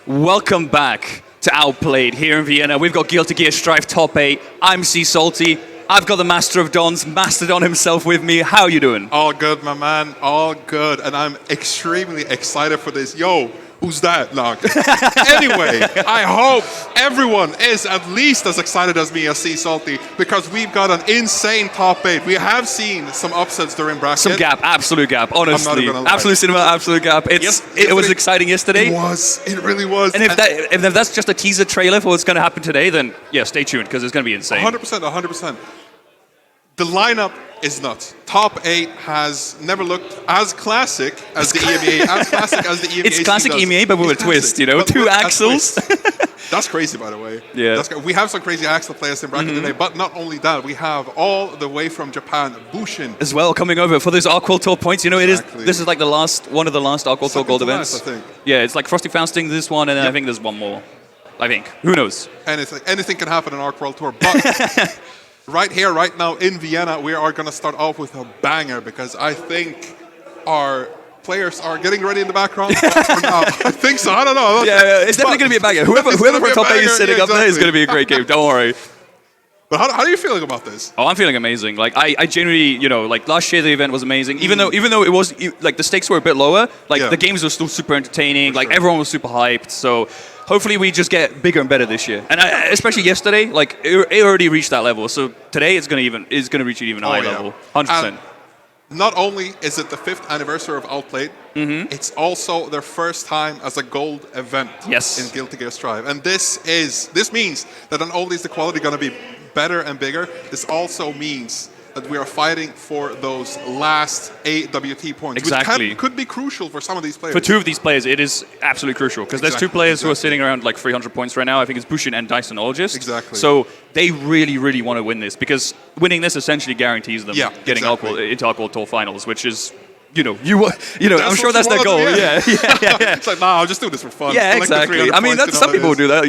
Welcome back to Outplayed here in Vienna. We've got Guilty Gear Strive Top 8. I'm C Salty. I've got the Master of Dons, Mastodon himself with me. How you doing? All good, my man. All good. And I'm extremely excited for this. Yo, who's that? No. Anyway, I hope everyone is at least as excited as me as C Salty because we've got an insane top 8. We have seen some upsets during bracket. Some gap, absolute gap, honestly. I'm not gonna lie. Absolute cinema, absolute gap. It was exciting yesterday. It really was. And if that's just a teaser trailer for what's going to happen today, then yeah, stay tuned because it's going to be insane. 100%. The lineup is nuts. Top 8 has never looked as classic as the EMEA. As classic as the EMEA. It's classic EMEA, but with a twist, you know? Two axles. That's crazy, by the way. Yeah. We have some crazy axle players in bracket today, but not only that, we have all the way from Japan, Bushin. As well, coming over for those Arc World Tour points. You know, this is like one of the last Arc World Tour gold events. I think. Yeah, it's like Frosty Fausting, this one, and then I think there's one more. I think. Who knows? Anything can happen in Arc World Tour, but right here, right now in Vienna, we are going to start off with a banger because I think our players are getting ready in the background. I think so. I don't know. Yeah, it's definitely going to be a banger. Whoever for top 8 is sitting up there is going to be a great game. Don't worry. But how are you feeling about this? Oh, I'm feeling amazing. Like I genuinely, like last year the event was amazing. Even though it was like the stakes were a bit lower, the games were still super entertaining. For sure. Everyone was super hyped. So hopefully we just get bigger and better this year. And especially yesterday, it already reached that level. So today it's gonna reach an even higher level. 100%. Not only is it the 5th anniversary of Outplayed, it's also their first time as a gold event in Guilty Gear Strive. And this means that not only is the quality going to be better and bigger, this also means that we are fighting for those last AWT points, which could be crucial for some of these players. For two of these players, it is absolutely crucial because there's two players who are sitting around like 300 points right now. I think it's Bushin and Dysonologist. Exactly. So they really, really want to win this because winning this essentially guarantees them getting into Arc World Tour finals, which is, I'm sure that's their goal. Yeah. It's like, nah, I'll just do this for fun. Yeah, exactly. I mean, some people do that,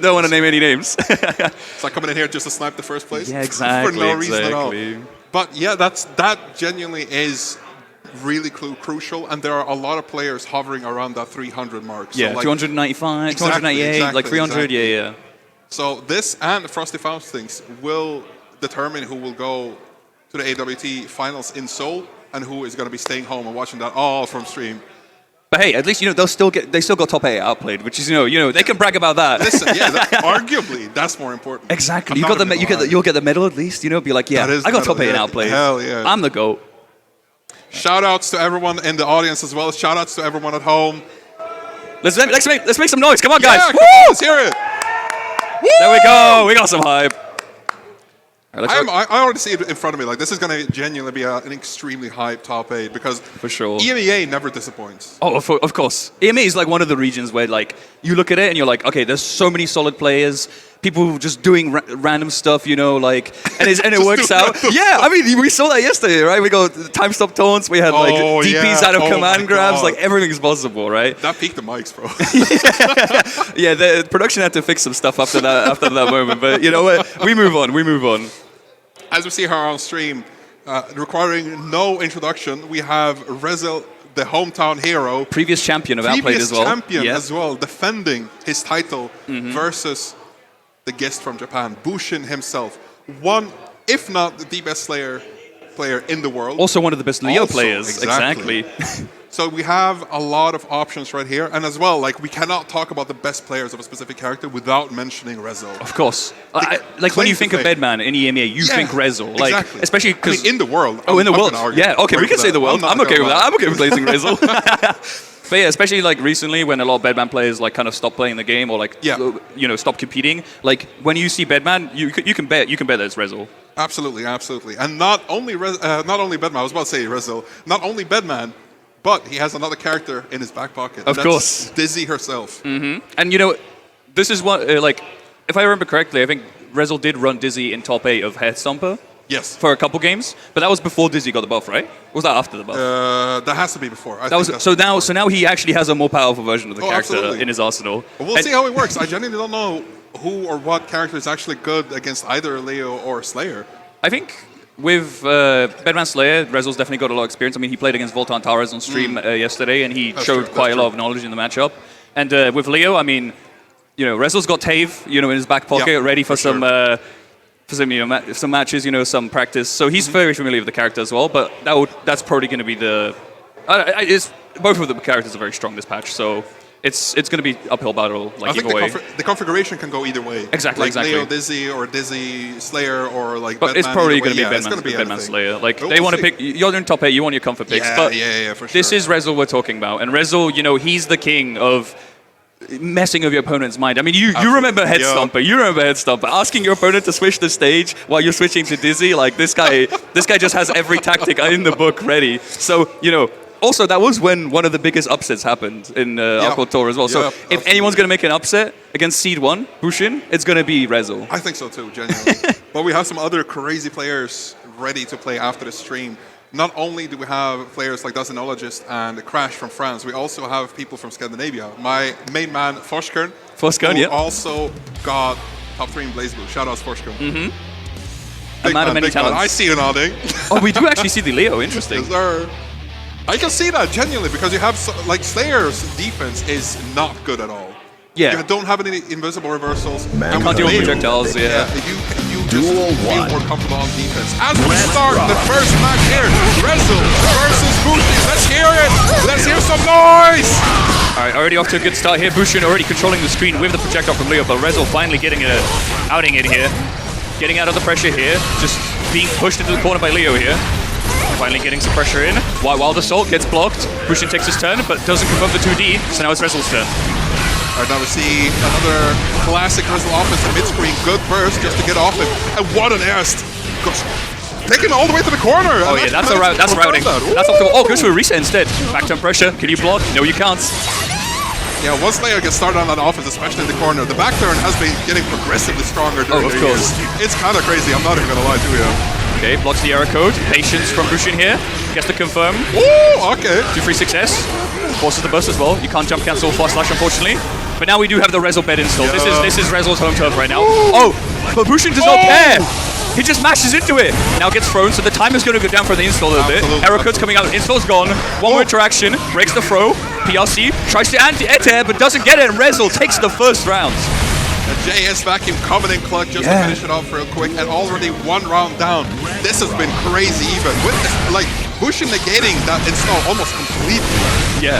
Don't want to name any names. It's like coming in here just to snipe the first place. Yeah, exactly. For no reason at all. But yeah, that genuinely is really crucial, and there are a lot of players hovering around that 300 mark. So 295, 298, like 300, yeah. So this and Frosty Faustings will determine who will go to the AWT finals in Seoul and who is going to be staying home and watching that all from stream. But hey, at least they still got top 8 outplayed, which is they can brag about that. Listen, arguably that's more important. Exactly. You'll get the medal at least. Be like, yeah, I got top 8 and outplayed. Hell yeah. I'm the GOAT. Shout outs to everyone in the audience as well. Shout outs to everyone at home. Let's make some noise. Come on, guys. Yeah, woo! Let's hear it. Woo! There we go. We got some hype. Right, I already see it in front of me. Like, this is going to genuinely be an extremely hyped top 8 because for sure EMEA never disappoints. Oh, of course. EMEA is like one of the regions where you look at it and you're like, okay, there's so many solid players, people just doing random stuff, and it works out. Yeah, I mean, we saw that yesterday, right? We got time stop taunts, we had DPs out of command grabs, everything's possible, right? That peaked the mics, bro. Yeah, the production had to fix some stuff after that moment, but you know what? We move on. As we see her on stream, requiring no introduction, we have Rezel, the hometown hero. Previous champion of Outplayed as well. As well, defending his title versus the guest from Japan, Bushin himself. One, if not the best player in the world. Also one of the best Leo players. Exactly. So we have a lot of options right here. And as well, we cannot talk about the best players of a specific character without mentioning Rezel. Of course. When you think of Bedman in EMEA, you think Rezel. Exactly. Especially because... in the world. In the world. Yeah, okay, we can say the world. I'm okay with that. I'm okay with placing Rezel. But yeah, especially recently when a lot of Bedman players kind of stop playing the game or stop competing. When you see Bedman, you can bet that it's Rezel. Absolutely. And not only Bedman, I was about to say Rezel, not only Bedman, but he has another character in his back pocket. Of course. Dizzy herself. Mm-hmm. And this is one, if I remember correctly, I think Rezel did run Dizzy in top 8 of Head Stomper. Yes. For a couple games, but that was before Dizzy got the buff, right? Or was that after the buff? That has to be before. So now he actually has a more powerful version of the character in his arsenal. Well, we'll see how it works. I genuinely don't know who or what character is actually good against either Leo or Slayer. I think with Bedman Slayer, Rezel's definitely got a lot of experience. I mean, he played against Voltan Tara's on stream yesterday, and he showed quite a lot of knowledge in the matchup. And with Leo, I mean, you know, Rezel's got Tave, you know, in his back pocket, ready for some, some matches, you know, some practice. So he's very familiar with the character as well. But that's probably going to be the. Both of the characters are very strong this patch, so it's going to be uphill battle. Like, I think the configuration can go either way. Exactly, like Leo Dizzy or Dizzy Slayer or like. But Bedman, it's probably going to be Bedman Slayer. Like they want to pick. You're in top 8. You want your comfort picks. But for sure. This is Rezel we're talking about, and Rezel, you know, he's the king of messing with your opponent's mind. I mean, you remember Head Stomper. You remember Head Stomper. Asking your opponent to switch the stage while you're switching to Dizzy. Like this guy just has every tactic in the book ready. So you know. Also, that was when one of the biggest upsets happened in Aqua Tour as well. So if anyone's going to make an upset against Seed 1, Bushin, it's going to be Rezel. I think so too, genuinely. But we have some other crazy players ready to play after the stream. Not only do we have players like Dazinologist and Crash from France, we also have people from Scandinavia. My main man, Forskern, who also got top 3 in BlazBlue. Shout out Forskern. Mm-hmm. A man of many talents. I see you nodding. Oh, we do actually see the Leo. Interesting. Yes, sir. I can see that genuinely because you have like Slayer's defense is not good at all. Yeah. You don't have any invisible reversals. And can't deal with projectiles. Yeah. You just feel more comfortable on defense. As we start the first match here, Rezel versus Bushin. Let's hear it. Let's hear some noise. All right, already off to a good start here. Bushin already controlling the screen with the projectile from Leo, but Rezel finally getting an outing in here, getting out of the pressure here, just being pushed into the corner by Leo here. Finally getting some pressure in. Wild Assault gets blocked. Bushin takes his turn, but doesn't confirm the 2D, so now it's Rezel's turn. All right, now we see another classic Rezel offense, the mid-screen. Good burst just to get off it. And what an airst. Take him all the way to the corner. Oh yeah, that's routing. That's optimal. Oh, goes for a reset instead. Back turn pressure. Can you block? No, you can't. Yeah, once Slayer gets started on that offense, especially in the corner, the back turn has been getting progressively stronger during the years. It's kind of crazy. I'm not even going to lie to you. Okay, blocks the error code. Patience from Bushin here. Gets to confirm. Oh, okay. 2-3 success. Forces the burst as well. You can't jump cancel flash slash, unfortunately. But now we do have the Rezel bed installed. This is Rezel's home turf right now. Oh, but Bushin does not care. He just mashes into it. Now gets thrown, so the time is going to go down for the install a little bit. Error code's coming out. Install's gone. One more interaction. Breaks the throw. PLC tries to anti-air, but doesn't get it. And Rezel takes the first round. A JS vacuum coming in clutch just to finish it off real quick, and already 1 round down. This has been crazy even. With this, like, Bushin negating that install almost completely. Yeah.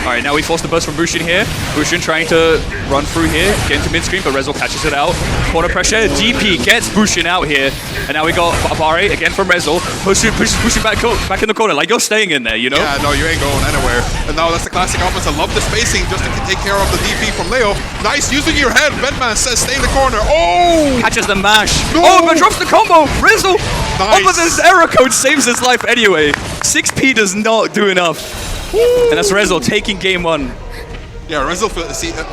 All right, now we force the burst from Bushin here. Bushin trying to run through here, get into mid-screen, but Rezel catches it out. Corner pressure, DP gets Bushin out here. And now we got Abare again from Rezel. Pushes Bushin back in the corner, like you're staying in there, you know? Yeah, no, you ain't going anywhere. And now that's the classic offense. I love the spacing just to take care of the DP from Leo. Nice, using your head. Bedman says stay in the corner. Oh! Catches the mash. No! Oh, but drops the combo. Rezel, nice. but this error code saves his life anyway. 6P does not do enough. And that's Rezel taking game 1. Yeah, Rezel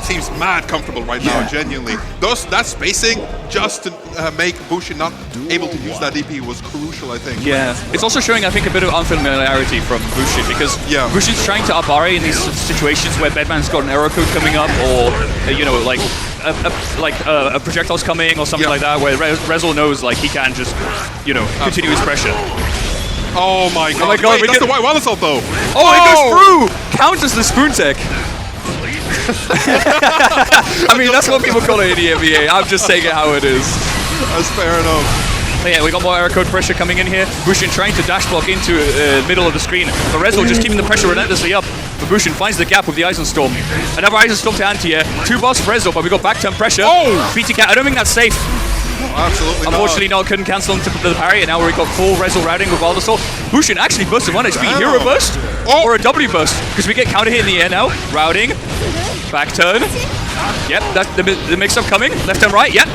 seems mad comfortable right now, genuinely. That spacing just to make Bushin not able to use that DP was crucial, I think. Yeah, it's also showing, I think, a bit of unfamiliarity from Bushin because Bushin's trying to up RA in these situations where Bedman's got an error code coming up or, you know, like a projectile's coming or something like that, where Rezel knows like he can just, you know, continue his pressure. Oh my god. Wait, that's the white wall assault though. Oh, it goes through! Counters the spoon tech. I mean, that's what people call it in the NBA. I'm just saying it how it is. That's fair enough. But yeah, we got more error code pressure coming in here. Bushin trying to dash block into the middle of the screen. But Rezel just keeping the pressure relentlessly up. But Bushin finds the gap with the Eisen Storm. Another Eisen Storm to anti-air. 2 bars for Rezel, but we got back turn pressure. Oh! BTK, I don't think that's safe. Absolutely Unfortunately, not. Couldn't cancel into the parry, and now we've got full Rezel routing with Wild Assault. Bushin actually bursted 1 HP. Hero burst or a W burst, because we get counter hit in the air now. Routing, back turn. Yep, that's the mix-up coming. Left and right, yep.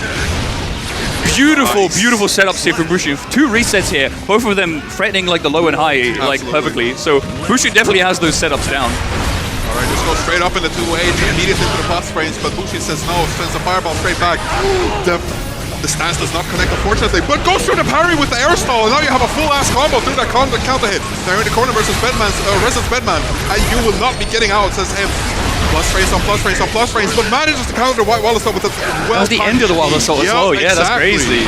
Beautiful, beautiful setups here from Bushin. 2 resets here, both of them threatening like the low and high like perfectly. So Bushin definitely has those setups down. All right, just go straight up in the 2-way, immediately into the plus frames, but Bushin says no, sends a fireball straight back. The stance does not connect, unfortunately, but goes through the parry with the air stall, and now you have a full-ass combo through that counter hit. They're in the corner versus Rezel's Bedman, and you will not be getting out, says him. Plus frames on plus frames on plus frames, but manages to counter the Wild Assault with a That's the end of the Wild Assault as well, yeah, that's crazy.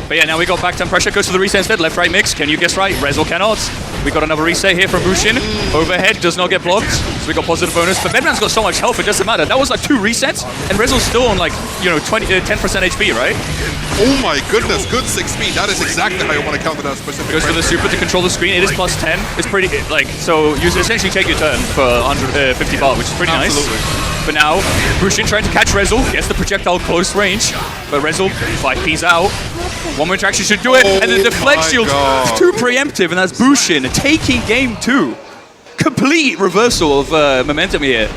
But yeah, now we got back 10 pressure, goes to the reset instead. Left, right mix. Can you guess right? Rezel cannot. We got another reset here from Bushin. Overhead does not get blocked. So we got positive bonus. But Bedman's got so much health, it doesn't matter. That was like 2 resets, and Rezel's still on like, you know, 10% HP, right? Oh my goodness, good 6 speed. That is exactly how you want to counter that specific. Goes for the super to control the screen. It is plus 10. It's pretty, like, so you essentially take your turn for 150 bar, which is pretty nice. But now, Bushin trying to catch Rezel, gets the projectile close range, but Rezel 5P's out. One more interaction should do it, and the deflect shield is too preemptive, and that's Bushin taking game 2. Complete reversal of momentum here.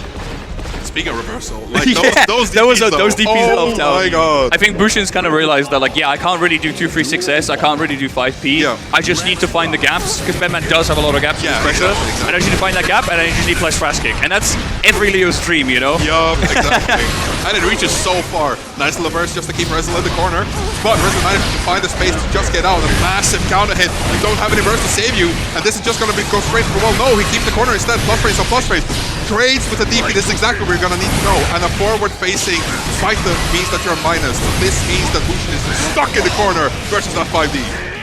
Speaking of reversal, like those DPs helped out. Oh my god. I think Bushin's kind of realized that, like, yeah, I can't really do 2 free 6S, I can't really do 5P. Yeah. I just need to find the gaps, because Bedman does have a lot of gaps in his pressure. Exactly. And I just need to find that gap, and I just need plus fast kick. And that's every Leo's dream, you know? Yup, exactly. And it reaches so far. Nice little burst just to keep Rezel in the corner. But Rezel managed to find the space to just get out. A massive counter hit. You don't have any burst to save you. And this is just going to go straight for the wall. No, he keeps the corner instead. Plus frames on plus frames. Trades with the DP. This is exactly what you're going to need to know. And a forward-facing fighter means that you're minus. This means that Bushin is stuck in the corner versus that 5D.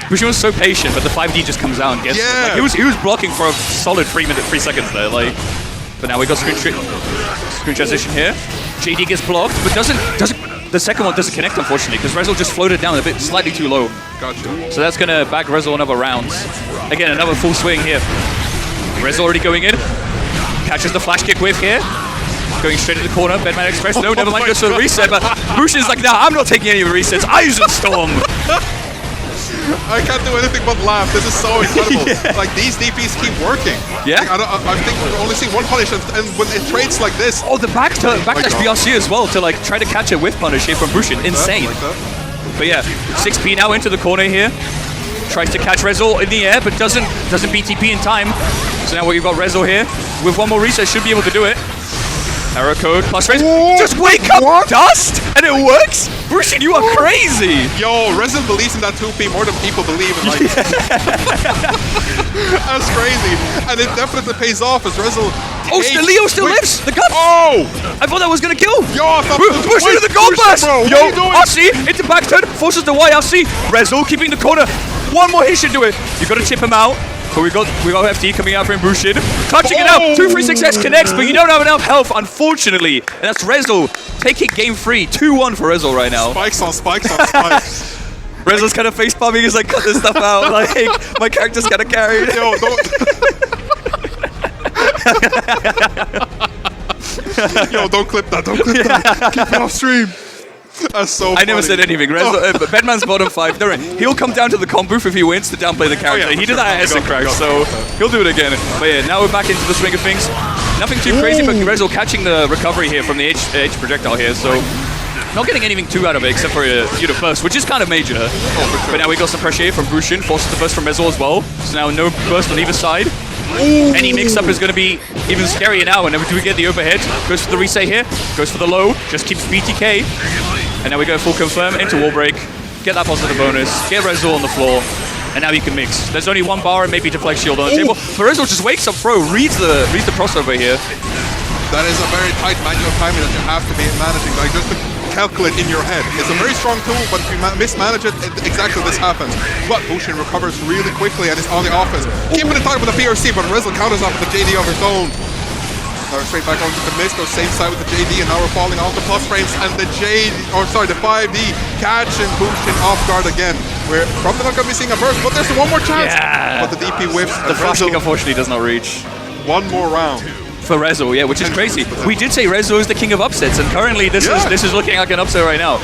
Bushin was so patient, but the 5D just comes out and gets it. Like, he was blocking for a solid 3 seconds there. Like, but now we got screen transition here. JD gets blocked, but the second one doesn't connect, unfortunately, because Rezel just floated down a bit slightly too low. Gotcha. So that's gonna back Rezel another round. Again, another full swing here. Rezel already going in. Catches the flash kick whiff here. Going straight to the corner. Bedman Express. No, never mind. Goes for the reset. But Bushin's like, nah, I'm not taking any of the resets. Aizen Storm. I can't do anything but laugh. This is so incredible. Like, these DPs keep working. Yeah. Like, I think we've only seen one punish, and when it trades like this. Oh, the backdash BRC as well to like try to catch a whiff punish here from Bushin. Insane. But yeah, 6P now into the corner here. Tries to catch Rezel in the air, but doesn't BTP in time. So now we've got Rezel here. With one more reset, should be able to do it. Error code plus raise. Just wake up, Dust, and it works. Bushin, you are crazy. Yo, Rezel believes in that 2P more than people believe in life. That's crazy, and it definitely pays off as Rezel. Oh, Leo still lives. The gun. Oh, I thought that was gonna kill. Yo, I thought Bushin with the gold blast. Bro, Yo, RC into back turn, forces the YRC. Rezel keeping the corner. One more hit should do it. You gotta chip him out. But we got FT coming out from Bushin. Touching it out. 2 free 6S connects, but you don't have enough health, unfortunately. And that's Rezel taking game 3. 2-1 for Rezel right now. Spikes on spikes on spikes. Rezel's kind of face palming. He's like, cut this stuff out. Like, my character's kind of carried. Yo, don't. Yo, don't clip that. Don't clip that. Keep it off stream. That's so funny. I never said anything. Bedman's bottom 5. He'll come down to the comp booth if he wins to downplay the character. He did that at Essen Crash, so he'll do it again. But yeah, now we're back into the swing of things. Nothing too crazy, but Rezel catching the recovery here from the H projectile here, so not getting anything too out of it except for a burst, which is kind of major. But now we got some pressure here from Bushin, forces the burst from Rezel as well. So now no burst on either side. Any mix-up is going to be even scarier now. And do we get the overhead? Goes for the reset here. Goes for the low. Just keeps BTK. And now we go full confirm into wall break. Get that positive bonus. Get Rezel on the floor. And now you can mix. There's only one bar and maybe deflect shield on the table. But Rezel just wakes up throw. Reads the crossover here. That is a very tight manual timing that you have to be managing. Like, just to calculate in your head. It's a very strong tool, but if you mismanage it, exactly this happens. But Bushin recovers really quickly and is on the offense. Keeping it tight with the PRC, but Rezel counters up with the JD of his own. Now straight back onto the mist, goes same side with the JD, and now we're falling onto plus frames, and the 5D catching Bushin off guard again. We're probably not going to be seeing a burst, but there's one more chance. Yeah. But the DP whiffs. The flash kick unfortunately does not reach. One more round. For Rezel, yeah, which is crazy. We did say Rezel is the king of upsets, and currently this is looking like an upset right now.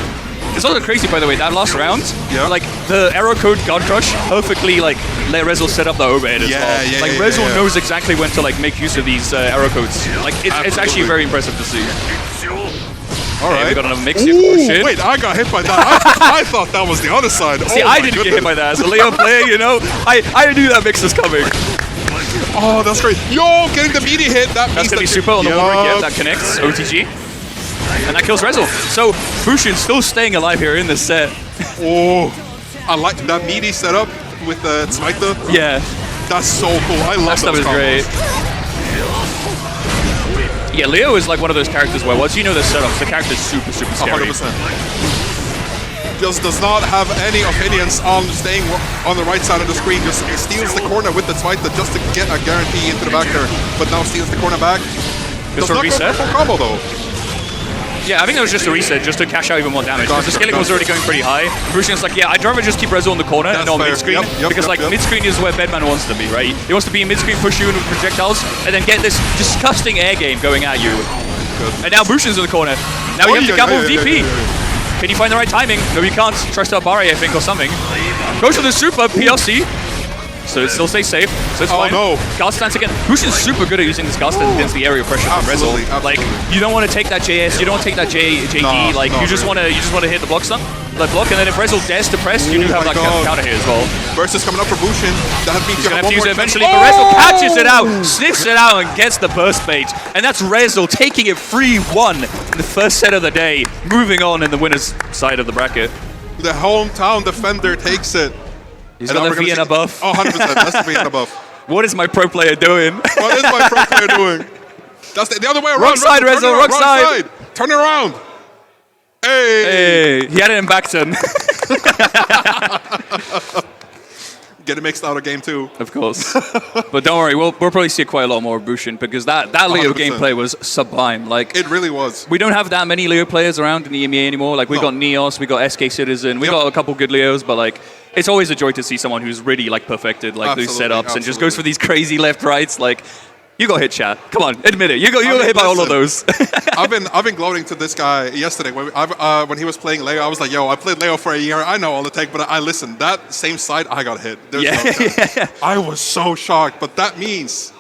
It's also crazy, by the way, that last round, like the arrow code God Crush perfectly like let Rezel set up the overhead as well. Like Rezel knows exactly when to like make use of these arrow codes. Like it's actually very impressive to see. All right, we got another mix here. Oh, shit. Wait, I got hit by that. I thought that was the other side. See, I didn't get hit by that as a Leo player, you know. I knew that mix was coming. Oh, that's great. Yo, getting the meaty hit. That's going to be super on the wall break. Yeah, that connects. OTG. And that kills Rezel. So, Bushin still staying alive here in this set. Oh, I like that meaty setup with the Smiter. Yeah. That's so cool. I love that stuff. Is great. Yeah, Leo is like one of those characters where once you know the setups, the character's super scary. 100%. just does not have any opinions on staying on the right side of the screen. Just steals the corner with the Zweite just to get a guarantee into the back there, but now steals the corner back. Just a reset? Full combo though. Yeah, I think that was just a reset, just to cash out even more damage. Because the scaling was already going pretty high. Bushin's like, yeah, I'd rather just keep Rezo in the corner and not mid-screen. Because mid-screen is where Bedman wants to be, right? He wants to be in mid-screen, push you in with projectiles, and then get this disgusting air game going at you. Good. And now Bushin's in the corner. Now you have to gamble with DP. Can you find the right timing? No, you can't. Tries to Abare, I think, or something. Goes for the super PLC. So it still stays safe, so it's fine. No. Guard stance again. Bushin's super good at using this guard stance against the area pressure from Rezo. Like, you don't want to take that JS, you don't want to take that JD, you just want to hit the block stun, the block, and then if Rezo dares to press, you do have that counter here as well. Burst is coming up for Bushin. That means he's going to have to use it eventually, but Rezo catches it out, sniffs it out, and gets the burst bait. And that's Rezo taking it 3-1 in the first set of the day, moving on in the winner's side of the bracket. The hometown defender takes it. He's got the Vienna buff. Oh, 100%. That's the Vienna buff. What is my pro player doing? What is my pro player doing? That's the other way around. Wrong side, Rezo. Wrong side. Turn it around. Hey. He had it in back turn. Get it mixed out of game 2. Of course. But don't worry, we'll probably see quite a lot more of Bushin because that Leo 100%. Gameplay was sublime. Like, it really was. We don't have that many Leo players around in the EMEA anymore. Like, we got Neos, we got SK Citizen, we got a couple good Leos, but like, it's always a joy to see someone who's really like perfected like these setups and just goes for these crazy left rights. Like, you got hit, chat. Come on, admit it. You got hit by all of those. I've been gloating to this guy yesterday when he was playing Leo. I was like, yo, I played Leo for a year. I know all the tech, but I listened. That same side, I got hit. There's no I was so shocked, but that means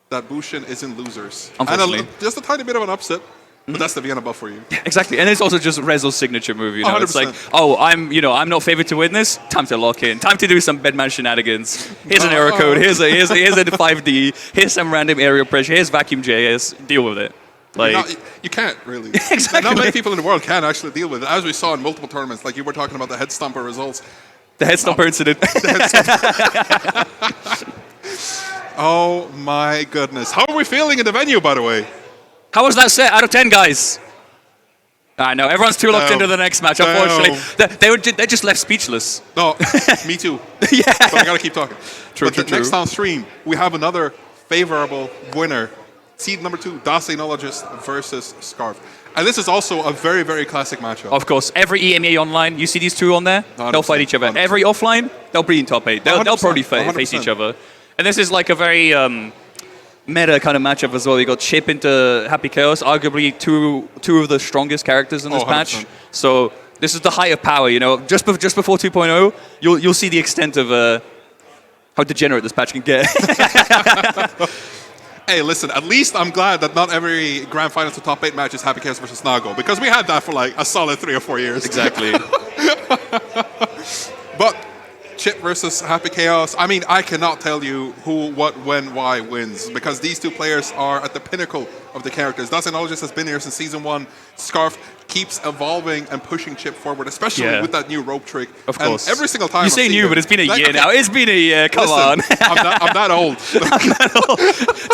that Bushin isn't losers. Unfortunately. And just a tiny bit of an upset. But that's the Vienna buff for you. Exactly, and it's also just Rezo's signature move. You know, 100%. It's like, oh, I'm not favored to win this. Time to lock in. Time to do some Bedman shenanigans. Here's an error code. Here's a 5D. Here's some random area pressure. Here's vacuum JS. Deal with it. Like, you can't really. Exactly. Not many people in the world can actually deal with it, as we saw in multiple tournaments. Like you were talking about the head stomper results. The head stomper incident. Oh my goodness! How are we feeling in the venue, by the way? How was that set out of 10, guys? I know, everyone's too locked into the next match, unfortunately. They just left speechless. No, me too. Yeah. But I gotta keep talking. True. Next on stream, we have another favorable winner. Seed number 2, Dacinologist versus Scarf. And this is also a very, very classic matchup. Of course, every EMEA online, you see these two on there, they'll fight each other. 100%. Every offline, they'll be in top 8. They'll probably face each other. And this is like a very meta kind of matchup as well. You got Chip into Happy Chaos, arguably two of the strongest characters in this match. So this is the height of power, you know. Just before 2.0, you'll see the extent of how degenerate this patch can get. Hey, listen, at least I'm glad that not every Grand Finals to top 8 match is Happy Chaos versus Nago, because we had that for like a solid 3 or 4 years. Exactly. But Chip versus Happy Chaos, I mean, I cannot tell you who, what, when, why wins, because these two players are at the pinnacle of the characters. Dacinologist has been here since Season 1. Scarf keeps evolving and pushing Chip forward, especially with that new rope trick. Of course. And every single time you say new, but it's been a year now. It's been a year. Come on. I'm that old. I'm that old.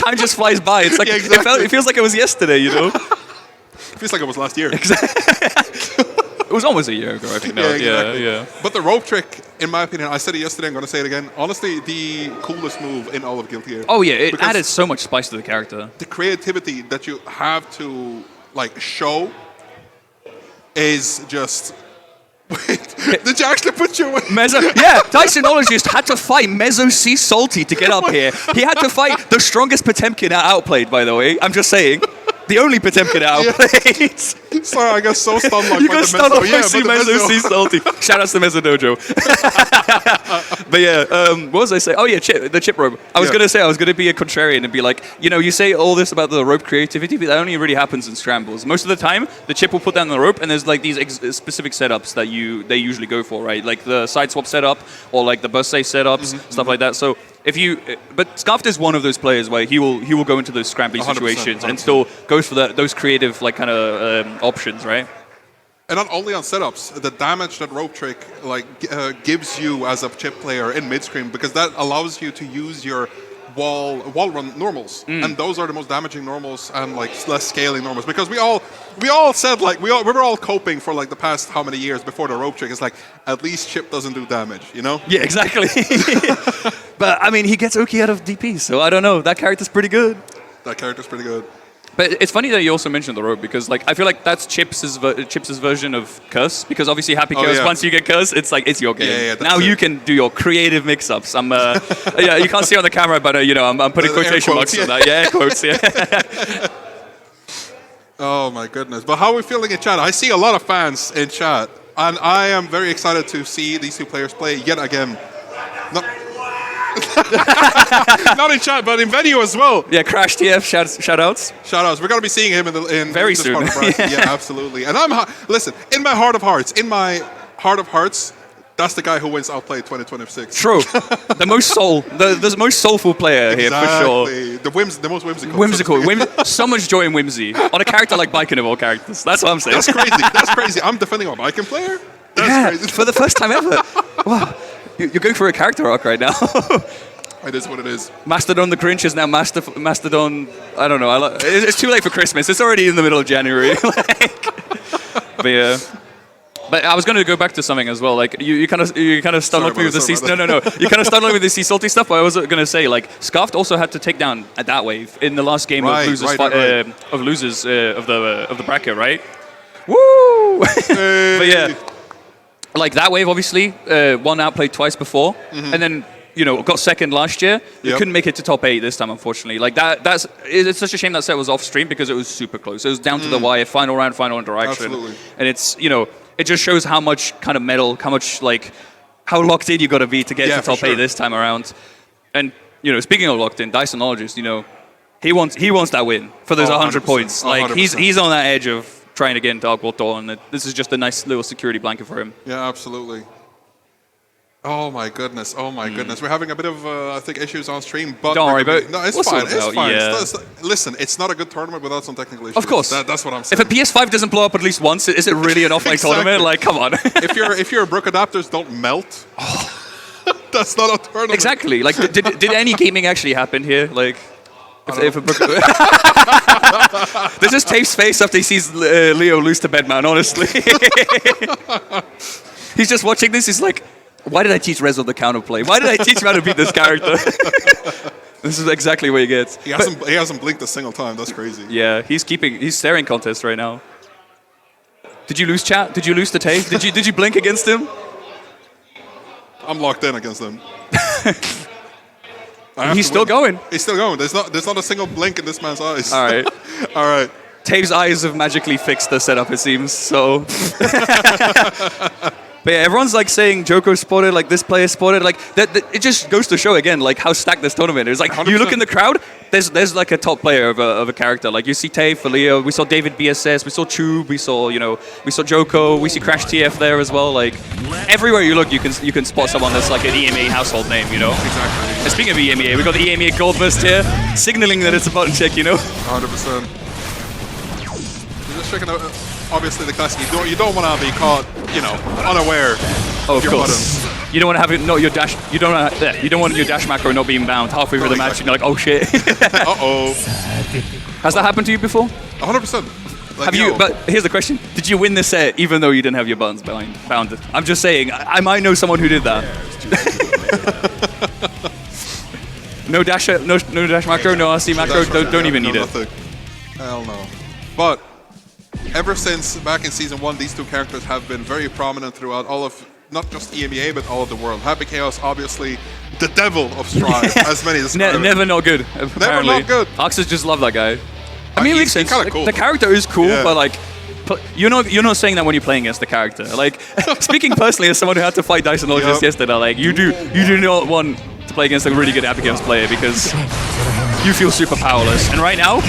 Time just flies by. It's like it feels like it was yesterday, you know? It feels like it was last year. Exactly. It was almost a year ago, I think. Yeah. But the rope trick, in my opinion, I said it yesterday, I'm going to say it again, honestly, the coolest move in all of Guilty Gear. Oh, yeah, it added so much spice to the character. The creativity that you have to, like, show is just... Wait, did you actually put your... Dacinologist had to fight Mezzo C. Salty to get up here. He had to fight the strongest Potemkin at Outplayed, by the way. I'm just saying. The only Potemkin at Outplayed. Sorry, I got so stunned like you got stunned off by Mezzo C. Salty. Shout outs to Mezzo Dojo. But yeah, what was I saying? Oh yeah, the chip rope. I was going to be a contrarian and be like, you know, you say all this about the rope creativity, but that only really happens in scrambles. Most of the time, the chip will put down the rope, and there's like these specific setups that they usually go for, right? Like the side swap setup, or like the burst safe setups, stuff like that. So but Scarf is one of those players where he will go into those scrambly situations 100%. And still goes for those creative like kind of options, right? And not only on setups, the damage that rope trick gives you as a chip player in mid screen, because that allows you to use your wall run normals, and those are the most damaging normals and like less scaling normals, because we all said like we were all coping for like the past how many years before the rope trick. It's like at least Chip doesn't do damage, you know? Yeah, exactly. But I mean, he gets Oki out of DP, so I don't know. That character's pretty good. That character's pretty good. But it's funny that you also mentioned the rope, because like I feel like that's Chips's version of curse, because obviously Happy Chaos, once you get curse, it's like it's your game. Yeah, now you can do your creative mix-ups. I'm yeah, you can't see on the camera, but you know I'm putting quotation marks on that. Yeah, air quotes. Yeah. Oh my goodness! But how are we feeling in chat? I see a lot of fans in chat, and I am very excited to see these two players play yet again. Not in chat, but in venue as well. Yeah, Crash TF shout-outs. Shout-outs. We're going to be seeing him in very this soon. Part of yeah, absolutely. And listen, in my heart of hearts, that's the guy who wins Outplayed 2026. True. The most soulful player here, for sure. The most whimsical. So much joy and whimsy. On a character like Baiken of all characters. That's what I'm saying. That's crazy. I'm defending my Baiken player? That's crazy. For the first time ever. Wow. You're going for a character arc right now. It is what it is. Mastodon the Grinch is now Mastodon. I don't know. It's too late for Christmas. It's already in the middle of January. But yeah. But I was going to go back to something as well. Like you kind of stunlocked me with the sea. No. You kind of stunlocked me with the sea salty stuff. But I was going to say like Scuffed also had to take down that wave in the last game of losers of the bracket, right? Woo! Hey. But yeah. Like that wave, obviously, won Outplayed twice before, and then got second last year. They couldn't make it to top 8 this time, unfortunately. Like it's such a shame that set was off stream, because it was super close. It was down to the wire, final round, final interaction. Absolutely. And it's it just shows how much kind of metal, how much like how locked in you got to be to get to top 8 this time around. And speaking of locked in, Dysonologist, he wants that win for those 100 points. Like 100%. he's on that edge of trying to get into Dark World Dawn, and this is just a nice little security blanket for him. Yeah, absolutely. Oh my goodness! We're having a bit of I think issues on stream, but don't worry about it. No, it's fine. It's fine. Yeah. Listen, it's not a good tournament without some technical issues. Of course, that's what I'm saying. If a PS5 doesn't blow up at least once, is it really an offline tournament? Like, come on. if your Brook adapters don't melt, that's not a tournament. Exactly. Like, did any gaming actually happen here? Like. If a this is Tape's face after he sees Leo lose to Bedman, honestly. He's just watching this, he's like, why did I teach Rezo the counterplay? Why did I teach him how to beat this character? This is exactly what he gets. He hasn't blinked a single time, that's crazy. Yeah, he's staring contest right now. Did you lose chat? Did you lose to Tape? Did you blink against him? I'm locked in against him. He's still going. He's still going. There's not a single blink in this man's eyes. All right. All right. Tape's eyes have magically fixed the setup, it seems. So. But yeah, everyone's like saying Joko spotted, like this player spotted, like that. It just goes to show again, like how stacked this tournament is. Like 100%. You look in the crowd, there's like a top player of a character. Like you see Tay for Leo, we saw David BSS, we saw Tube, we saw Joko, we see Crash TF there as well. Like everywhere you look, you can spot someone that's like an EMEA household name, Exactly. And speaking of EMEA, we got the EMEA Gold Burst here, signaling that it's a button check, 100%. You're just checking out. Obviously, the classic. You don't want to be caught, unaware. Oh, of your course. Buttons. You don't want to have it. No, your dash. You don't want your dash macro not being bound halfway through the match, and you're like, oh shit. Has that happened to you before? 100%. Have you? But here's the question: did you win this set even though you didn't have your buttons bounded? I'm just saying. I might know someone who did that. No dash macro, no RC macro. Don't even need it. Hell no. But. Ever since back in Season 1, these two characters have been very prominent throughout all of, not just EMEA, but all of the world. Happy Chaos, obviously, the devil of Strive, as many describe it. Never not good, apparently. Never not good. Oxus just love that guy. I mean, it makes sense. Cool. The character is cool, but like, you're not saying that when you're playing against the character. Like, speaking personally as someone who had to fight Dysonologist yesterday, like, you do not want to play against a really good Happy Chaos player because you feel super powerless. And right now,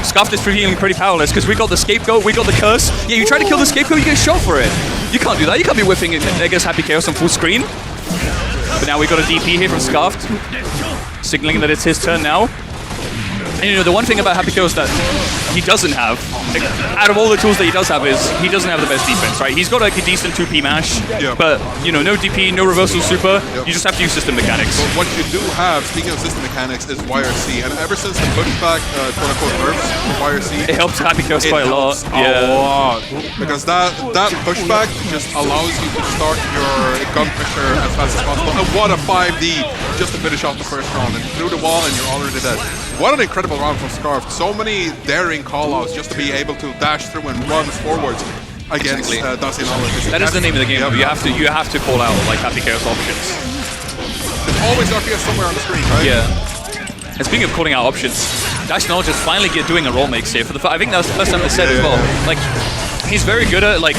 Scuffed is feeling pretty powerless because we got the scapegoat, we got the curse. Yeah, you try to kill the scapegoat, you get shot for it. You can't do that. You can't be whiffing it against Happy Chaos on full screen. But now we got a DP here from Scuffed, signaling that it's his turn now. And you know, the one thing about Happy Chaos that he doesn't have, like, out of all the tools that he does have, is he doesn't have the best defense, right? He's got like a decent 2P mash, but you know, no DP, no reversal super. You just have to use system mechanics. But what you do have, speaking of system mechanics, is YRC, and ever since the pushback, quote-unquote, nerfs YRC, it helps Happy Chaos quite a lot. A lot, because that pushback just allows you to start your gun pressure as fast as possible. And what a 5D just to finish off the first round, and through the wall, and you're already dead. What an incredible round from Scarf. So many daring callouts just to be able to dash through and run forwards against Dasi Knowledge. That is the name of the game. You have to call out like Happy Chaos options. There's always RPS somewhere on the screen, right? Yeah. And speaking of calling out options, Dash Knowledge is finally doing a roll mix here. I think that was the first time they said as well. Like, he's very good at like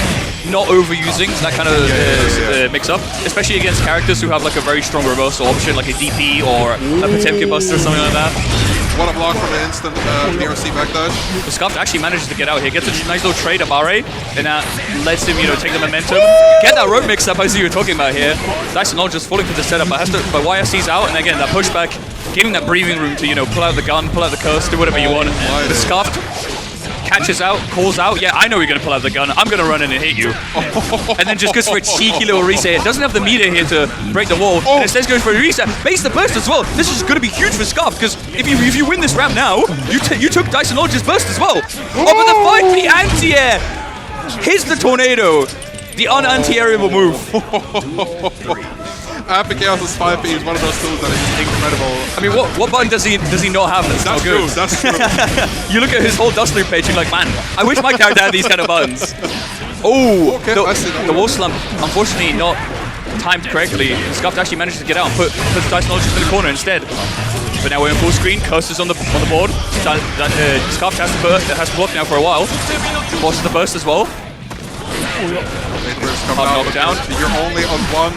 not overusing that kind of mix-up, especially against characters who have like a very strong reversal option, like a DP or a Potemkin Buster or something like that. What a block from an instant BRC backdash. The Scuffed actually manages to get out here, gets a nice little trade of Are, and that lets him, you know, take the momentum. Get that road mix up, as you were talking about here. Dyson not just falling for the setup, but YFC's out, and again, that pushback, giving that breathing room to, you know, pull out the gun, pull out the curse, do whatever you want. The Scuffed catches out, calls out, yeah, I know you're going to pull out the gun, I'm going to run in and hit you. And then just goes for a cheeky little reset. It doesn't have the meter here to break the wall, and instead goes for a reset. Base the burst as well. This is going to be huge for Scuffed, because if you win this round now, you took Dyson Lodge's burst as well. Oh, but the 5P anti-air! Here's the tornado. The un-anti-airable move. Happy Chaos' 5P is one of those tools that is just incredible. I mean, what button does he not have that's not good? That's true. You look at his whole Dust Loop page, you're like, man, I wish my character had these kind of buttons. Oh, okay, the wall slump, unfortunately not timed correctly. Scuffed actually managed to get out and put Dyson Lodge in the corner instead. But now we're in full screen, Curses on the board. Scuffed has to block now for a while. Forces the burst as well. Hard knockdown. You're only on one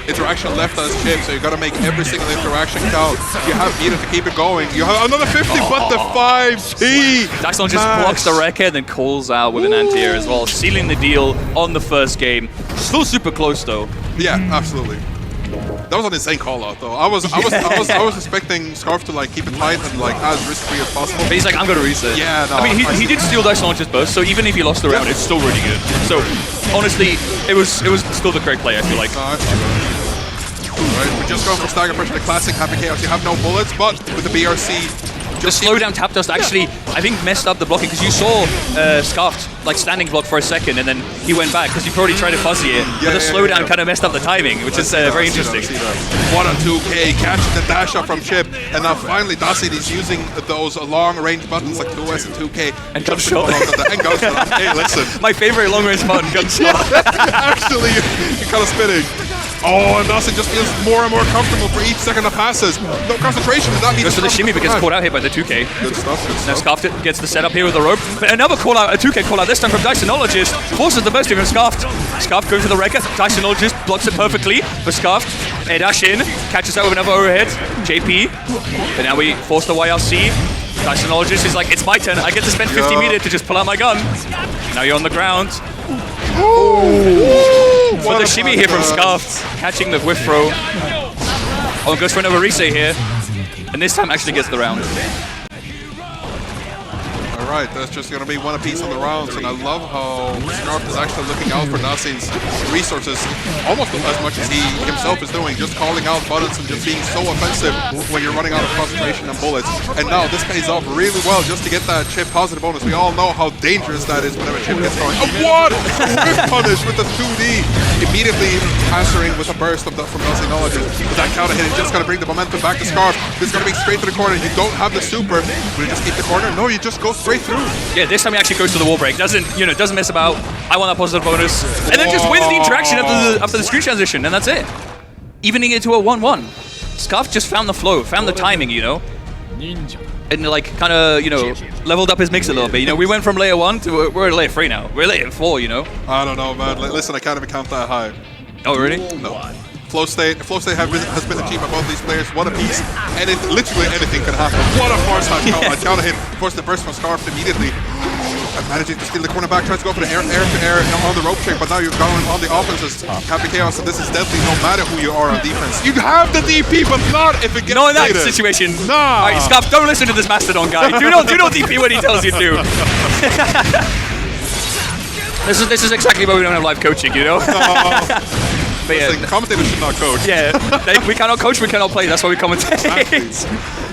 interaction left as Chip, so you got to make every single interaction count. You have meter to keep it going. You have another 50, but the 5P! Dyson just blocks the wreck and then calls out with an anti-air as well, sealing the deal on the first game. Still super close though. Yeah, absolutely. That was an insane call out though. I was expecting Scarf to like keep it tight and like as risk free as possible. But he's like, I'm gonna reset. Yeah, no. I mean, he did steal Dyson Launch's burst, so even if he lost the round, it's still really good. So honestly, it was still the correct play, I feel like. Alright, we're just going for stagger pressure, the classic Happy Chaos. You have no bullets, but with the BRC. The slowdown tap dust actually, I think, messed up the blocking, because you saw Scuffed like standing block for a second and then he went back because he probably tried to fuzzy it. But the slowdown kind of messed up the timing, which is very interesting. What a 2K, catching the dash up from Chip, and now finally Dasi is using those long range buttons like 2S and 2K. And gunshot. And gunshot. Hey, listen. My favorite long range button, gunshot. Actually, you're kind of spinning. Oh, and Dasi just feels more and more comfortable for each second that passes. No concentration, and that means... Goes for the shimmy but gets caught out here by the 2K. Good stuff, good now stuff. Scuffed gets the setup here with the rope. But another call out, a 2K call out, this time from Dysonologist. Forces the burst from Scuffed. Scuffed goes for the wrecker. Dysonologist blocks it perfectly for Scuffed. Air dash in, catches out with another overhead. JP. But now we force the YRC. Dysonologist is like, it's my turn. I get to spend 50 meter to just pull out my gun. Now you're on the ground. But the shimmy here from Scuffed, catching the whiff throw. Oh, goes for another reset here. And this time actually gets the round. Alright, that's just going to be one apiece on the rounds, and I love how Scarf is actually looking out for Dasi's resources almost as much as he himself is doing, just calling out buttons and just being so offensive when you're running out of concentration and bullets. And now this pays off really well just to get that Chip positive bonus. We all know how dangerous that is whenever Chip gets going. Oh, what? Whiff punish with the 2D. Immediately answering with a burst from Dasi Knowledge. With that counter hit, it's just going to bring the momentum back to Scarf. This is going to be straight to the corner. You don't have the super. Will you just keep the corner? No, you just go straight through. Yeah, this time he actually goes to the wall break. Doesn't mess about. I want that positive bonus, and then just wins the interaction after the screen transition, and that's it. Evening it to a 1-1. Scuff just found the flow, found the timing, and like kind of leveled up his mix a little bit. We went from layer 1 to we're at layer 3 now. We're layer 4. I don't know, man. Listen, I can't even count that high. Oh really? No. Flow state has been achieved by both these players. What a piece. Literally anything can happen. What a force hit. Force the burst from Scarf immediately. managing to steal the corner back, tries to go for the air-to-air on the rope trick, but now you're going on the offense as Happy Chaos, so this is deadly no matter who you are on defense. You have the DP, but not if it gets Not in that needed. situation. Nah. Alright, Scuff, don't listen to this Mastodon guy. Do not DP when he tells you to. This is exactly why we don't have live coaching, you know? But yeah, the commentators should not coach. Yeah, we cannot coach, we cannot play, that's why we commentate.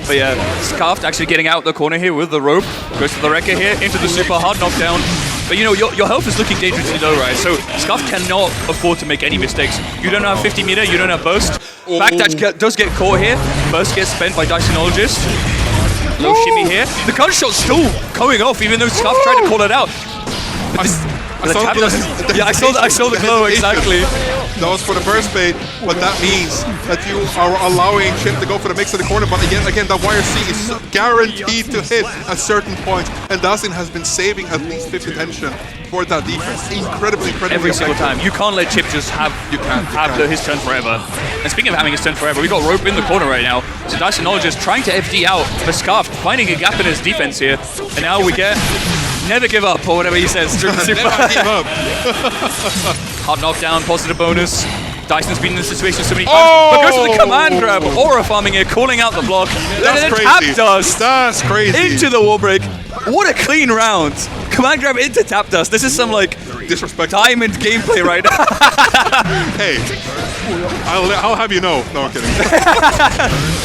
But yeah, Scarfed actually getting out the corner here with the rope. Goes to the Wrecker here, into the super hard knockdown. But you know, your health is looking dangerously low, right? So Scarfed cannot afford to make any mistakes. You don't have 50 meter, you don't have burst. Backdash does get caught here. Burst gets spent by Dysonologist. Low shimmy here. The gunshot's still going off, even though Scarfed tried to call it out. I saw the glow, exactly. That was for the burst bait, but that means that you are allowing Chip to go for the mix in the corner, but again, that wire C is guaranteed to hit at certain points, and Dustin has been saving at least 50 tension for that defense. Incredibly every single time. You can't let Chip just have his turn forever. And speaking of having his turn forever, we've got Rope in the corner right now. So Dysonologist trying to FD out the Scarf, finding a gap in his defense here, and now we get never give up, or whatever he says. Never give up. Hard knockdown, positive bonus. Dyson's been in this situation so many times, but goes to the command grab. Aura farming here, calling out the block. That's crazy. Tap dust. That's crazy. Into the wall break. What a clean round. Command grab into tap dust. This is some like disrespectful diamond gameplay right now. Hey, I'll have you know. No, I'm kidding.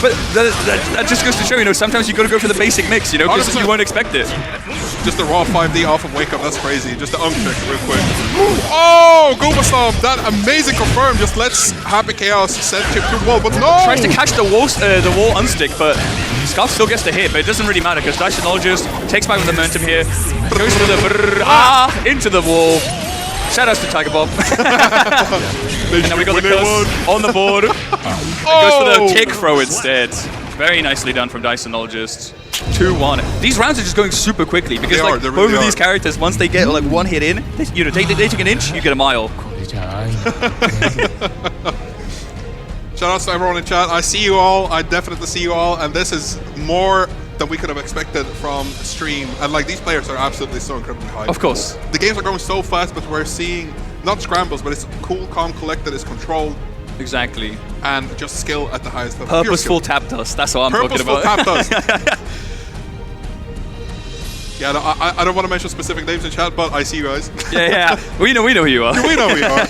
But that just goes to show, you know, sometimes you got to go for the basic mix, you know, because you won't expect it. Just a raw 5D off of Wake Up, that's crazy. Just the check real quick. Oh, Goomba Stomp, that amazing confirm just lets Happy Chaos send Chip through the wall, but no! Tries to catch the wall unstick, but Scarf still gets the hit, but it doesn't really matter because Dysonologist takes back the momentum here, goes for the into the wall. Shoutouts to Tiger Bob. And then we got the curse on the board. Goes for the kick throw instead. Very nicely done from Dysonologist. 2-1. These rounds are just going super quickly because both of these characters, once they get like one hit in, they take an inch, you get a mile. Shout out to everyone in chat. I see you all. I definitely see you all, and this is more than we could have expected from stream. And like these players are absolutely so incredibly high. Of course. The games are going so fast, but we're seeing not scrambles, but it's cool, calm, collected, it's controlled. Exactly. And just skill at the highest level. Purposeful tap dust. That's what I'm talking about. Purposeful tap dust. Yeah, no, I don't want to mention specific names in chat, but I see you guys. Yeah. We know who you are. We know who you are.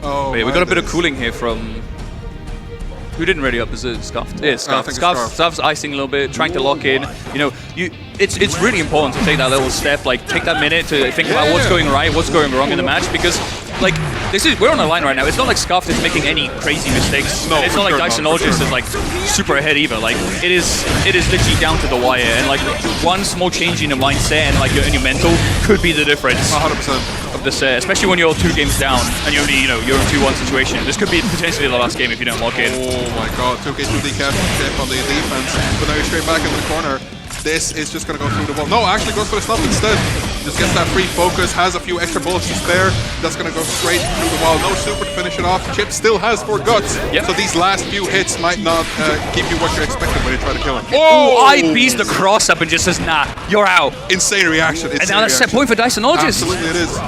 Oh, wait, we got a bit of cooling here from... Who didn't ready up? Is it Scuffed? Yeah, Scuffed. Scuff's icing a little bit, trying to lock in. You know, it's really important to take that little step, like take that minute to think about what's going right, what's going wrong in the match, because like we're on the line right now. It's not like Scuffed is making any crazy mistakes. No, it's not like Dysonologist is like super ahead either. Like it is literally down to the wire, and like one small change in your mindset and like your mental could be the difference. 100%. Of the set, especially when you're 2 games down and you're only, you know, you're in a 2-1 situation. This could be potentially the last game if you don't lock in. Oh my god, 2K2D captain tip on the defense, but now you're straight back into the corner. This is just going to go through the wall. No, actually goes for the stop instead. Just gets that free focus, has a few extra bullets to spare. That's going to go straight through the wall. No super to finish it off. Chip still has 4 guts. Yep. So these last few hits might not give you what you're expecting when you try to kill him. Oh! IBs the cross up and just says, nah, you're out. Insane reaction. And now that's set point for Dysonologist. Absolutely it is.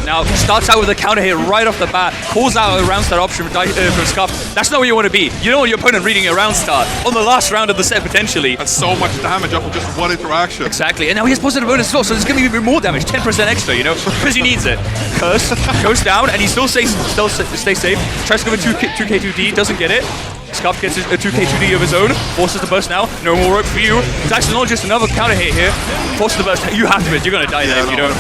Now, starts out with a counter hit right off the bat, calls out a round start option from Scuff. That's not where you want to be. You don't want your opponent reading a round start on the last round of the set, potentially. That's so much damage off of just one interaction. Exactly, and now he has positive bonus as well, so there's going to be even more damage, 10% extra, you know, because he needs it. Curse goes down, and he still stays safe. Tries to go for 2K2D, doesn't get it. Scuff gets a 2K2D of his own, forces the burst now. No more rope for you. It's actually not just another counter hit here. Forces the burst. You have to, you're going to die there if you don't.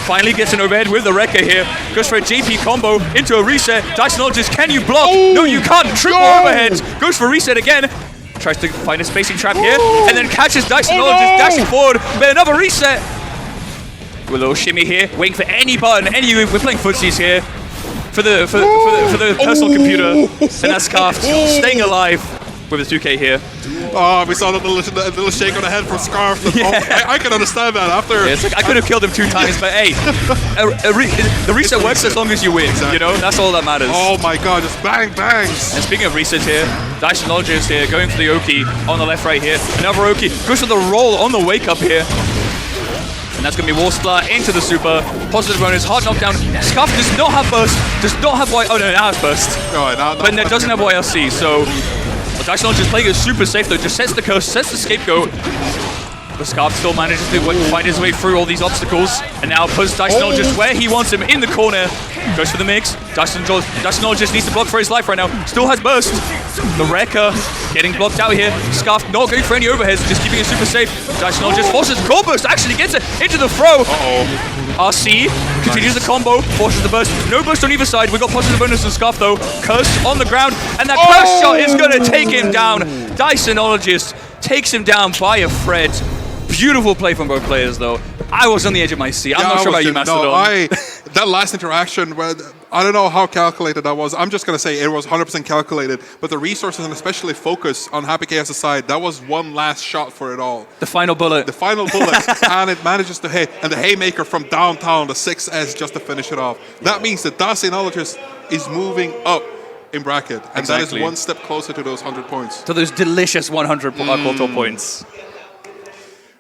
Finally gets an overhead with the Wrecker here. Goes for a JP combo into a reset. Dysonologist, can you block? Oh, no, you can't. Triple overheads. Goes for reset again. Tries to find a spacing trap here. And then catches Dysonologist dashing forward. But another reset. With a little shimmy here. Waiting for any button. We're playing footsies here. For the personal computer. And that's Scuffed. Staying alive. with the 2K here. Oh, we saw the little shake on the head from Scarf. Yeah. Oh, I can understand that after. Yeah, it's like I could have killed him 2 times, but hey, the reset works as long as you win. Exactly. You know, that's all that matters. Oh my god, just bang bangs. And speaking of resets here, Dysonologist here going for the Oki on the left right here. Another Oki goes for the roll on the wake up here. And that's going to be Warsplat into the super. Positive bonus, hard knockdown. Scuff does not have burst, does not have Y. Oh no, now has burst. But it doesn't have YLC, so Dysonologist playing it super safe though, just sets the curse, sets the scapegoat. But Scarf still manages to find his way through all these obstacles, and now puts Dysonologist where he wants him, in the corner. Goes for the mix. Dysonologist needs to block for his life right now. Still has burst. The Wrecker getting blocked out here. Scarf not going for any overheads, just keeping it super safe. Dysonologist forces the core burst, actually gets it into the throw. RC continues the combo, forces the burst. No burst on either side. We got positive bonus on Scarf though. Curse on the ground, and that curse shot is going to take him down. Dysonologist takes him down by a thread. Beautiful play from both players, though. I was on the edge of my seat. I'm not sure about you, Mastodon. That last interaction, I don't know how calculated that was. I'm just going to say it was 100% calculated. But the resources and especially focus on Happy Chaos' side, that was one last shot for it all. The final bullet. The final bullet. And it manages to hit. And the haymaker from downtown, the 6S, just to finish it off. That means that Dysonologist is moving up in bracket. And that is one step closer to those 100 points. To those delicious 100 quarter points.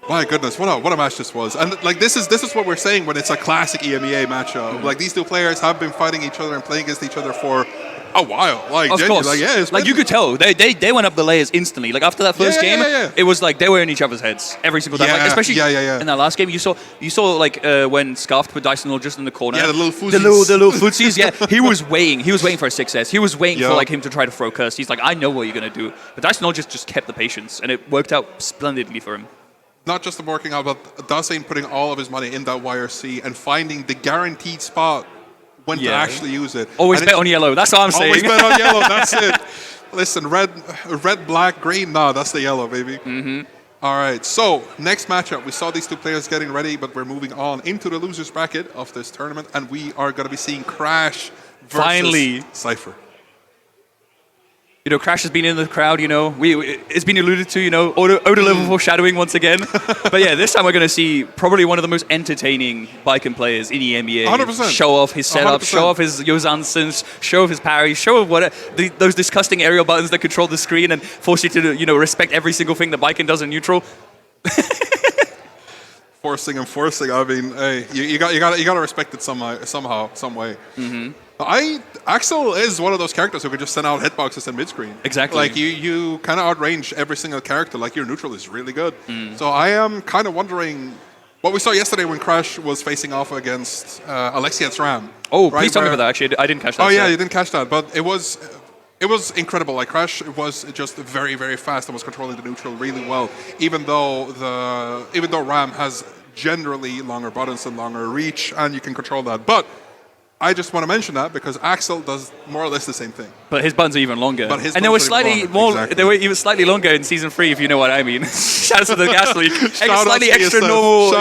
My goodness, what a match this was. And like this is what we're saying when it's a classic EMEA matchup. Like these two players have been fighting each other and playing against each other for a while. Like of course. Like, yeah, like you could tell. They went up the layers instantly. Like after that first game, it was like they were in each other's heads every single time. Like, especially in that last game, you saw like when Scarf put Dysonologist in the corner. Yeah, the little footsies. The little footsies, yeah. He was waiting for a 6S. He was waiting for like him to try to throw curse. He's like, I know what you're gonna do. But Dysonologist just kept the patience, and it worked out splendidly for him. Not just the working out, but Dasein putting all of his money in that YRC and finding the guaranteed spot when to actually use it. Always bet on yellow. That's what I'm saying. Always bet on yellow. That's it. Listen, red, black, green. Nah, that's the yellow, baby. All right. So next matchup, we saw these two players getting ready, but we're moving on into the losers bracket of this tournament, and we are going to be seeing Crash versus Cypher. You know, Crash has been in the crowd, you know. It's been alluded to, you know, Oda level foreshadowing once again. But yeah, this time we're going to see probably one of the most entertaining Baiken players in EMEA. 100%. Show off his setup, 100%. show off his Yozansons, show off his parries, show off those disgusting aerial buttons that control the screen and force you to, you know, respect every single thing that Baiken does in neutral. Forcing. I mean, hey, you got to respect it somehow, some way. Axel is one of those characters who could just send out hitboxes and mid-screen. Exactly. Like you kind of outrange every single character. Like your neutral is really good. So I am kind of wondering what we saw yesterday when Crash was facing off against Alexiant's Ram. Oh, please tell me about that. Actually, I didn't catch that. Oh yeah, you didn't catch that, but it was incredible. Like Crash was just very, very fast and was controlling the neutral really well. Even though Ram has generally longer buttons and longer reach, and you can control that, but I just want to mention that because Axel does more or less the same thing. But his buttons are even longer. And they were slightly more. Exactly. They were even slightly longer in season 3, if you know what I mean. Shout out to the gas leak. Slightly extra normal.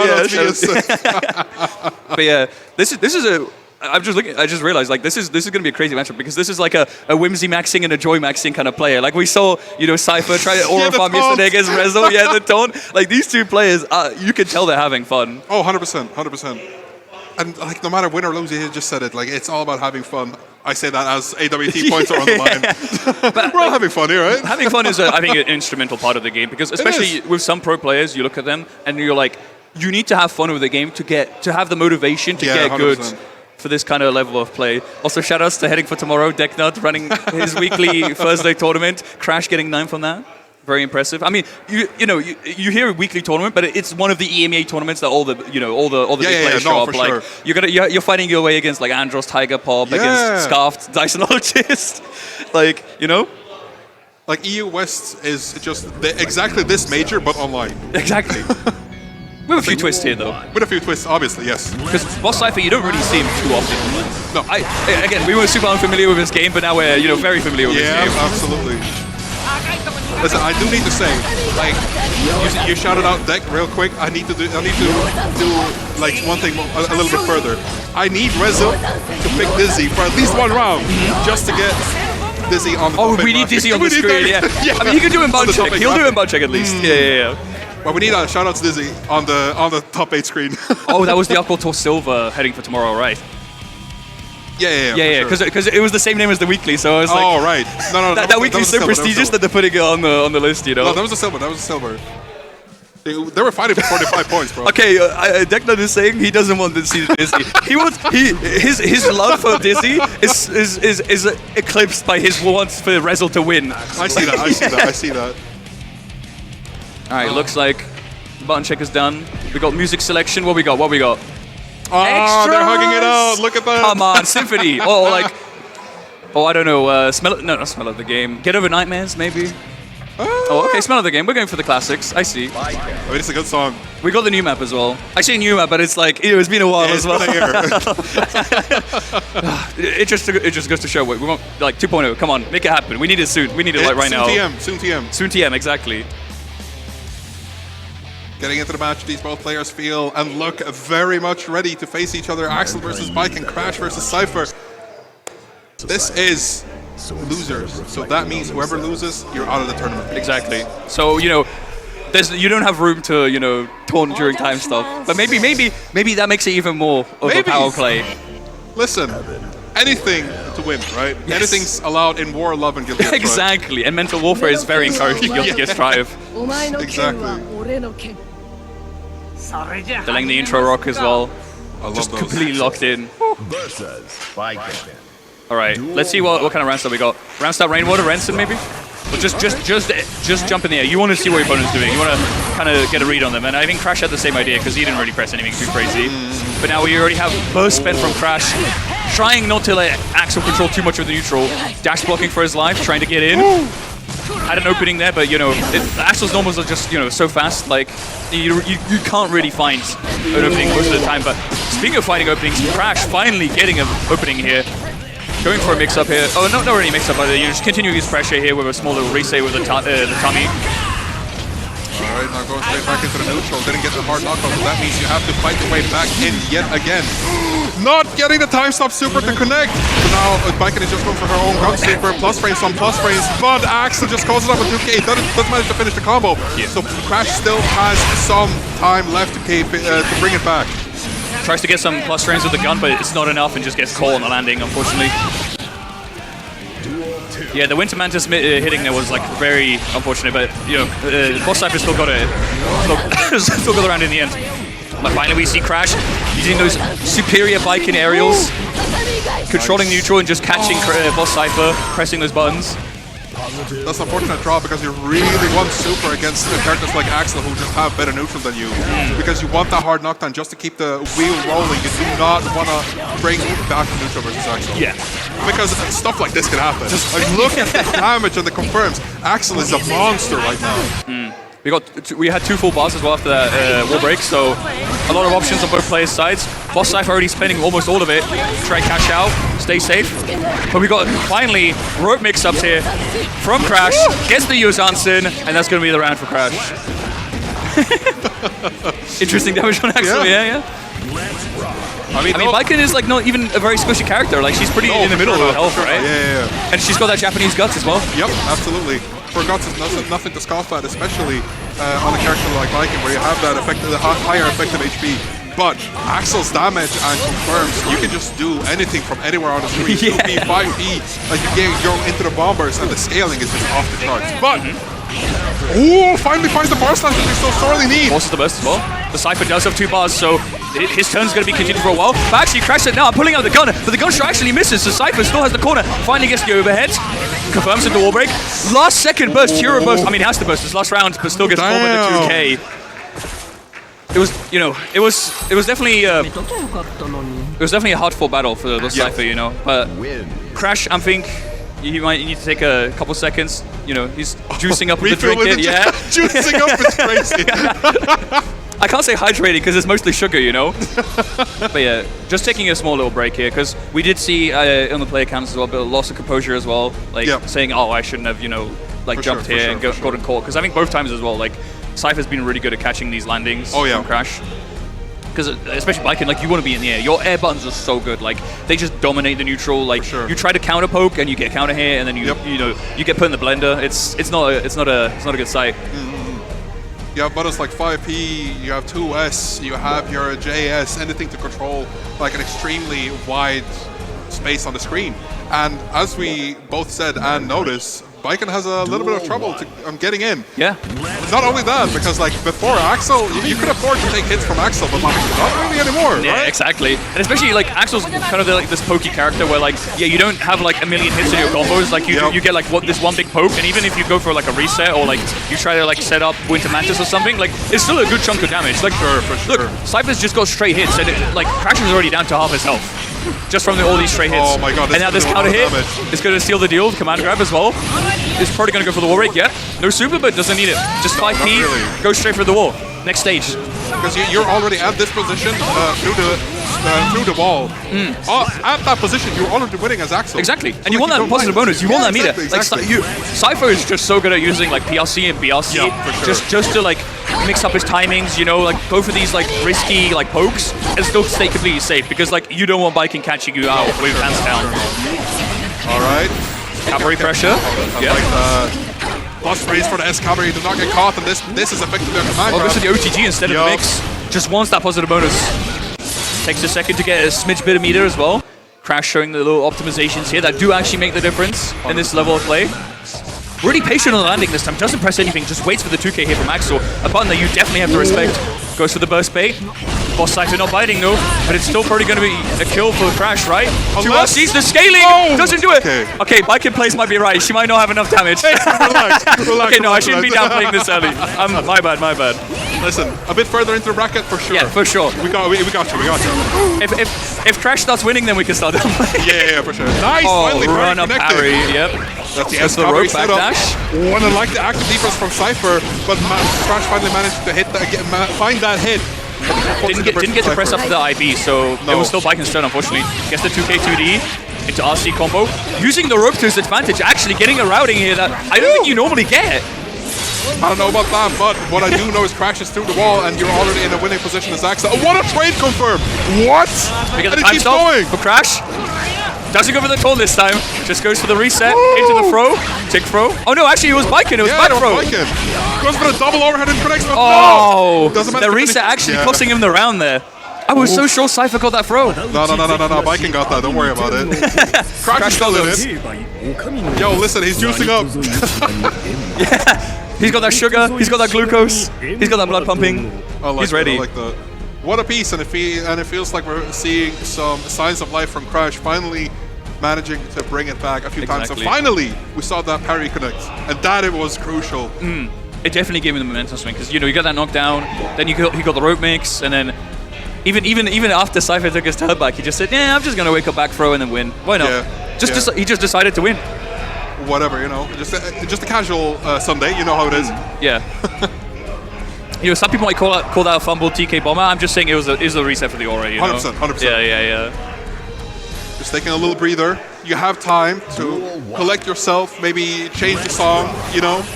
But yeah, this is a. I'm just looking. I just realized like this is going to be a crazy matchup because this is like a whimsy maxing and a joy maxing kind of player. Like we saw, you know, Cypher try to aura farm yesterday against Rezo. Yeah, the taunt. Like these two players, you can tell they're having fun. Oh, 100%. And like no matter win or lose, he just said it. Like it's all about having fun. I say that as AWT points are on the line. But we're all having fun here, right? Having fun is, I think, an instrumental part of the game because especially with some pro players, you look at them and you're like, you need to have fun with the game to have the motivation to get 100%. Good for this kind of level of play. Also, shout outs to Heading for Tomorrow, Decknut running his weekly Thursday tournament. Crash getting 9th on that. Very impressive. I mean, you hear a weekly tournament, but it's one of the EMEA tournaments that all the big players show up. Like you're fighting your way against like Andros, Tiger Pop, against Scarfed, Dysonologist. Like like EU West is just exactly this major, but online. Exactly. With a few twists here, though. With a few twists, obviously, yes. Because Boss Cypher, you don't really see him too often. No. Again, we were super unfamiliar with his game, but now we're very familiar with his game. Yeah, absolutely. Listen, I do need to say, like, you shouted out Deck real quick. I need to do like one thing a little bit further. I need Rezo to pick Dizzy for at least one round, just to get Dizzy on the Oh, top we eight need bracket. Dizzy on the screen, yeah. I mean, he can do it in bug check. He'll do it in bug check at least. Yeah. But we need a shout out to Dizzy on the top 8 screen. Oh, that was the Aquator Silver heading for tomorrow, right? Yeah. Because it was the same name as the weekly, so I was like, oh right, no, that weekly's so prestigious that they're putting it on the list, you know. No, that was a silver. They were fighting for 45 points, bro. Okay, Declan is saying he doesn't want to see Dizzy. His love for Dizzy is eclipsed by his want for Rezel to win. I see that. All right, looks like the button check is done. We got music selection. What we got? Oh, they're hugging it out. Look at that. Come on, Symphony. Oh, I don't know. Not Smell of the Game. Get Over Nightmares, maybe. Oh, okay, Smell of the Game. We're going for the classics. I see. I mean, it's a good song. We got the new map as well. I say new map, but it's like it's been a while as well. It just goes to show we want like 2.0. Come on, make it happen. We need it soon. We need it like right now. Soon TM. Soon TM, exactly. Getting into the match, these both players feel and look very much ready to face each other. Axel versus Mike and Crash versus Cypher. This is losers, so that means whoever loses, you're out of the tournament. Exactly. So you don't have room to taunt during time stuff. But maybe that makes it even more of a power play. Listen, anything to win, right? Yes. Anything's allowed in War, Love, and Guilty Gear Strive. Exactly, and mental warfare is very encouraged in Guilty Gear Strive. Exactly. Delaying the intro rock as well. I love Just those. completely locked in. All right, let's see what kind of Randstad we got. Randstad Rainwater, Renson maybe? Or just jump in the air. You want to see what your opponent's doing. You want to kind of get a read on them. And I think Crash had the same idea because he didn't really press anything too crazy. But now we already have burst spent from Crash, trying not to let Axel control too much of the neutral. Dash blocking for his life, trying to get in. Had an opening there, but Axel's normals are just so fast. Like you can't really find an opening most of the time. But speaking of finding openings, Crash finally getting an opening here. Going for a mix-up here. Oh, not really mix-up, but just continuing his pressure here with a small little reset with the tummy. Alright, now going straight back into the neutral. Didn't get the hard knockout, so that means you have to fight your way back in yet again. Not getting the time stop super to connect. So now Biken is just going for her own gun super. Plus frames on plus frames, but Axel just calls it up with 2K. Doesn't manage to finish the combo. Yeah. So Crash still has some time left to bring it back. Tries to get some plus frames with the gun, but it's not enough and just gets caught on the landing, unfortunately. Yeah, the Winter Mantis hitting there was like very unfortunate, but Boss Cypher still got it. Still got the round in the end. But finally we see Crash using those superior Viking aerials, controlling neutral and just catching Boss Cypher, pressing those buttons. That's an unfortunate draw because you really want super against characters like Axel who just have better neutral than you. Because you want that hard knockdown just to keep the wheel rolling. You do not want to bring back neutral versus Axel. Yeah. Because stuff like this can happen. Like, look at the damage and the confirms. Axel is a monster right now. We had 2 full bars as well after that wall break, so a lot of options on both players' sides. Boss Cypher already spending almost all of it. Try cash out, stay safe. But we got finally rope mix-ups here from Crash. Gets the Yosansen, and that's going to be the round for Crash. Interesting damage on Axel, yeah. I mean, Biken is like not even a very squishy character. Like she's pretty in the middle of her health, right? Yeah. And she's got that Japanese guts as well. Yep, absolutely. For guts is nothing to scoff at, especially on a character like Biken, where you have that higher effective HP. But Axel's damage and confirms you can just do anything from anywhere on the screen. 2P, 5P, like you go into the bombers, and the scaling is just off the charts. But finally finds the bar slash that they so sorely need. Forces the burst as well. The Cypher does have 2 bars, so his turn's going to be continued for a while. But actually, Crash it now. I'm pulling out the gun, but the gun shot actually misses. So Cypher still has the corner. Finally gets the overhead. Confirms it the wall break. Last second burst, hero burst. I mean, he has to burst this last round, but still gets caught by the 2K. It was, it was definitely a hard fought battle for the Cypher, But Crash, I think he might need to take a couple seconds. He's juicing up with the drink. Yeah, juicing up is crazy. I can't say hydrating because it's mostly sugar, But yeah, just taking a small little break here because we did see on the player counts as well, a bit of loss of composure as well, like saying, "Oh, I shouldn't have, jumped here and gotten caught." Because I think both times as well, like Cypher's been really good at catching these landings from Crash. because especially biking, like you want to be in the air. Your air buttons are so good, like they just dominate the neutral. Like you try to counter poke and you get counter hit, and then you you get put in the blender. It's not a good sight. You have buttons like 5P, you have 2S, you have your JS, anything to control like an extremely wide space on the screen. And as we both said and noticed, Viken has a little bit of trouble getting in. Yeah. Not only that, because like before Axel, you could afford to take hits from Axel, but not really anymore. Yeah, right? Exactly. And especially like Axel's kind of like this pokey character where like you don't have like a million hits in your combos. Like you get like this one big poke, and even if you go for like a reset or like you try to like set up Winter Mantis or something, like it's still a good chunk of damage. Like look, Cypher's just got straight hits, and like Crash is already down to half his health. Just from all these straight hits. Oh my god, and now this counter hit is going to steal the deal. Command grab as well. It's probably going to go for the wall break. Yeah. No super, but doesn't need it. Just 5P, really. Go straight for the wall. Next stage. Because you're already at this position through the wall. At that position, you're already winning as Axel. Exactly. And you want that positive bonus. You want that meter. Exactly. Like Cypher is just so good at using like PLC and BRC. Yeah, for sure. Just to like mix up his timings, you know, like go for these like risky like pokes and still stay completely safe, because like you don't want Viken catching you out with hands down. All right. Cavalry pressure. Yeah. Plus raise for the S cavalry to not get caught, and this is effectively a command grab. Goes to the OTG instead of the mix. Just wants that positive bonus. Takes a second to get a smidge bit of meter as well. Crash showing the little optimizations here that do actually make the difference in this level of play. Really patient on the landing this time, doesn't press anything, just waits for the 2K hit from Axel. A button that you definitely have to respect. Goes for the burst bait. Boss Cypher not biting though, but it's still probably going to be a kill for Crash, right? Unless... 2 RCs, the scaling doesn't do it. Okay, Viken plays might be right. She might not have enough damage. Hey, relax. Okay, no, I shouldn't be downplaying this early. My bad. Listen, a bit further into the bracket for sure. Yeah, for sure. We got you. If Crash starts winning, then we can start downplaying. Yeah, for sure. Nice, finally run up parry. Yep. That's the S rope backdash. One of like the active defense from Cypher, but Crash finally managed to hit find that hit. Didn't get to press up to the IB, so it was still Viken's turn, unfortunately. Gets the 2K 2D into RC combo. Using the rope to his advantage, actually getting a routing here that I don't think you normally get. I don't know about that, but what I do know is Crash is through the wall and you're already in a winning position as Axel. Oh, what a trade confirm! What? We get the time stop for Crash. Doesn't go for the taunt this time. Just goes for the reset into the throw. Tick throw. Oh no, actually it was Viken. It was back throw. Goes for the double overhead and connects. Oh, no! The reset actually costing him the round there. I was so sure Cypher got that throw. No. Viken got that. Don't worry about it. Crash still in it. Yo, listen, he's juicing up. Yeah. He's got that sugar. He's got that glucose. He's got that blood pumping. He's ready. I like that. What a piece, and it feels like we're seeing some signs of life from Crash, finally managing to bring it back a few times. So finally, we saw that parry connect, and that it was crucial. It definitely gave him the momentum swing, because you got that knockdown, then he got the rope mix, and then even after Cypher took his turn back, he just said, "Yeah, I'm just gonna wake up back throw and then win. Why not?" Yeah. He just decided to win. Whatever, just a casual Sunday. You know how it is. Yeah. Some people might call that a fumble TK bomber. I'm just saying it was a reset for the aura. 100%. Yeah. Just taking a little breather. You have time to collect yourself, maybe change the song,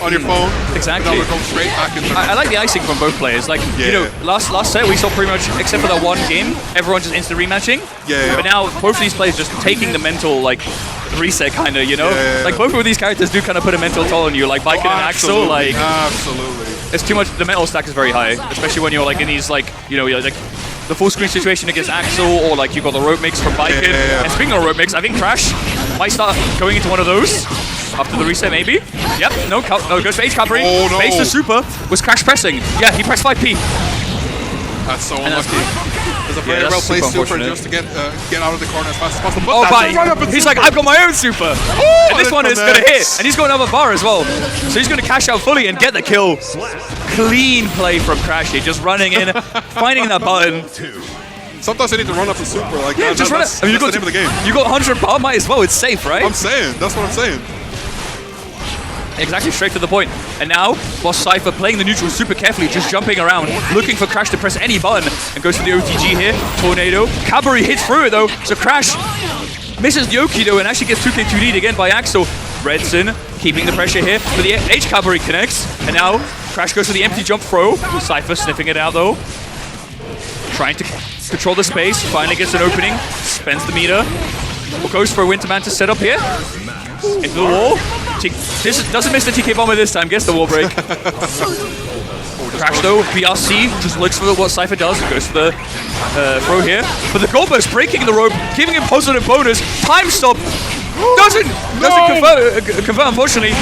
on your phone. Exactly. And then we'll go straight back into I like the icing from both players. Like, last set we saw pretty much, except for that one game, everyone just instant rematching. Yeah. But now both of these players just taking the mental reset kind of, Yeah. Like both of these characters do kind of put a mental toll on you. Like Viken and Axel, absolutely. It's too much. The mental stack is very high, especially when you're in these the full screen situation against Axel, or you got the rope mix from Viken. Yeah. And speaking of rope mix, I think Crash might start going into one of those after the reset, maybe. Yep. No, goes for H cavalry. Oh no. Base the super. Was Crash pressing? Yeah, he pressed 5P. That's so unlucky. There's a very well placed super just to get out of the corner as fast as possible. He's like, I've got my own super. And this one is going to hit. And he's got another bar as well. So he's going to cash out fully and get the kill. Clean play from Crash here, just running in, finding that button. Sometimes you need to run up the super. Just run it. That's the name of the game. You got 100 bar, might as well. It's safe, right? I'm saying. That's what I'm saying. Exactly, straight to the point. And now, Boss Cypher playing the neutral super carefully, just jumping around, looking for Crash to press any button, and goes for the OTG here. Tornado. Cavalry hits through it though, so Crash misses the Oki though, and actually gets 2K 2D'd again by Axel. Redson keeping the pressure here, but the H Cavalry connects, and now Crash goes for the empty jump throw. Cypher sniffing it out though. trying to control the space. Finally gets an opening. Spends the meter. Goes for a Winterman to set up here. Into the wall. This doesn't miss the TK bomber this time. Gets the wall break. Crash though, BRC just looks for what Cypher does. Goes for the throw here. But the gold burst breaking the rope, giving him positive bonus. Time stop. Doesn't convert, unfortunately.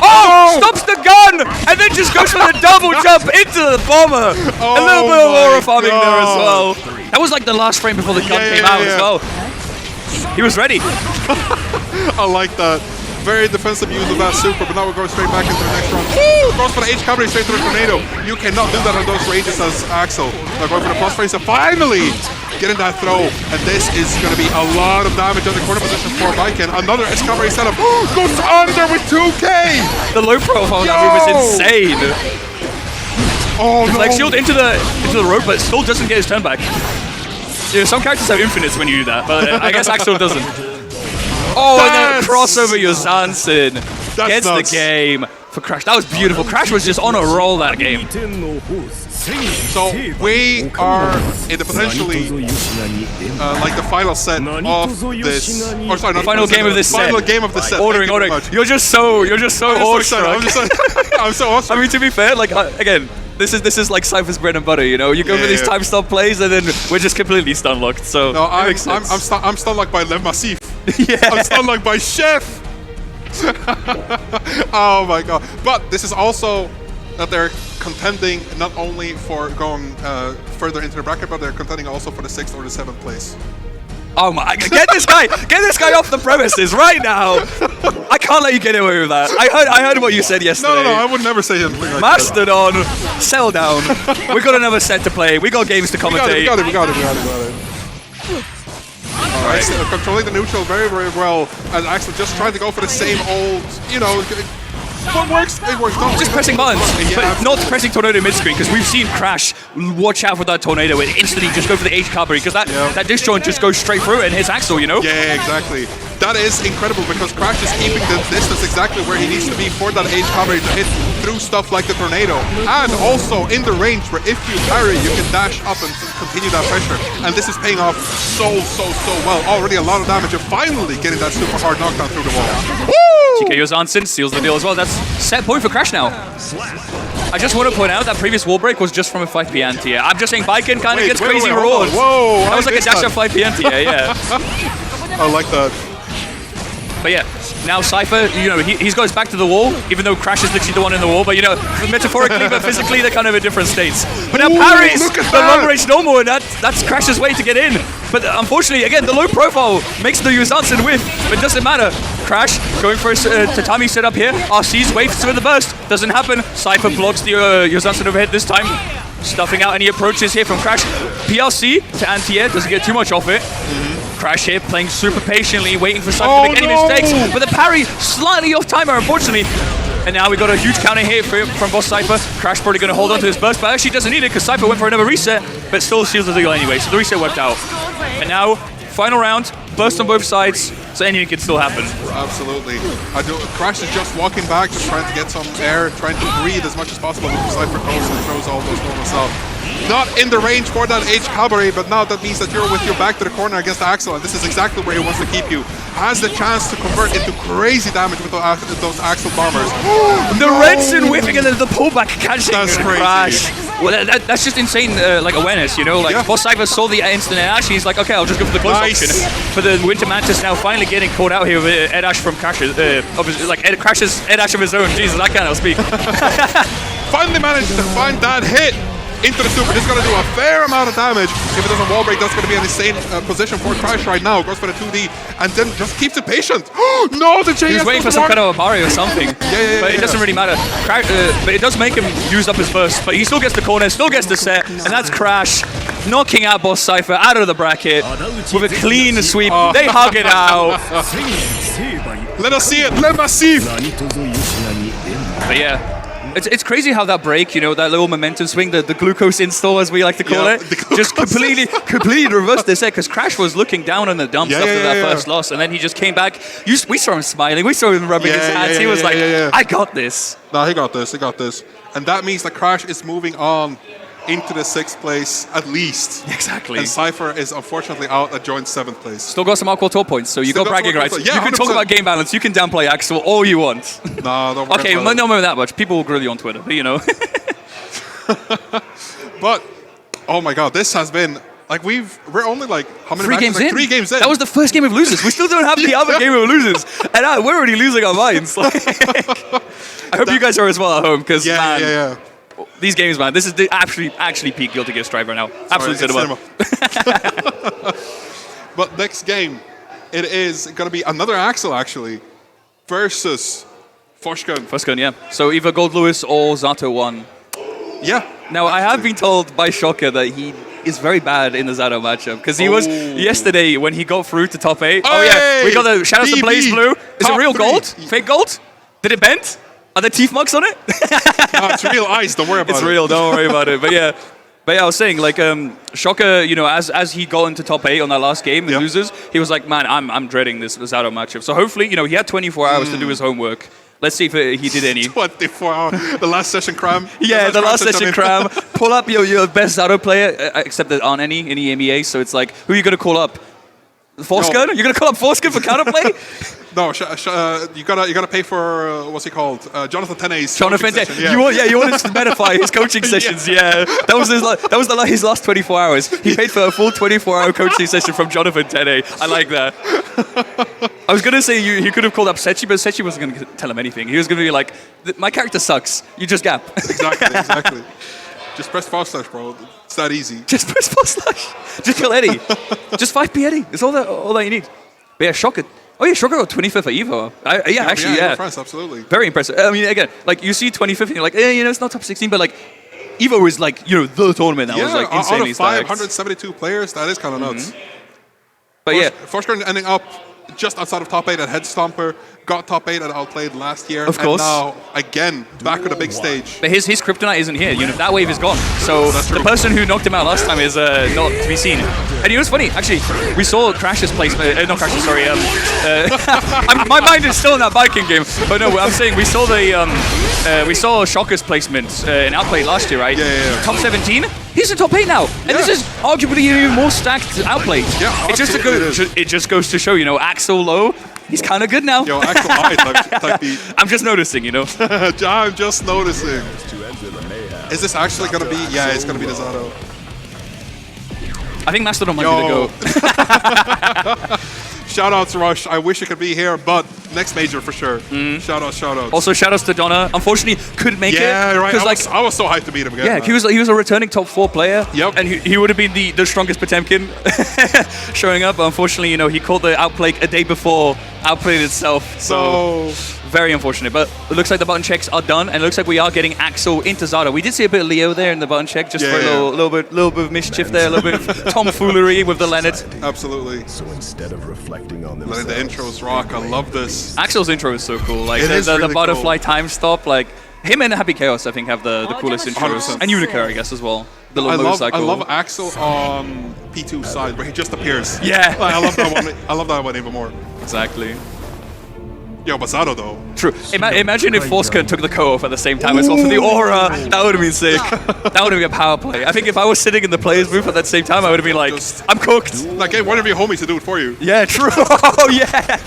Oh! Stops the gun! And then just goes for the double jump into the bomber. A little bit of aura farming there as well. That was like the last frame before the gun came out as well. He was ready. I like that. Very defensive use of that super, but now we're going straight back into the next round. Goes for the H cavalry straight to the tornado. You cannot do that on those ranges as Axel. Now going for the plus phase to finally getting that throw. And this is going to be a lot of damage on the corner position for Viking. Another H cavalry setup. Goes under with 2K! The low profile on that move is insane. Oh no! Like shield into the rope, but still doesn't get his turn back. You know, some characters have infinites when you do that, but I guess Axel doesn't. Oh, and then crossover Johansson gets nuts. the game for Crash. That was beautiful. Crash was just on a roll that game. So we are in the potentially like the final set of this. Or sorry, not final game of this set. Final game of the set. Ordering. You're just so awestruck. I'm so awesome. I mean, to be fair, like again, this is like Cypher's bread and butter. You know, you go for these time stop plays, and then we're just completely stun locked. So no, I'm stun locked by Le Massif. Yeah. I'm stun locked by Chef. Oh my god! But this is also that they're contending not only for going further into the bracket, but they're contending also for the 6th or the 7th place. Oh my! Get this guy off the premises right now! I can't let you get away with that. I heard what you said yesterday. No, I would never say anything like Mastodon, settle down. We got another set to play. We got games to commentate. We got it. Alright, so controlling the neutral very, very well, and Axel just trying to go for the same old, you know, what works? It works. No, just pressing buttons, but not pressing tornado mid-screen, because we've seen Crash watch out for that tornado and instantly just go for the H cavalry, because that disjoint just goes straight through it and hits Axel, you know? Yeah, exactly. That is incredible, because Crash is keeping the distance exactly where he needs to be for that H cavalry to hit through stuff like the tornado, and also in the range where if you parry, you can dash up and continue that pressure, and this is paying off so well. Already a lot of damage, and finally getting that super hard knockdown through the wall. TK Johansson seals the deal as well. That's set point for Crash now. I just want to point out that previous wall break was just from a 5p anti-air. I'm just saying Viking kind of gets crazy rewards. Whoa! That was like a dash of 5p anti-air, yeah. I like that. But yeah, now Cypher, you know, he's got his back to the wall, even though Crash is literally the one in the wall. But you know, metaphorically, but physically, they're kind of in different states. But now parries the long range normal, and that's Crash's way to get in. But unfortunately, again, the low profile makes the Johansson whiff, but it doesn't matter. Crash going for a tatami setup here. RC's waits for the burst. Doesn't happen. Cypher blocks the Johansson overhead this time. Stuffing out any approaches here from Crash. PLC to anti-air, doesn't get too much off it. Crash here playing super patiently, waiting for Cypher to make any mistakes. But the parry slightly off timer, unfortunately. And now we got a huge counter here from Boss Cypher. Crash probably going to hold on to his burst, but actually doesn't need it because Cypher went for another reset, but still seals the deal anyway. So the reset worked out. And now, final round, burst on both sides, so anything can still happen. Absolutely. Crash is just walking back, just trying to get some air, trying to breathe as much as possible before Cypher goes and throws all those moments out. Not in the range for that H cavalry, but now that means that you're with your back to the corner against Axel, and this is exactly where he wants to keep you. Has the chance to convert into crazy damage with those Axel bombers. The Renson whipping and then the pullback catching Crash. Crazy. Well, that's just insane, like awareness, you know. Like Boss Cypher saw the instant Ed Ash, he's like, okay, I'll just go for the close option. But the Winter Mantis now finally getting caught out here with Ed Ash from Crash's, like Crash's Ed Ash of his own. Jesus, I cannot speak. Finally managed to find that hit into the super. This is going to do a fair amount of damage. If it doesn't wall break, that's going to be an insane position for Crash right now. Goes for the 2D and then just keeps it patient. No, the JS. He was waiting for some kind of a parry or something. But it doesn't really matter. But it does make him use up his burst. But he still gets the corner, still gets the set, and that's Crash knocking out Boss Cypher out of the bracket with a clean sweep. They hug it out. Let us see it. Let us see. But yeah. It's crazy how that break, you know, that little momentum swing, the glucose install as we like to call it, just completely reversed the set because Crash was looking down on the dumps after that first loss, and then he just came back. We saw him smiling, we saw him rubbing his hands. He was like, I got this. No, he got this. And that means that Crash is moving on into the 6th place at least. Exactly. And Cypher is unfortunately out at joint 7th place. Still got some Aqua top points, so you got bragging rights. Yeah, you can 100%. talk about game balance. You can downplay Axel all you want. No, don't worry okay, about it. not that much. People will grill you on Twitter, but you know. But, oh my god, this has been... Like, we're only like, how many 3 matches? games Like, in. 3 games in. That was the first game of losers. We still don't have the other game of losers. And we're already losing our minds. Like, I hope you guys are as well at home, because, man, these games, man, this is the actually peak Guilty Gear Strive right now. Absolute cinema. But next game, it is going to be another Axel, actually, versus Foshkun. Foshkun, yeah. So either Gold Lewis or Zato 1. Yeah. Now, I have been told by Shocker that he is very bad in the Zato matchup, because he was yesterday when he got through to top 8. Oh yeah, we got the shout out to Blaze Blue. Is it real gold? Fake gold? Did it bend? Are there teeth marks on it? No, it's real ice. Don't worry about it. It's real. Don't worry about it. But yeah, I was saying, like, Shocker, you know, as he got into top 8 on that last game and loses, he was like, man, I'm dreading this Zato matchup. So hopefully, you know, he had 24 hours to do his homework. Let's see if he did any. 24 hours. The last session cram. Yeah, the last session cram. Pull up your best Zato player, except there aren't any in EMEA. So it's like, who are you going to call up? Forskud? You're going to call up Forskud for counterplay? No, you gotta pay for what's he called? Jonathan Tene's Jonathan coaching session. You wanted to medify his coaching sessions. Yeah, that was his last 24 hours. He paid for a full 24-hour coaching session from Jonathan Tene. I like that. I was gonna say he could have called up Sechi, but Sechi wasn't gonna tell him anything. He was gonna be like, "My character sucks. You just gap." Exactly. Just press forward slash, bro. It's that easy. Just press forward slash. Just kill Eddie. Just 5p Eddie. It's all that you need. But yeah, Shocker. Oh yeah, Shocker got 25th at Evo. Yeah. France, absolutely. Very impressive. I mean, again, like you see 25th and you're like, you know, it's not top 16, but like Evo was like, you know, the tournament that was like insanely stacked. 572 players, that is kind of nuts. But yeah, Foshkun ending up just outside of top 8 at Head Stomper, got top 8 at Outplayed last year, of course. And now again back with a big stage. But his kryptonite isn't here. You know, that wave is gone. So the person who knocked him out last time is not to be seen. And it was funny, actually. We saw Crash's placement. Not Crash's, sorry. My mind is still in that biking game. But no, I'm saying we saw Shocker's placement in Outplayed last year, right? Yeah. Top 17. He's in top 8 now, and this is arguably even more stacked Outplayed. Yeah, it just goes to show, you know, Axel low. He's kind of good now. Yo, Axel high type beat. I'm just noticing, you know. I'm just noticing. Is this actually gonna be? Yeah, it's gonna be the Zato. I think Mastodon might be the go. Shout out to Rush. I wish it could be here, but next major for sure. Shout out. Also, shout outs to Donna. Unfortunately, couldn't make it. Yeah, right. I I was so hyped to meet him again. Yeah, man. he was a returning top 4 player. Yep. And he would have been the strongest Potemkin showing up. But unfortunately, you know, he caught the Outplay a day before Outplayed itself. So very unfortunate. But it looks like the button checks are done, and it looks like we are getting Axel into Zato. We did see a bit of Leo there in the button check, just for a little bit of mischief there, a little bit of tomfoolery with the Leonard. Absolutely. So instead of reflecting on them, Letting the intros rock. I love this. Axel's intro is so cool. Like It is the really butterfly cool. time stop. Like him and Happy Chaos, I think, have the coolest intros. 100%. And Unica, I guess, as well. The I little motorcycle. love Axel on P2's side where he just appears. Yeah. Like, I love that one. I love that one even more. Exactly. Yo, but Zato though. True. Imagine if Forskud took the co-op at the same time as well for the aura. That would have been sick. That would have been a power play. I think if I was sitting in the player's booth at that same time, I would have been like, I'm cooked. Like, get one of your homies to do it for you. Yeah, true. Oh, yeah.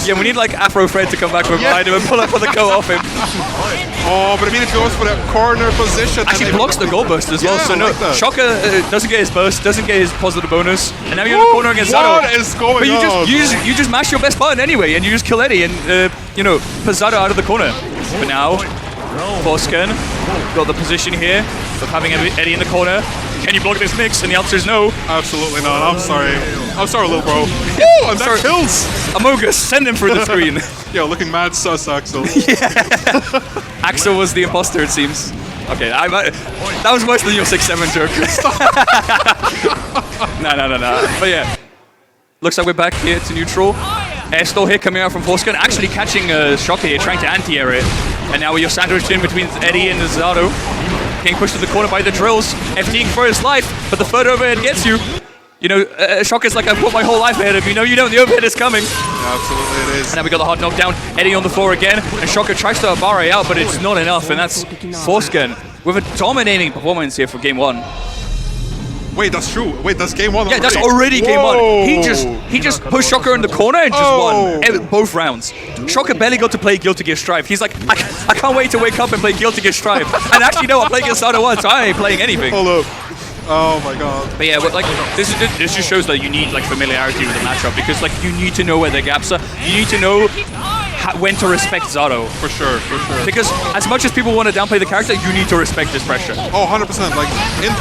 Yeah, we need like Afro Fred to come back from behind him and pull up for the co-off him. Oh, but I mean, it goes for that corner position. Actually blocks the goal burst as well, so no, like Shocker doesn't get his burst, doesn't get his positive bonus, and now you're in the corner against Zato. What is going But on? you just mash your best button anyway, and you just kill Eddie and you know, put Zato out of the corner. But now, Forskud got the position here of having Eddie in the corner. Can you block this mix? And the answer is no. Absolutely not. I'm sorry, little bro. Woo, and that kills. Amogus, send him through the screen. Yo, looking mad sus, Axel. Axel was the imposter, it seems. Okay, that was worse than your 6-7 joke. No. But yeah, looks like we're back here to neutral. Air stall here coming out from Forskud, actually catching Shocker here, trying to anti-air it. And now you're sandwiched in between Eddie and Zato. Getting pushed to the corner by the drills, FTing for his life, but the third overhead gets you. You know, Shocker's like, I've put my whole life ahead of you. No, you don't, the overhead is coming. Absolutely it is. And then we got the hard knockdown. Eddie on the floor again, and Shocker tries to barre out, but it's not enough, and that's Forsken with a dominating performance here for game 1. Wait, that's true. Wait, that's game 1 Yeah, already? that's already game 1. He just pushed Shocker in the corner and just won both rounds. Shocker barely got to play Guilty Gear Strive. He's like, I can't wait to wake up and play Guilty Gear Strive. And actually, no, I played against Sado once, so I ain't playing anything. Hold up. Oh my god. But yeah, but like this just shows that you need like familiarity with the matchup, because like you need to know where the gaps are. You need to know when to respect Zato. For sure. Because as much as people want to downplay the character, you need to respect his pressure. Oh, 100%. Like,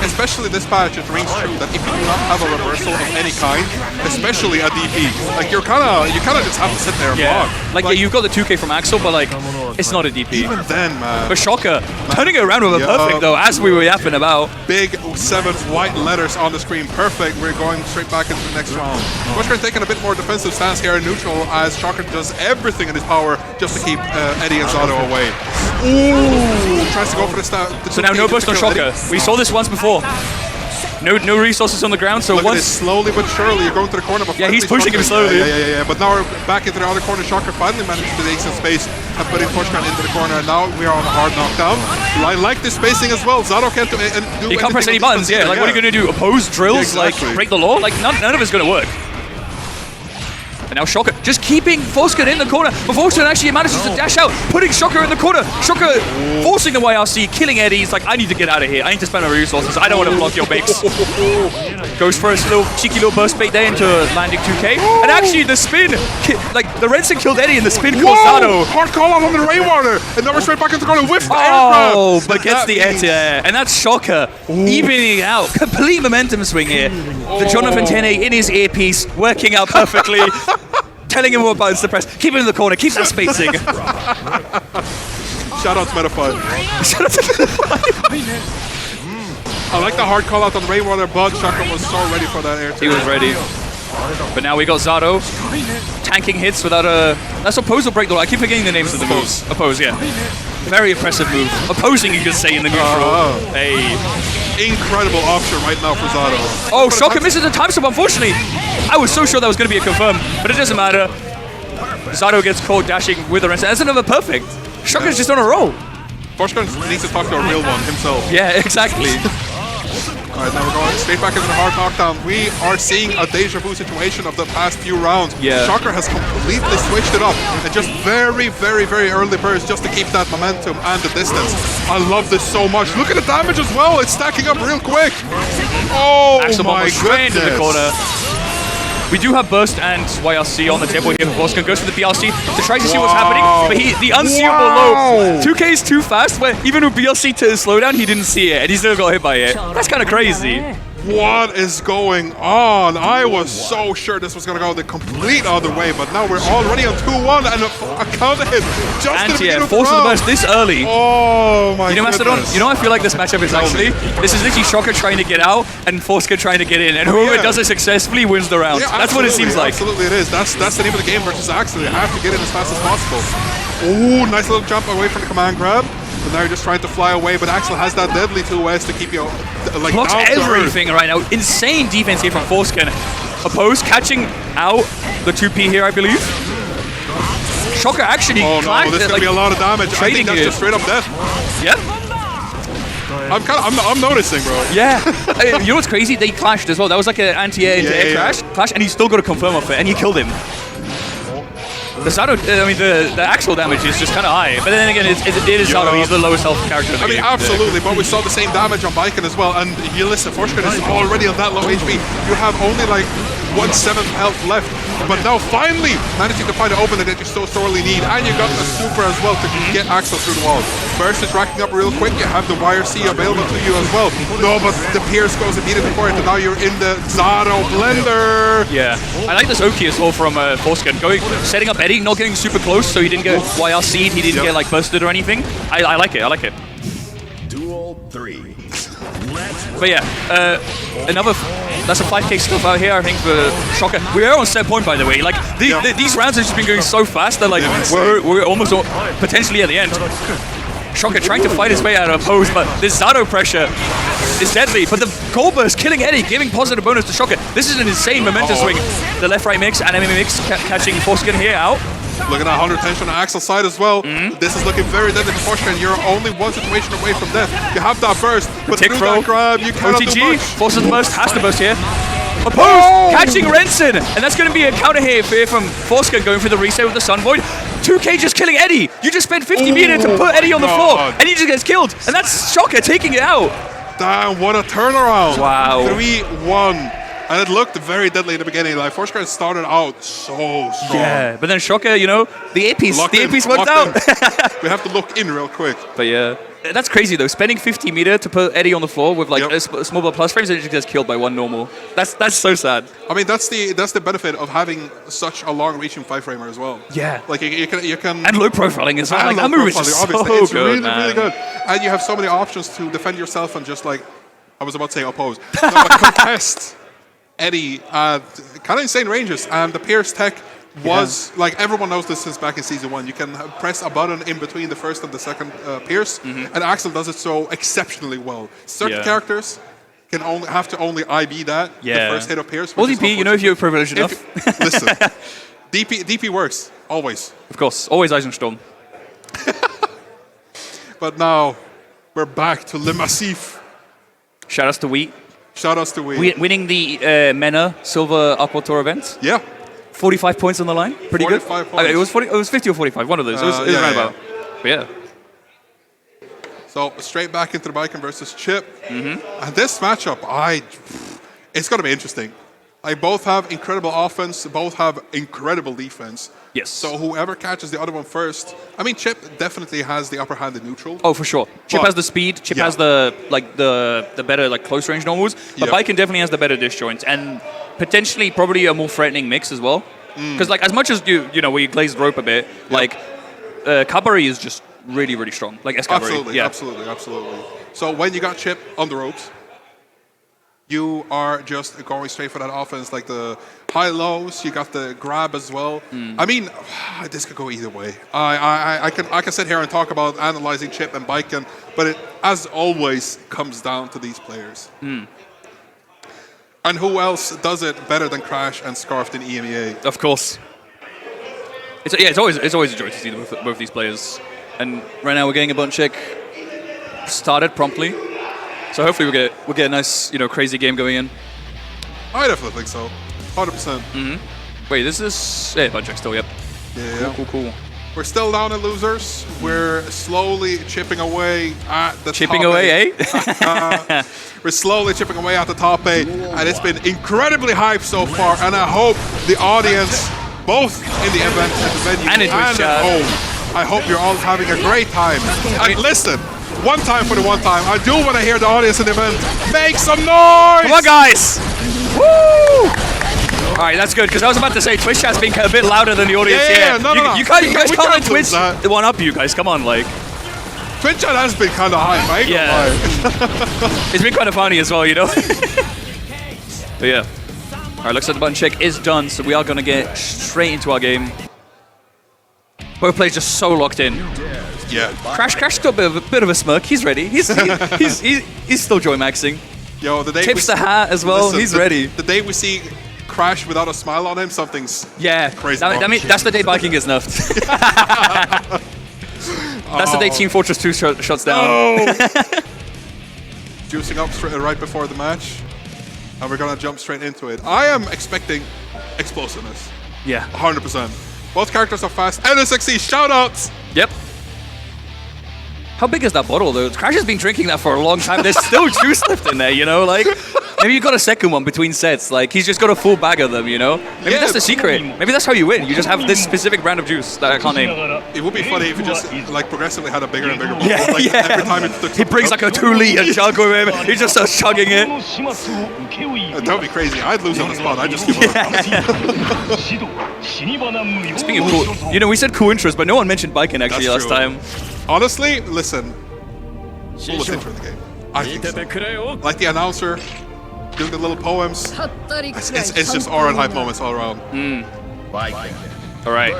especially this patch, it rings true that if you do not have a reversal of any kind, especially a DP, like you kind of just have to sit there and block. Like yeah, you've got the 2K from Axel, but like it's not a DP. Even then, man. But Shocker turning it around with a perfect though, as we were yapping about. Big 7 white letters on the screen. Perfect. We're going straight back into the next round. Bushman taking a bit more defensive stance here in neutral as Shocker does everything in his power just to keep Eddie and Zato away. Ooh! Tries to go for the start. So now no burst on Shocker. We saw this once before. No resources on the ground, so once... slowly but surely, you're going to the corner. But yeah, he's pushing him slowly. Yeah. But now we're back into the other corner. Shocker finally managed to take some space and putting Forskan into the corner. And now we are on a hard knockdown. I like this spacing as well. Zato can't do anything. He can't press any buttons, yeah. Like, what are you going to do? Oppose drills? Yeah, exactly. Like, break the law? Like, none of it's going to work. And now Shocker just keeping Forsken in the corner, but Forsken actually manages to dash out, putting Shocker in the corner. Shocker forcing the YRC, killing Eddie. He's like, I need to get out of here. I need to spend my resources. I don't want to block your bakes. Goes for a cheeky little burst bait there into landing 2K. And actually the spin, like the Redson killed Eddie and the spin kills Zato. Hard call out on the Rainwater. And now we're straight back into the corner with the Oh, air but gets the air. And that's Shocker evening it out. Complete momentum swing here. The Jonathan Tene in his earpiece, working out perfectly. Telling him what buttons to press. Keep him in the corner. Keep that spacing. Shout out to Metafy. I like the hard call out on Rainwater, but Shocker was so ready for that air too. He was ready. But now we got Zato tanking hits without a... That's Oppose or Break the Law. I keep forgetting the names of the moves. Oppose, yeah. Very impressive move. Opposing, you could say, in the neutral. Hey. Incredible option right now for Zato. Oh, Shocker misses the time stop, unfortunately. I was so sure that was going to be a confirm, but it doesn't matter. Zato gets caught dashing with the rest. That's another perfect. Shocker's just on a roll. Forskan needs to talk to a real one himself. Yeah, exactly. Alright, now we're going straight back into the hard knockdown. We are seeing a deja vu situation of the past few rounds. Yeah. Shocker has completely switched it up and just very early bursts just to keep that momentum and the distance. I love this so much. Look at the damage as well. It's stacking up real quick. Oh my goodness. In the corner. We do have Burst and YRC on the table here. Forsken goes for the BRC to try to see what's happening, but the unseeable low. 2K is too fast, where even with BRC to slow down, he didn't see it, and he still got hit by it. That's kind of crazy. What is going on? I was so sure this was going to go the complete other way, but now we're already on 2-1 and a counter hit just in the beginning of the force of the round. burst this early. Oh my Mastodon, goodness. you know, I feel like this matchup is actually, this is literally Shocker trying to get out and Forsken trying to get in, and whoever does it successfully wins the round. Yeah, that's what it seems like. Absolutely it is. That's the name of the game versus Axel. You have to get in as fast as possible. Oh, nice little jump away from the command grab. And now you're just trying to fly away, but Axel has that deadly 2S to keep you like blocks down everything right now. Insane defense here from Forsken. Oppose catching out the 2P here, I believe. Shocker actually oh no, this is gonna be a lot of damage. I think that's just straight up death. Yeah. I'm noticing, bro. Yeah. You know what's crazy? They clashed as well. That was like an anti-air into air clash, and he still got a confirm off it, and he killed him. The Zato, the actual damage is just kind of high, but then again, it is Zato. He's the lowest health character in the game. Absolutely, but we saw the same damage on Baiken as well, and you listen, Forsken is already on that low HP. You have only like 1/7 health left, but now finally managing to find an opening that you so sorely need, and you got the super as well to get Axel through the wall. Burst is racking up real quick. You have the YRC available to you as well. No, but the Pierce goes immediately for it, and now you're in the Zato blender. Yeah, I like this Oki as well from Forsken. Setting up Eddie, not getting super close, so he didn't get YRC'd, he didn't get like busted or anything. I like it. Duel 3. But yeah, that's a 5K stuff out here, I think, for Shocker. We are on set point, by the way. Like, these rounds have just been going so fast that, like, we're almost potentially at the end. Shocker trying to fight his way out of a pose, but this Zato pressure is deadly. But the Gold Burst killing Eddie, giving positive bonus to Shocker. This is an insane momentum swing. The left-right mix and enemy mix catching Forskin here out. Looking at 100 tension on Axel's side as well. This is looking very deadly for Forskin. You're only one situation away from death. You have that burst, but through that grab, you cannot do much. Forces the burst, has the burst here. Opposed, catching Renson, and that's going to be a counter here from Forskin going for the reset with the Sun Void. 2K just killing Eddie. You just spent 50 meters to put Eddie on the floor, and he just gets killed. And that's Shocker taking it out. Damn, what a turnaround. Wow. 3-1. And it looked very deadly in the beginning. Like, Forskin started out so strong. Yeah, but then Shocker, you know, the A-piece worked out. We have to look in real quick. But yeah, that's crazy though. Spending 50 meter to put Eddie on the floor with like a small but plus frames and it just gets killed by one normal. That's so sad. I mean, that's the benefit of having such a long-reaching 5-framer as well. Yeah. Like, you can... And low profiling as well. Like, that move is just so it's good, really, man. really good. And you have so many options to defend yourself and just like, I was about to say oppose. No, but contest Eddie at kind of insane ranges. And the Pierce tech was, like, everyone knows this since back in Season 1. You can press a button in between the first and the second Pierce, and Axel does it so exceptionally well. Certain characters can have to only IB that, the first hit of Pierce. Well, DP, you know, if you're privileged enough. Listen, DP works, always. Of course, always Eisensturm. But now, we're back to Le Massif. Shoutouts to Wheat. Shoutouts to Wheat. Winning the MENA Silver Aqua Tour event. Yeah. 45 points on the line. Pretty good. 45 points. It was 50 or 45, one of those. It was right about. But yeah. So straight back into the Viking versus Chip. And this matchup, it's going to be interesting. Like, both have incredible offense, both have incredible defense. Yes. So whoever catches the other one first, I mean, Chip definitely has the upper hand in neutral. Oh, for sure. Chip has the speed. Chip has the better like close range normals. But Viking definitely has the better disjoints and potentially probably a more threatening mix as well. Because like as much as you know we glazed rope a bit, like Cabaret is just really really strong. Like Escabaret. Absolutely. So when you got Chip on the ropes, you are just going straight for that offense, like the high-lows. You got the grab as well. I mean, this could go either way. I can sit here and talk about analyzing Chip and Viking, but it, as always, comes down to these players. And who else does it better than Crash and Scarf in EMEA? Of course. It's always a joy to see both these players. And right now we're getting a bunch check started promptly. So hopefully we'll get a nice, crazy game going in. I definitely think so. 100%. Wait, this is bunch check still, yep. Yeah. Cool. We're still down in losers. We're slowly chipping away at the top. Chipping away, eh? We're slowly chipping away at the top 8, and it's been incredibly hyped so far. And I hope the audience, both in the event, at the venue, and at home, I hope you're all having a great time. And listen, one time for the one time, I do want to hear the audience in the event make some noise! Come on, guys! Woo! All right, that's good, because I was about to say Twitch chat's been a bit louder than the audience here. No. You guys can't let Twitch one up you guys. Come on, like. Twitch chat has been kind of high, right? Yeah. It's been kind of funny as well, But yeah. All right, looks like the button check is done, so we are going to get straight into our game. Both players just so locked in. Yeah. Crash still a bit of a smirk. He's ready. He's still joy maxing. Yo, the day tips the hat as well. Listen, he's ready. The day we see Crash without a smile on him, something's crazy. I mean, that's the day Viking gets nerfed. That's the day Team Fortress 2 shuts down. No. Juicing up right before the match, and we're gonna jump straight into it. I am expecting explosiveness. Yeah. 100%. Both characters are fast. NSXE, shoutouts! Yep. How big is that bottle, though? Crash has been drinking that for a long time. There's still juice left in there, Like, maybe you got a second one between sets. Like, he's just got a full bag of them, Maybe that's the secret. Maybe that's how you win. You just have this specific brand of juice that I can't name. It would be funny if you just, progressively had a bigger and bigger bottle. Yeah, Every time he brings like a 2-liter jug with him. He just starts chugging it. That would be crazy. I'd lose on the spot. I'd just give up. Speaking of cool, we said cool intros, but no one mentioned Viking actually last time. Honestly, listen. Coolest intro in the game. I think so. Like the announcer doing the little poems. It's just aura and hype moments all around. All right.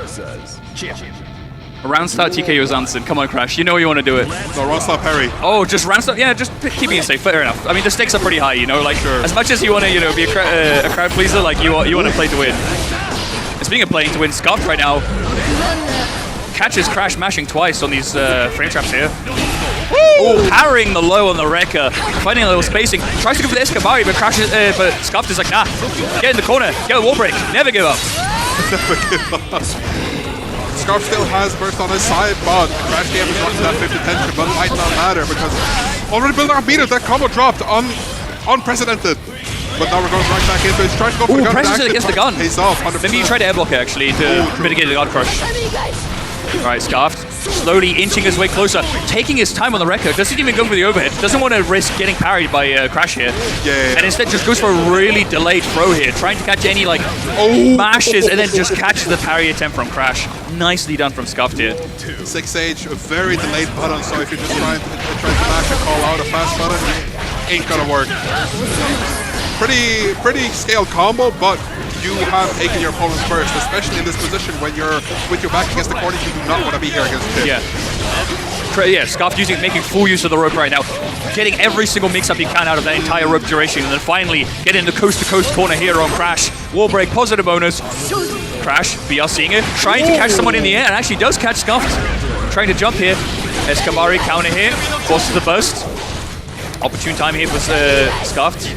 Round start TKO Zansen. Come on, Crash. You know you want to do it. No, round start parry. Oh, just round start. Yeah, just keeping it safe. Fair enough. I mean, the stakes are pretty high, you know. Like, as much as you want to, you know, be a crowd pleaser, like you want to play to win. And speaking of playing to win, Scuffed right now catches Crash mashing twice on these frame traps here. Oh, parrying the low on the Rekka, finding a little spacing. Tries to go for the Escabari, but crashes. But Scuffed is like, nah, get in the corner, get a wall break, never give up. Never give up. Scarf still has burst on his side, but Crash game is running that 50 tension, but it might not matter because already built our meter. That combo dropped unprecedented. But now we're going right back into it. He's trying to go for the gun. Presses it against the gun. He's off. 100%. Maybe you try to air block it actually to mitigate the guard crush. Alright, Scarfed, slowly inching his way closer, taking his time on the Rekka, doesn't even go for the overhead, doesn't want to risk getting parried by Crash here. Yeah. And instead just goes for a really delayed throw here, trying to catch any like mashes and then just catches the parry attempt from Crash. Nicely done from Scuffed here. 6H, a very delayed button, so if you're just trying to mash and call out a fast button, ain't gonna work. Pretty scaled combo, but you have taken your opponents first, especially in this position when you're with your back against the corner. You do not want to be here against him. Yeah, Scuffed making full use of the rope right now, getting every single mix-up he can out of that entire rope duration, and then finally getting the coast-to-coast corner here on Crash. Wall break, positive bonus. Crash, we are seeing it, trying to catch someone in the air, and actually does catch Scuffed. Trying to jump here. Escabari counter here, forces the burst. Opportune time here for Scuffed.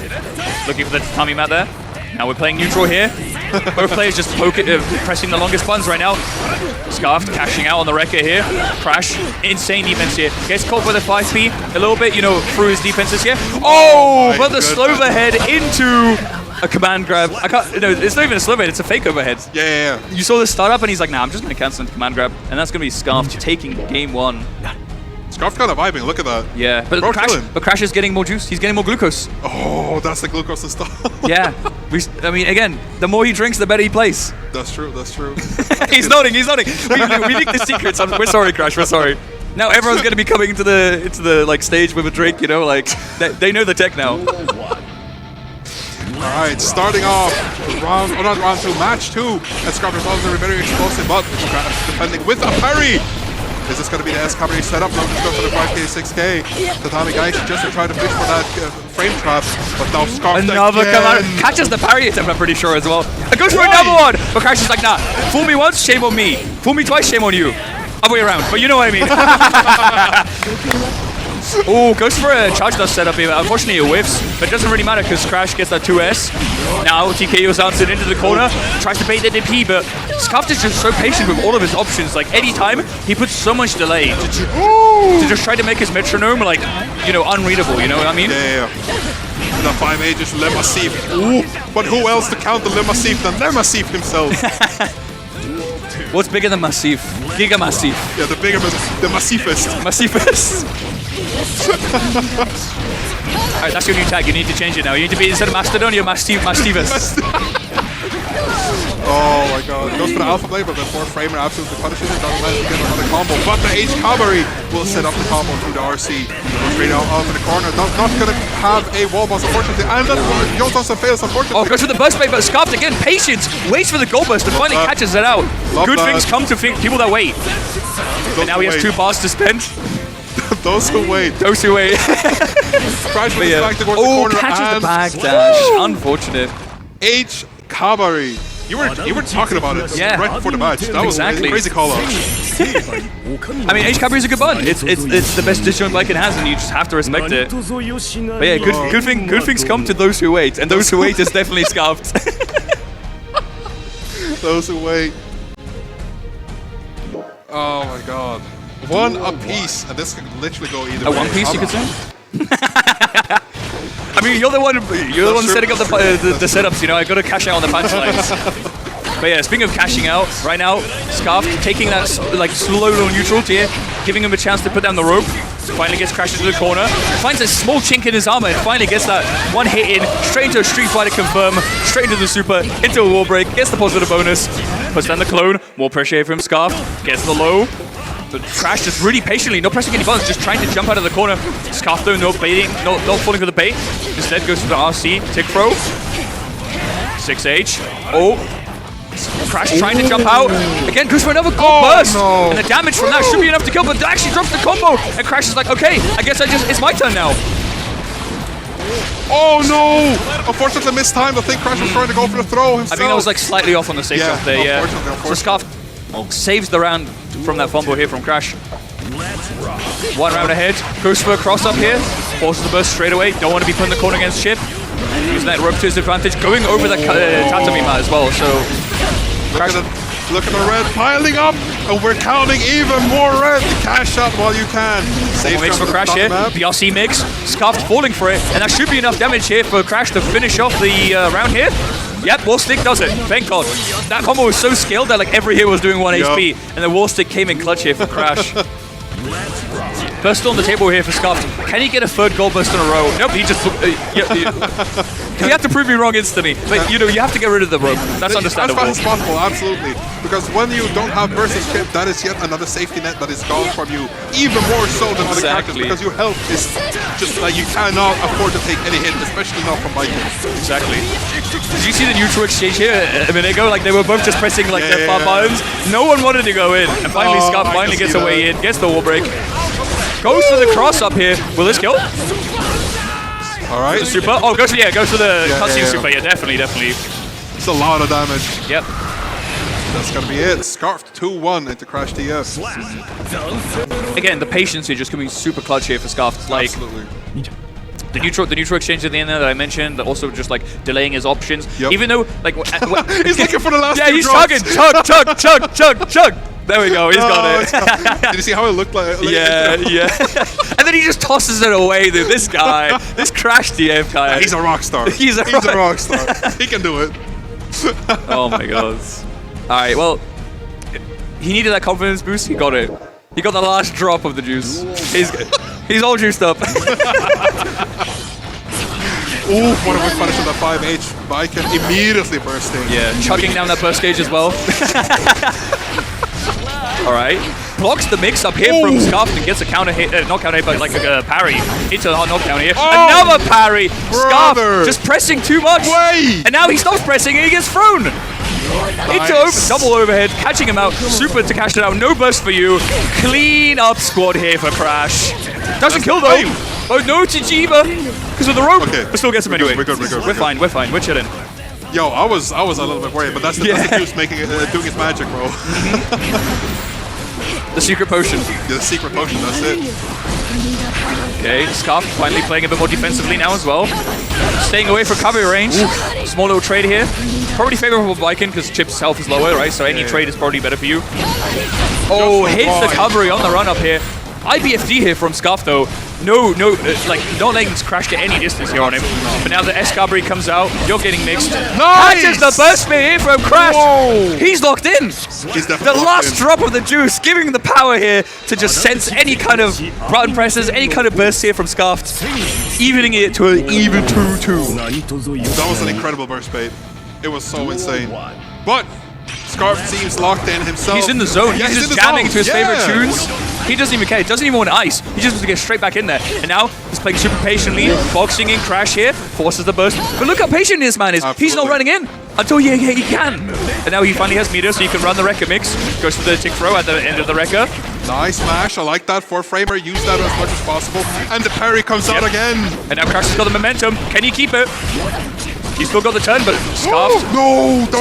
Looking for the tatami mat there. Now we're playing neutral here. Both players just pressing the longest buttons right now. Scuffed cashing out on the Rekka here. Crash, insane defense here. Gets caught with a 5P a little bit, you know, through his defenses here. Oh, but the slow overhead into a command grab. No, it's not even a slow overhead, it's a fake overhead. Yeah. You saw the startup and he's like, nah, I'm just going to cancel into command grab. And that's going to be Scuffed taking game one. Scarf kind of vibing, look at that. Yeah, but Crash is getting more juice. He's getting more glucose. Oh, that's the glucose and stuff. Yeah. I mean, again, the more he drinks, the better he plays. That's true. He's nodding. We leaked the secrets. We're sorry, Crash. We're sorry. Now everyone's going to be coming into the like stage with a drink, you know, like they know the tech now. Alright, starting off not round 2, match 2. And Scarf is also very explosive, but defending with a parry. Is this going to be the S-Cabaret setup? No, just go for the 5K, 6K. Tatami guys just to try to fish for that frame trap, but now Scarf another command catches the parry attempt, I'm pretty sure as well. It goes for another one, but Crash is like, nah, fool me once, shame on me. Fool me twice, shame on you. Other way around, but you know what I mean. Oh, goes for a charge dust setup here. Unfortunately, it whiffs, but it doesn't really matter because Crash gets that 2S. Now TKO Zansen into the corner, tries to bait the DP, but Scuffed is just so patient with all of his options. Like anytime, he puts so much delay to just try to make his metronome like, you know, unreadable. You know what I mean? Yeah. The 5A just Le Massif. Ooh, but who else to counter Le Massif than Le Massif himself? What's bigger than Massif? Giga Massif. Yeah, the Massifist. Massifist. Alright, that's your new tag. You need to change it now. You need to be, instead of Mastodon, you're Massivist. Oh my god. Goes for the Alpha Blade, but the 4th framer absolutely punishes it. Doesn't manage to get another combo. But the AUTplayed will set up the combo through the RC. Straight out of the corner. Not going to have a wall boss, unfortunately. And then Johnson fails, unfortunately. Oh, goes for the burst bait, but Scuffed again, patience. Waits for the goal burst and finally catches it out. Good things come to people that wait. And now he has 2 bars to spend. Those who wait. Those who wait. Crash back towards the corner. Catches the back dash. Unfortunate. AUTplayed. You were talking about it right before the match. That was a crazy call out. I mean, AUTplayed is a good button. It's the best decision Lycan has, and you just have to respect it. But yeah, good things come to those who wait, and those who wait is definitely Scuffed. Those who wait. Oh my god. One apiece, and this can literally go either way. One piece, you could say? I mean, you're the one setting up the setups, you know, I gotta cash out on the punchlines. But yeah, speaking of cashing out, right now, Scuffed taking that like slow low neutral tier, giving him a chance to put down the rope. Finally gets crashed into the corner, finds a small chink in his armor, and finally gets that one hit in, straight into a Street Fighter confirm, straight into the super, into a wall break, gets the positive bonus, puts down the clone, more pressure here from Scuffed, gets the low. But Crash just really patiently, not pressing any buttons, just trying to jump out of the corner. Scuffed though, no baiting, not falling for the bait. Instead goes for the RC, tick throw. 6H. Oh. Crash trying to jump out. Again, goes for another gold burst. No. And the damage from that should be enough to kill, but actually drops the combo. And Crash is like, okay, I guess it's my turn now. Oh no! Unfortunately, mistimed. I think Crash was trying to go for the throw himself. I think that was like slightly off on the safe jump there, yeah. So Scarf saves the round from that fumble here from Crash. 1 round ahead. Goes for a cross up here. Forces the burst straight away. Don't want to be put in the corner against Chip. Using that rope to his advantage. Going over the tatami mat as well, so... Look at the red piling up, and we're counting even more red. Cash out while you can. Safe mix for Crash here. BRC mix. Scarf falling for it, and that should be enough damage here for Crash to finish off the round here. Yep, wall stick does it. Thank God. That combo was so skilled that like every hit was doing 1 HP, and the wall stick came in clutch here for Crash. Burst on the table here for Scarf. Can he get a third gold burst in a row? Nope, he just... you have to prove me wrong instantly. But, you know, you have to get rid of the rope. That's understandable. As fast as possible, absolutely. Because when you don't have burst of Chip, that is yet another safety net that is gone from you. Even more so than other characters. Because your health is just like you cannot afford to take any hit, especially not from Viking. Exactly. Did you see the neutral exchange here a minute ago? Like, they were both just pressing like their far buttons. No one wanted to go in. And finally, Scarf finally gets a way in, gets the wall break. Goes for the cross up here. Will this kill? All right. Super. Oh, goes for the cutscene super. Yeah, definitely. It's a lot of damage. Yep. That's gonna be it. Scarfed 2-1 into Crash TF. Again, the patience here just coming super clutch here for Scarf. Like, absolutely. The neutral exchange at the end there that I mentioned, that also just like delaying his options. Yep. Even though like he's looking for the last. Yeah, he's chugging, chug. There we go. He's got it. Did you see how it looked like? Yeah. And then he just tosses it away. Dude. This guy, this Crash DF guy. Yeah, he's a rock star. He's a rock star. He can do it. Oh my god. All right. Well, he needed that confidence boost. He got it. He got the last drop of the juice. He's all juiced up. Ooh, what a good punish on that 5H. Viking immediately bursting. Yeah, chugging down that burst gauge as well. All right. Blocks the mix up here from Scarf and gets a counter hit, not counter hit, but like a parry. Into a hard knockdown here. Another parry. Scarf just pressing too much. And now he stops pressing and he gets thrown. Into double overhead, catching him out. Super to cash it out. No burst for you. Clean up squad here for Crash. Doesn't kill though. Oh no to Jiva. Because of the rope. Okay. But still gets him anyway. We're good. We're fine. We're chilling. Yo, I was a little bit worried, but that's the juice making it, doing its magic, bro. The secret potion. Yeah, the secret potion, that's it. Okay, Scarf finally playing a bit more defensively now as well. Staying away from cover range. Small little trade here. Probably favorable for Viking because Chip's health is lower, right? So any trade is probably better for you. Oh, hits the recovery on the run up here. IBFD here from Scarf though. No, like not letting Crash get any distance here on him. But now the Escabri comes out, you're getting mixed. Catches the burst spear here from Crash. Whoa. He's locked in. He's the last drop of the juice, giving the power here to just sense any kind of button presses, any kind of burst here from Scarf, evening it to an even 2-2. That was an incredible burst bait. It was so insane. But Scarf seems locked in himself. He's in the zone. He's just jamming to his favorite tunes. He doesn't even care. He doesn't even want ice. He just wants to get straight back in there. And now he's playing super patiently, boxing in Crash here, forces the burst. But look how patient this man is. Absolutely. He's not running in until he can. And now he finally has meter, so you can run the Wrecker mix. Goes for the tick throw at the end of the Wrecker. Nice smash. I like that. 4-framer. Use that as much as possible. And the parry comes out again. And now Crash has got the momentum. Can he keep it? He's still got the turn, but Scarf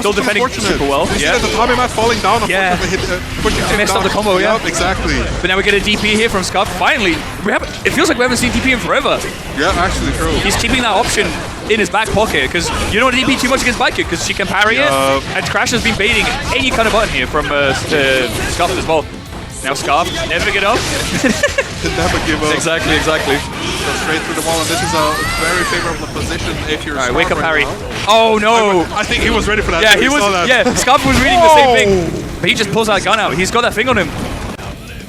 still defending super well. Yeah, the Tommy mat falling down. Yeah, messed up the combo. Yeah, exactly. But now we get a DP here from Scarf. Finally, it feels like we haven't seen DP in forever. Yeah, actually true. He's keeping that option in his back pocket because you don't want to DP too much against Viking because she can parry it. And Crash has been baiting any kind of button here from Scarf as well. Now Scarf, never get up. Never give up. Exactly. Go straight through the wall, and this is a very favorable position if you're. All right, wake up, Harry. Oh no! I think he was ready for that. Yeah, he was. Yeah, Scarf was reading the same thing, but he just pulls that gun out. He's got that thing on him.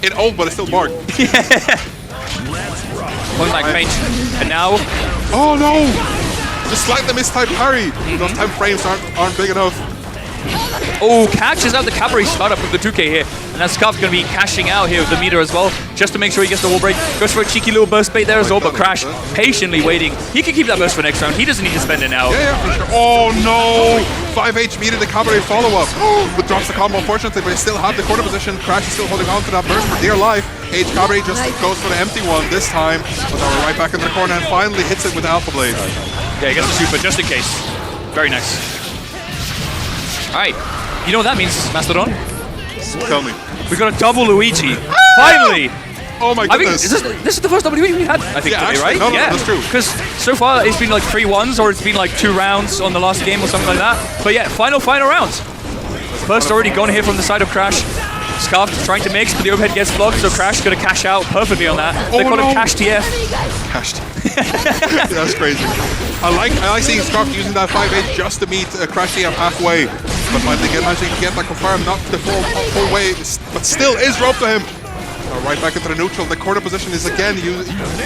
It old, but it's still marked. Yeah. Point blank range, and now. Oh no! Just slightly mistyped parry. Those time frames aren't big enough. Oh, catches out the cavalry startup with the 2K here. And that's Scarf going to be cashing out here with the meter as well, just to make sure he gets the wall break. Goes for a cheeky little burst bait there as well, but Crash patiently waiting. He can keep that burst for next round. He doesn't need to spend it now. Yeah, for sure. Oh no! 5H meter the cabaret follow-up. But drops the combo unfortunately, but he still have the corner position. Crash is still holding on to that burst for dear life. H cabaret just goes for the empty one this time. But now we're right back into the corner and finally hits it with Alpha Blade. Yeah, he gets the super just in case. Very nice. Alright. You know what that means, Mastodon? Tell me. We got a double Luigi. Finally! Oh my goodness. I think this is the first double Luigi we had, I think, today, actually, right? no, yeah, that's true. Because so far it's been like 3 1s or it's been like 2 rounds on the last game or something like that. But yeah, final rounds. Burst already gone here from the side of Crash. Scarf trying to mix, but the overhead gets blocked, so Crash gonna cash out perfectly on that. They call him Cash TF. Cash TF. That's crazy. I like seeing Scarf using that 5-8 just to meet Crash TF halfway. But finally managing to get that confirmed, not the full way, but still is rope to him. Right back into the neutral. The corner position is again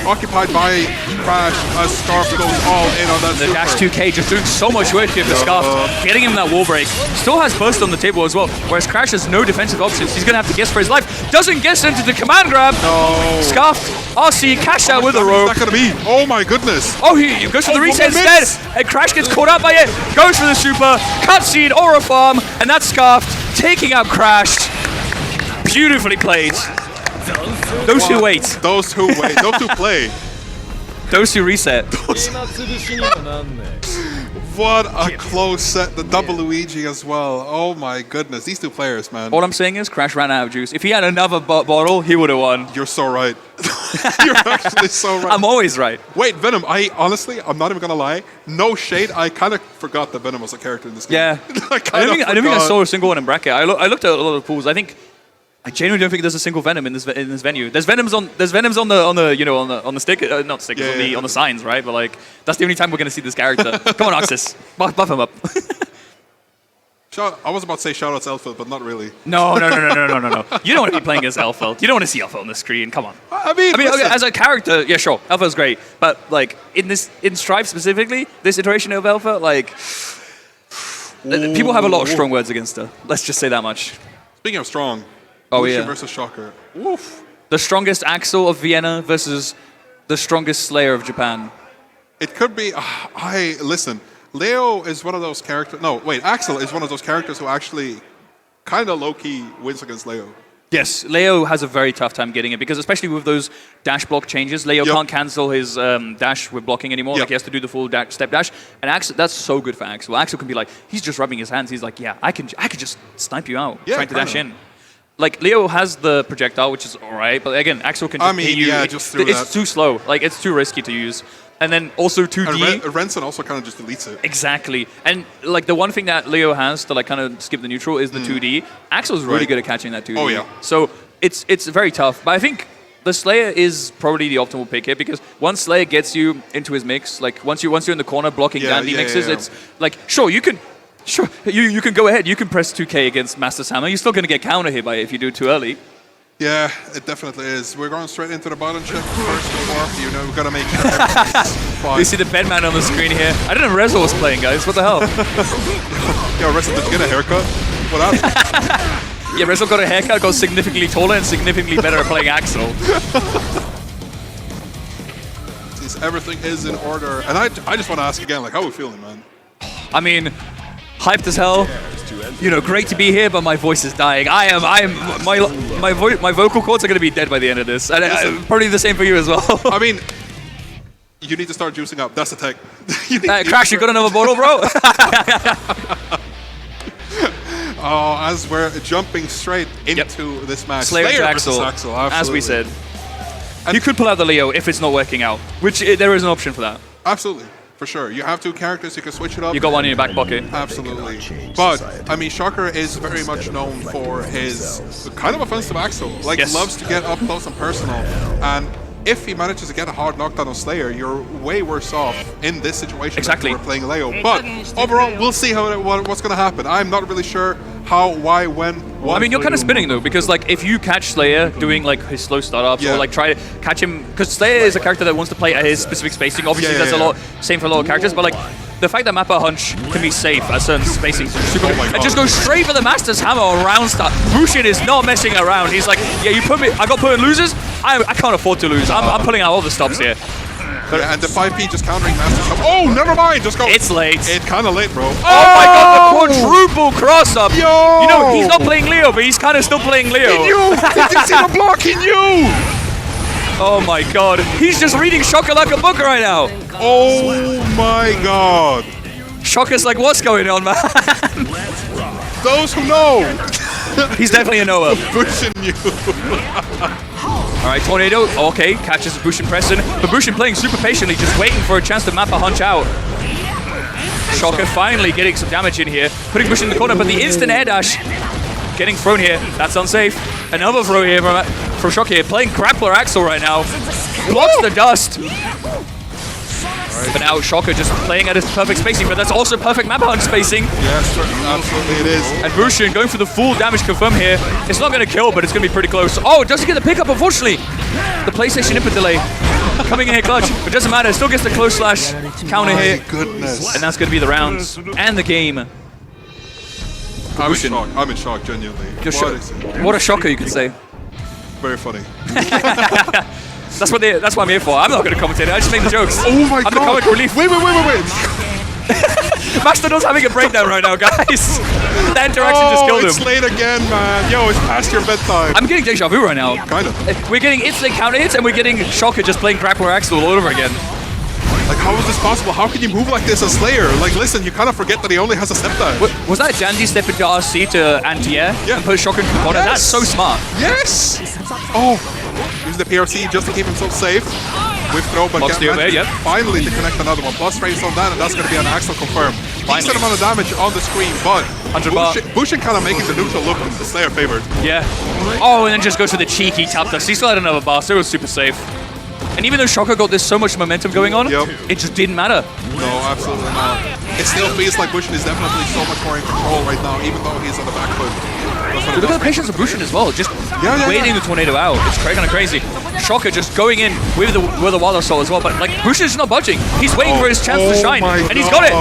occupied by Crash as Scarf goes all in on that The super. dash 2K just doing so much work here for Scarf, getting him that wall break. Still has burst on the table as well, whereas Crash has no defensive options. He's going to have to guess for his life. Doesn't guess into the command grab. No. Scarf, RC, cash out with a rope. What's that going to be? Oh my goodness. Oh, he goes for the reset instead. And Crash gets caught out by it. Goes for the super. Cutscene, Aura Farm. And that's Scarf taking out Crash. Beautifully played. Those who wait. Those who wait. Those who play. Those who reset. What a close set. The double Luigi as well. Oh my goodness. These two players, man. All I'm saying is Crash ran out of juice. If he had another bottle, he would have won. You're so right. You're actually so right. I'm always right. Wait, Venom. Honestly, I'm not even going to lie. No shade. I kind of forgot that Venom was a character in this game. Yeah. I don't think I saw a single one in bracket. I looked at a lot of pools. I genuinely don't think there's a single Venom in this venue. There's Venoms on the stick, not stickers, on the signs, right? But like that's the only time we're gonna see this character. Come on, Oxus, buff him up. I was about to say shout out to Elfeld, but not really. No. You don't want to be playing as Elfeld. You don't want to see Elfeld on the screen. Come on. I mean okay, as a character, yeah, sure, Elfeld's great, but like in Strive specifically, this iteration of Elfeld, like people have a lot of strong words against her. Let's just say that much. Speaking of strong. Oh yeah. Versus Shocker. Woof. The strongest Axel of Vienna versus the strongest Slayer of Japan. It could be. Listen. Leo is one of those characters. No, wait. Axel is one of those characters who actually kind of low-key wins against Leo. Yes, Leo has a very tough time getting it because especially with those dash block changes, Leo can't cancel his dash with blocking anymore. Like he has to do the full step dash. And Axel, that's so good for Axel. Axel can be like, he's just rubbing his hands. He's like, yeah, I can just snipe you out trying to dash in. Like, Leo has the projectile, which is alright, but again, Axel can just hit you. It's too slow. Like, it's too risky to use. And then also 2D. And Renson also kind of just deletes it. Exactly. And, like, the one thing that Leo has to, like, kind of skip the neutral is the 2D. Axel's really good at catching that 2D. Oh, yeah. So, it's very tough. But I think the Slayer is probably the optimal pick here because once Slayer gets you into his mix, like, once you're in the corner blocking down the mixes, it's, like, sure, you can go ahead. You can press 2K against Master Hammer. You're still going to get counter hit by it if you do it too early. Yeah, it definitely is. We're going straight into the bottom chip first before, we've got to make sure everything's fine. We see the bedman on the screen here. I didn't know Rezo was playing, guys. What the hell? Yo, Rezo, did you get a haircut? What happened? Yeah, Rezo got a haircut, got significantly taller and significantly better at playing Axel. Everything is in order. And I just want to ask again, like, how are we feeling, man? I mean, hyped as hell. Great to be here, but my voice is dying. My vocal cords are going to be dead by the end of this. And probably the same for you as well. I mean, you need to start juicing up. That's the tech. Crash, you got another bottle, bro? As we're jumping straight into this match. Slayer to Axel, as we said. And you could pull out the Leo if it's not working out, which there is an option for that. Absolutely. For sure. You have two characters, you can switch it up. You got one in your back pocket. Absolutely. But, I mean, Shocker is very much known for his kind of offensive Axel. Like, loves to get up close and personal. And if he manages to get a hard knockdown on Slayer, you're way worse off in this situation than we're playing Leo. But overall, we'll see what's going to happen. I'm not really sure how, why, when, what. I mean, you're kind of spinning though, because like if you catch Slayer doing like his slow startups or like try to catch him, because Slayer is a character that wants to play at his specific spacing. Obviously, that's a lot same for a lot of characters. But like the fact that Mappa Hunch can be safe at certain spacings is super Oh my and God. just go straight for the Master's Hammer on round start. Bushin is not messing around. He's like, yeah, you put me, I got put in losers. I can't afford to lose. I'm pulling out all the stops here. Yeah, and the 5P just countering Master's Hammer. Oh, never mind. Just go. It's late. It's kind of late, bro. Oh my God, the quadruple cross up. Yo! You know, he's not playing Leo, but he's kind of still playing Leo. He knew. Did you see the block? He knew. Oh my God, he's just reading Shocker like a book right now. Oh my God. Shocker's like, what's going on, man? Those who know. He's definitely a Noah. Pushing you. All right, Tornado, okay, catches Bushin pressing, but Bushin playing super patiently, just waiting for a chance to map a hunch out. Shocker finally getting some damage in here, putting Bushin in the corner, but the instant air dash getting thrown here. That's unsafe. Another throw here from Shocker here, playing Grappler Axel right now. Blocks the dust. But now Shocker just playing at his perfect spacing, but that's also perfect map hunch spacing. Yes, absolutely it is. And Bushin going for the full damage confirm here. It's not going to kill, but it's going to be pretty close. Oh, it doesn't get the pickup, unfortunately. The PlayStation input delay coming in here clutch. But it doesn't matter. It still gets the close slash counter hit. Goodness. And that's going to be the rounds and the game. I'm in shock. I'm in shock, genuinely. What a shocker, you could say. Very funny. That's what I'm here for. I'm not going to commentate it. I just make the jokes. Oh my God. I'm the comic relief. Wait. Mastodon's having a breakdown right now, guys. That interaction just killed him. It's late again, man. Yo, it's past your bedtime. I'm getting deja vu right now. Kind of. We're getting instant counter hits and we're getting Shocker just playing Grappler Axel all over again. Like, how is this possible? How can you move like this as Slayer? Like, listen, you kind of forget that he only has a step dash. Was that Jandy step into RC to anti-air and put Shocker into the corner? That's so smart. Yes! Oh, use the PRC just to keep himself safe. With throw, but finally to connect another one. Plus raise on that, and that's going to be an Axel confirm. Decent amount of damage on the screen, but Bushin kind of making the neutral look the Slayer favored. Yeah. Oh, and then just goes for the cheeky tap dust. He still had another bar, so it was super safe. And even though Shocker got this so much momentum going on, it just didn't matter. No, absolutely not. It still feels like Bushin is definitely so much more in control right now, even though he's on the back foot. Look at the patience of Bushin as well, just waiting the tornado out. It's kind of crazy. Shocker just going in with the Wild Assault as well, but like Bushin is not budging. He's waiting for his chance to shine, and he's got it.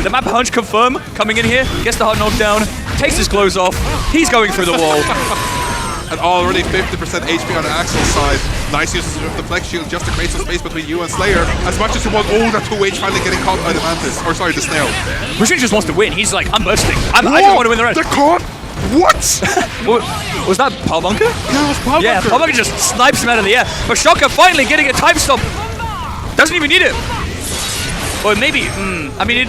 The map hunch confirm coming in here, gets the hard knockdown, takes his clothes off. He's going through the wall. And already 50% HP on the Axel side. Nice use of the flex shield just to create some space between you and Slayer. As much as you want, that 2H finally getting caught by the Mantis. Or sorry, the Snail. Bushin just wants to win. He's like, I'm bursting. I just want to win the rest. They're caught? What? Was that Power Bunker? Yeah, it was Power Bunker. Yeah, Power Bunker just snipes him out of the air. But Shocker finally getting a time stop. Doesn't even need it. Or maybe, I mean, he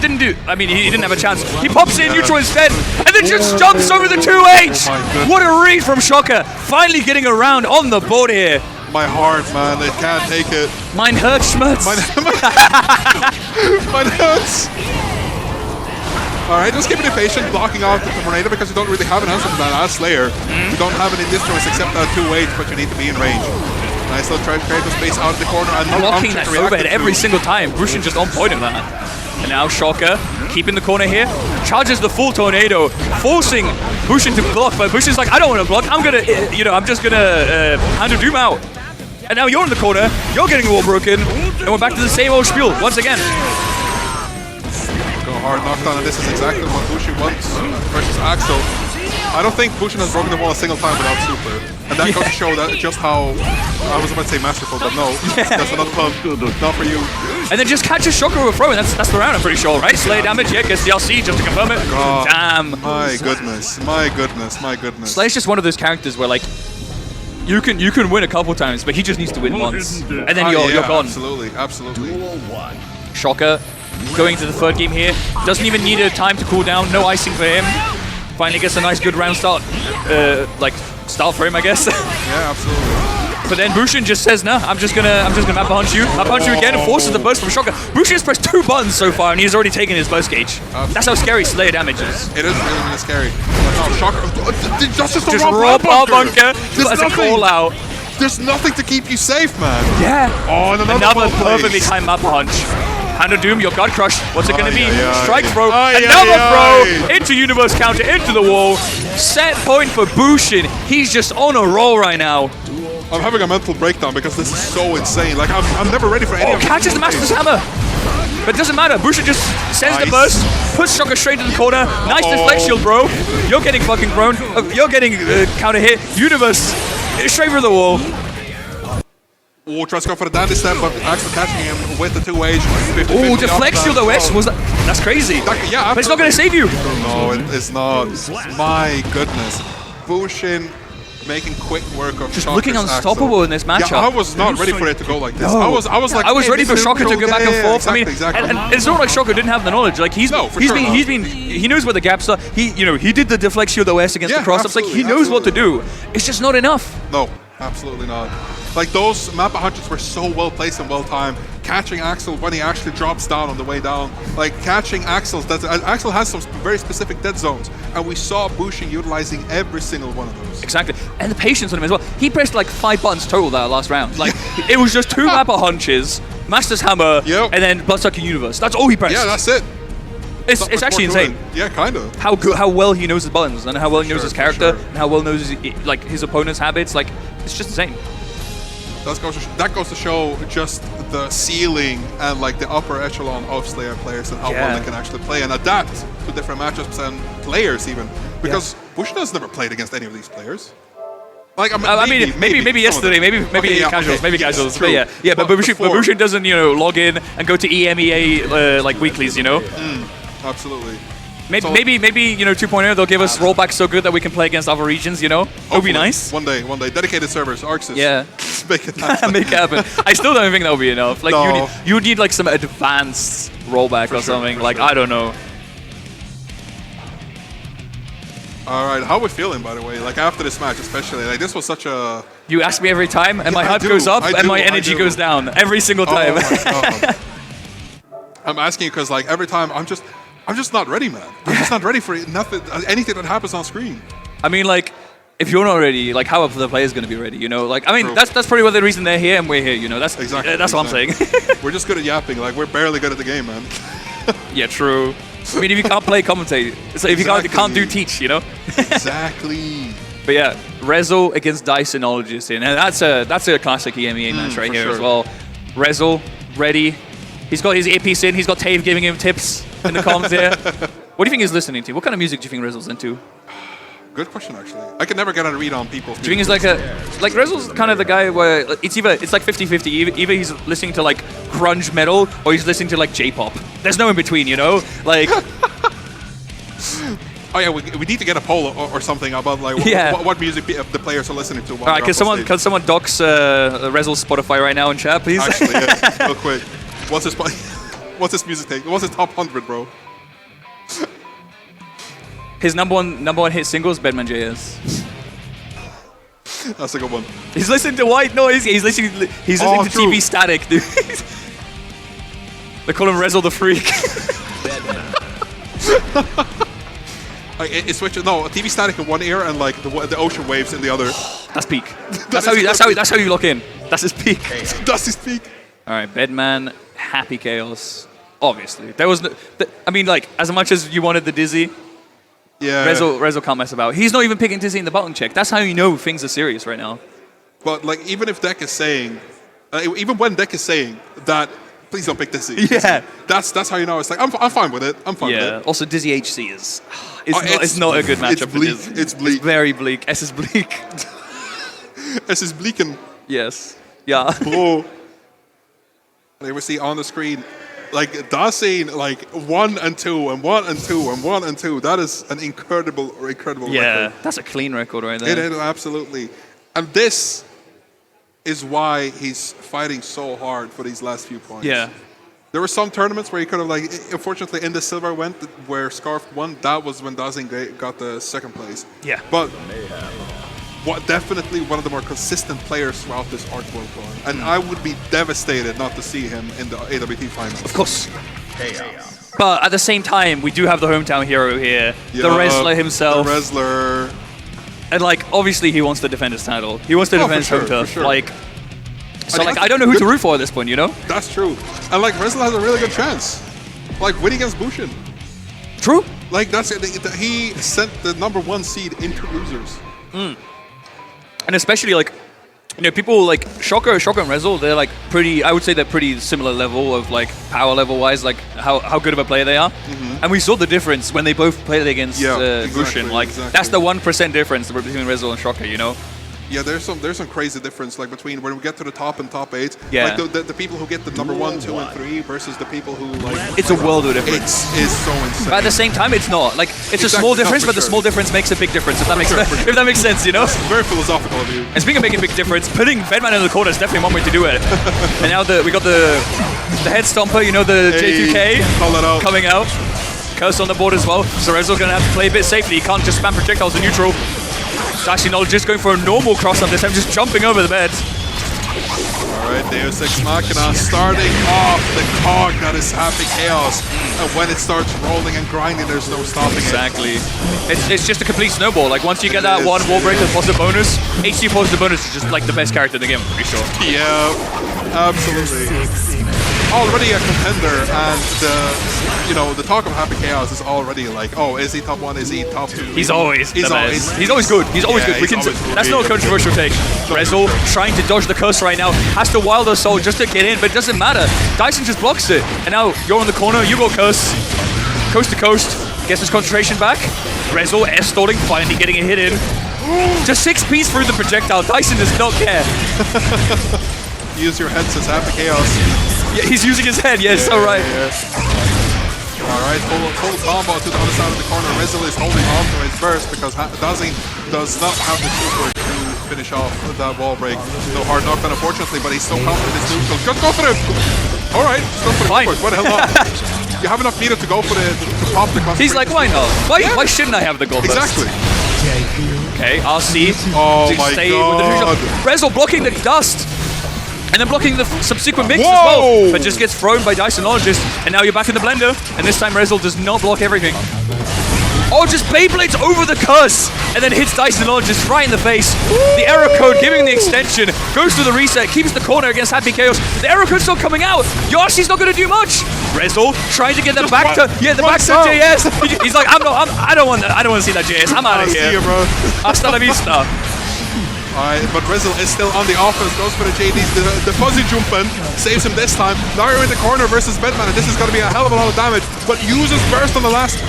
didn't have a chance. He pops in neutral instead, and then just jumps over the 2H. Oh what a read from Shocker. Finally getting around on the board here. My heart, man, it can't take it. Mine hurts, Schmutz. Mine hurts. Alright, just keep it patient, blocking out the tornado because you don't really have an answer to that as Slayer. You don't have any distance except that 2H, but you need to be in range. Nice little try to create the space out of the corner and blocking that overhead every single time. Bushin just on point of that. And now Shocker keeping the corner here, charges the full tornado, forcing Bushin to block. But Bushin's like, I don't want to block. I'm gonna, I'm just gonna hand a Doom out. And now you're in the corner. You're getting the wall broken, and we're back to the same old spiel once again. Go hard knockdown, and this is exactly what Bushin wants versus Axel. I don't think Bushin has broken the wall a single time without super. And that goes to show that just how, I was about to say masterful, but no. That's another pub, not for you. And then just catches Shocker with a throw, and that's the round, I'm pretty sure, right? Slay damage, gets DLC just to confirm it. God. Damn. My goodness. Slay's just one of those characters where, like, you can win a couple times, but he just needs to win once. And then you're gone. Absolutely. Shocker going to the third game here. Doesn't even need a time to cool down, no icing for him. Finally gets a nice good round start, start for him, I guess. Yeah, absolutely. But then Bushin just says, no, I'm just gonna map punch you. Map punch you again and forces the burst from Shocker. Bushin has pressed 2 buttons so far and he's already taken his burst gauge. That's how scary Slayer damage is. It is really scary. But no, Shocker, that's just a raw Power Bunker. As a call out. There's nothing to keep you safe, man. Yeah. Oh, and another perfectly timed map punch. Hand of Doom, your God Crush. What's it going to be? Strike throw. Another throw into Universe counter, into the wall. Set point for Bushin. He's just on a roll right now. I'm having a mental breakdown because this is so insane. Like, I'm never ready for any of catches the Master's Hammer. But it doesn't matter. Bushin just sends the burst, puts Shocker straight to the corner. Nice deflect shield, bro. You're getting fucking thrown. You're getting counter hit. Universe straight through the wall. Oh, tries to go for the dandy step, but Axel catching him with the 2H. Oh, deflect shield OS. Was that? That's crazy. Yeah, but it's not going to save you. No, it's not. My goodness. Bushin making quick work of just looking unstoppable in this matchup. Yeah, I was not ready for it to go like this. No. I was like, I was ready for Shocker to go back and forth. Exactly, I mean, exactly. and it's not like Shocker didn't have the knowledge. Like he knows where the gaps are. He did the deflect shield OS against the cross ups. Like he knows what to do. It's just not enough. No, absolutely not. Like those Mappa hunches were so well placed and well timed. Catching Axel when he actually drops down on the way down. Like catching Axel has some very specific dead zones, and we saw Bushin utilizing every single one of those. Exactly, and the patience on him as well. He pressed like 5 buttons total that last round. Like it was just 2 Mappa hunches, Master's Hammer, and then Bloodsucker Universe. That's all he pressed. Yeah, that's it. It's actually insane. Yeah, kind of. How well he knows his buttons and how well he knows his character and how well knows his opponent's habits. Like it's just insane. That goes to show just the ceiling and like the upper echelon of Slayer players and how well they can actually play and adapt to different matchups and players even. Because Bushin has never played against any of these players. Like maybe yesterday, maybe casuals. True. But but Bushin doesn't log in and go to EMEA like weeklies, Absolutely. Maybe 2.0 they'll give us rollbacks so good that we can play against other regions, It would be nice. One day. Dedicated servers, Arxis. Yeah. Make it happen. Make it happen. I still don't think that would be enough. Like you would need like some advanced rollback or something. Like I don't know. All right, how are we feeling, by the way? Like after this match, especially, like this was such a. You ask me every time, and my hype goes up, and my energy goes down every single time. Oh my God. I'm asking you because like every time I'm just not ready, man. I'm just not ready for anything that happens on screen. I mean, like, if you're not ready, like, how are the players going to be ready? Like, I mean, that's probably the reason they're here and we're here. That's exactly that's what I'm saying. We're just good at yapping. Like, we're barely good at the game, man. Yeah, true. I mean, if you can't play, commentate. So if you can't do teach, Exactly. But yeah, Rezel against Dysonologist here. And that's a classic EMEA match right here as well. Rezel, ready. He's got his earpiece in. He's got Tave giving him tips in the comms here. What do you think he's listening to? What kind of music do you think Rezel's into? Good question, actually. I can never get a read on people's music. Do you think he's like Rezel's kind of the guy where it's like 50-50. Either he's listening to like grunge metal or he's listening to like J-pop. There's no in between, Like. Oh yeah, we need to get a poll or something about like what music the players are listening to. All right, can someone dox Rezel's Spotify right now in chat, please? Actually, yeah, real quick. What's his music take? What's his top 100, bro? His number one hit single is Bedman JS. That's a good one. He's listening to white noise. He's listening to TV Static, dude. They call him Rezel the Freak. It switches. No, TV Static in one ear and like the ocean waves in the other. That's peak. That's how you lock in. That's his peak. That's his peak. All right, Bedman, Happy Chaos. Obviously, there was no. I mean, like as much as you wanted the Dizzy. Yeah. Rezel can't mess about. He's not even picking Dizzy in the button check. That's how you know things are serious right now. But like, even if Deck is saying, even when Deck is saying that, please don't pick Dizzy. Yeah. That's how you know. It's like I'm fine with it. I'm fine with it. Also, Dizzy HC it's not a good matchup. It's bleak. For Dizzy. It's bleak. It's very bleak. S is bleak. S is bleaken. Yes. Yeah. Bro. And we see on the screen. Like Dasein, like 1 and 2 and 1 and 2 and 1 and 2. That is an incredible record. Yeah, that's a clean record right there. It is, absolutely. And this is why he's fighting so hard for these last few points. Yeah. There were some tournaments where he could have, like, unfortunately, in the silver event where Scarf won, that was when Dasein got the second place. Yeah. But definitely one of the more consistent players throughout this Arc World Tour. And I would be devastated not to see him in the AWT finals. Of course. But at the same time, we do have the hometown hero here, the Wrestler himself. The Wrestler. And like, obviously he wants to defend his title. He wants to defend his home turf. Sure. Like, so like, I don't know who to root for at this point, That's true. And like, Wrestler has a really good chance. Like, winning against Bushin. True. Like, he sent the #1 seed into losers. And especially like You know, people like Shocker and Rezel, they're like pretty, I would say they're pretty similar level of like power level wise, like how good of a player they are. And we saw the difference when they both played against Gusion. Like that's the 1% difference between Rezel and Shocker, you know? Yeah, there's some crazy difference like between when we get to the top and top 8. Yeah. Like the people who get the number 1, 2, and 3 versus the people who like. It's a world of difference. It's so insane. But at the same time, it's not. Like it's a small difference, but the small difference makes a big difference. If that makes if that makes sense, you know. It's very philosophical of you. And speaking of making a big difference, putting Bedman in the corner is definitely one way to do it. And now we got the head stomper, you know, the J2K coming out. Curse on the board as well. So Rezel's gonna have to play a bit safely. He can't just spam projectiles in neutral. Dashing Knowledge just going for a normal cross up this time, just jumping over the bed. Alright, Deus Ex Machina starting off the cog that is Happy Chaos. And when it starts rolling and grinding, there's no stopping it. It's just a complete snowball. Like once you get that one wall breaker positive bonus, HC positive bonus is just like the best character in the game, I'm pretty sure. Yeah, absolutely. Already a contender, and the talk of Happy Chaos is already like, oh, is he top 1? Is he top 2? He's always good. He's always good. That's not a controversial take. Rezel trying to dodge the curse right now, has to Wild Assault just to get in, but it doesn't matter. Dyson just blocks it, and now you're on the corner. You go curse, coast to coast, gets his concentration back. Rezel S-stalling, finally getting a hit in. Just 6 Ps through the projectile. Dyson does not care. Use your head, says Happy Chaos. Yeah, he's using his head, yes, yeah, alright. Alright, full combo to the other side of the corner. Rezel is holding on to his burst because Dazing does not have the super to finish off that wall break. No hard knockdown, unfortunately, but he's so confident it's neutral. Just go for it! Alright, just go for it. What the hell not? You have enough meter to go for to pop the concentration. He's like, why not? Why shouldn't I have the gold burst? Exactly. Okay, RC. Oh my god. Rezel blocking the dust. And then blocking the subsequent mix as well. But just gets thrown by Dysonologist. And now you're back in the blender. And this time Rezel does not block everything. Oh, just Beyblades over the curse. And then hits Dysonologist right in the face. The error code giving the extension. Goes to the reset. Keeps the corner against Happy Chaos. The error code's not coming out. Yoshi's not going to do much. Rezel trying to get the back to JS. He's like, I don't want to see that JS. I'm out of here. Hasta la vista. Alright, but Rezel is still on the offense, goes for the JDs, the fuzzy jump in, saves him this time. Now you're in the corner versus Bedman, and this is going to be a hell of a lot of damage, but uses burst in the last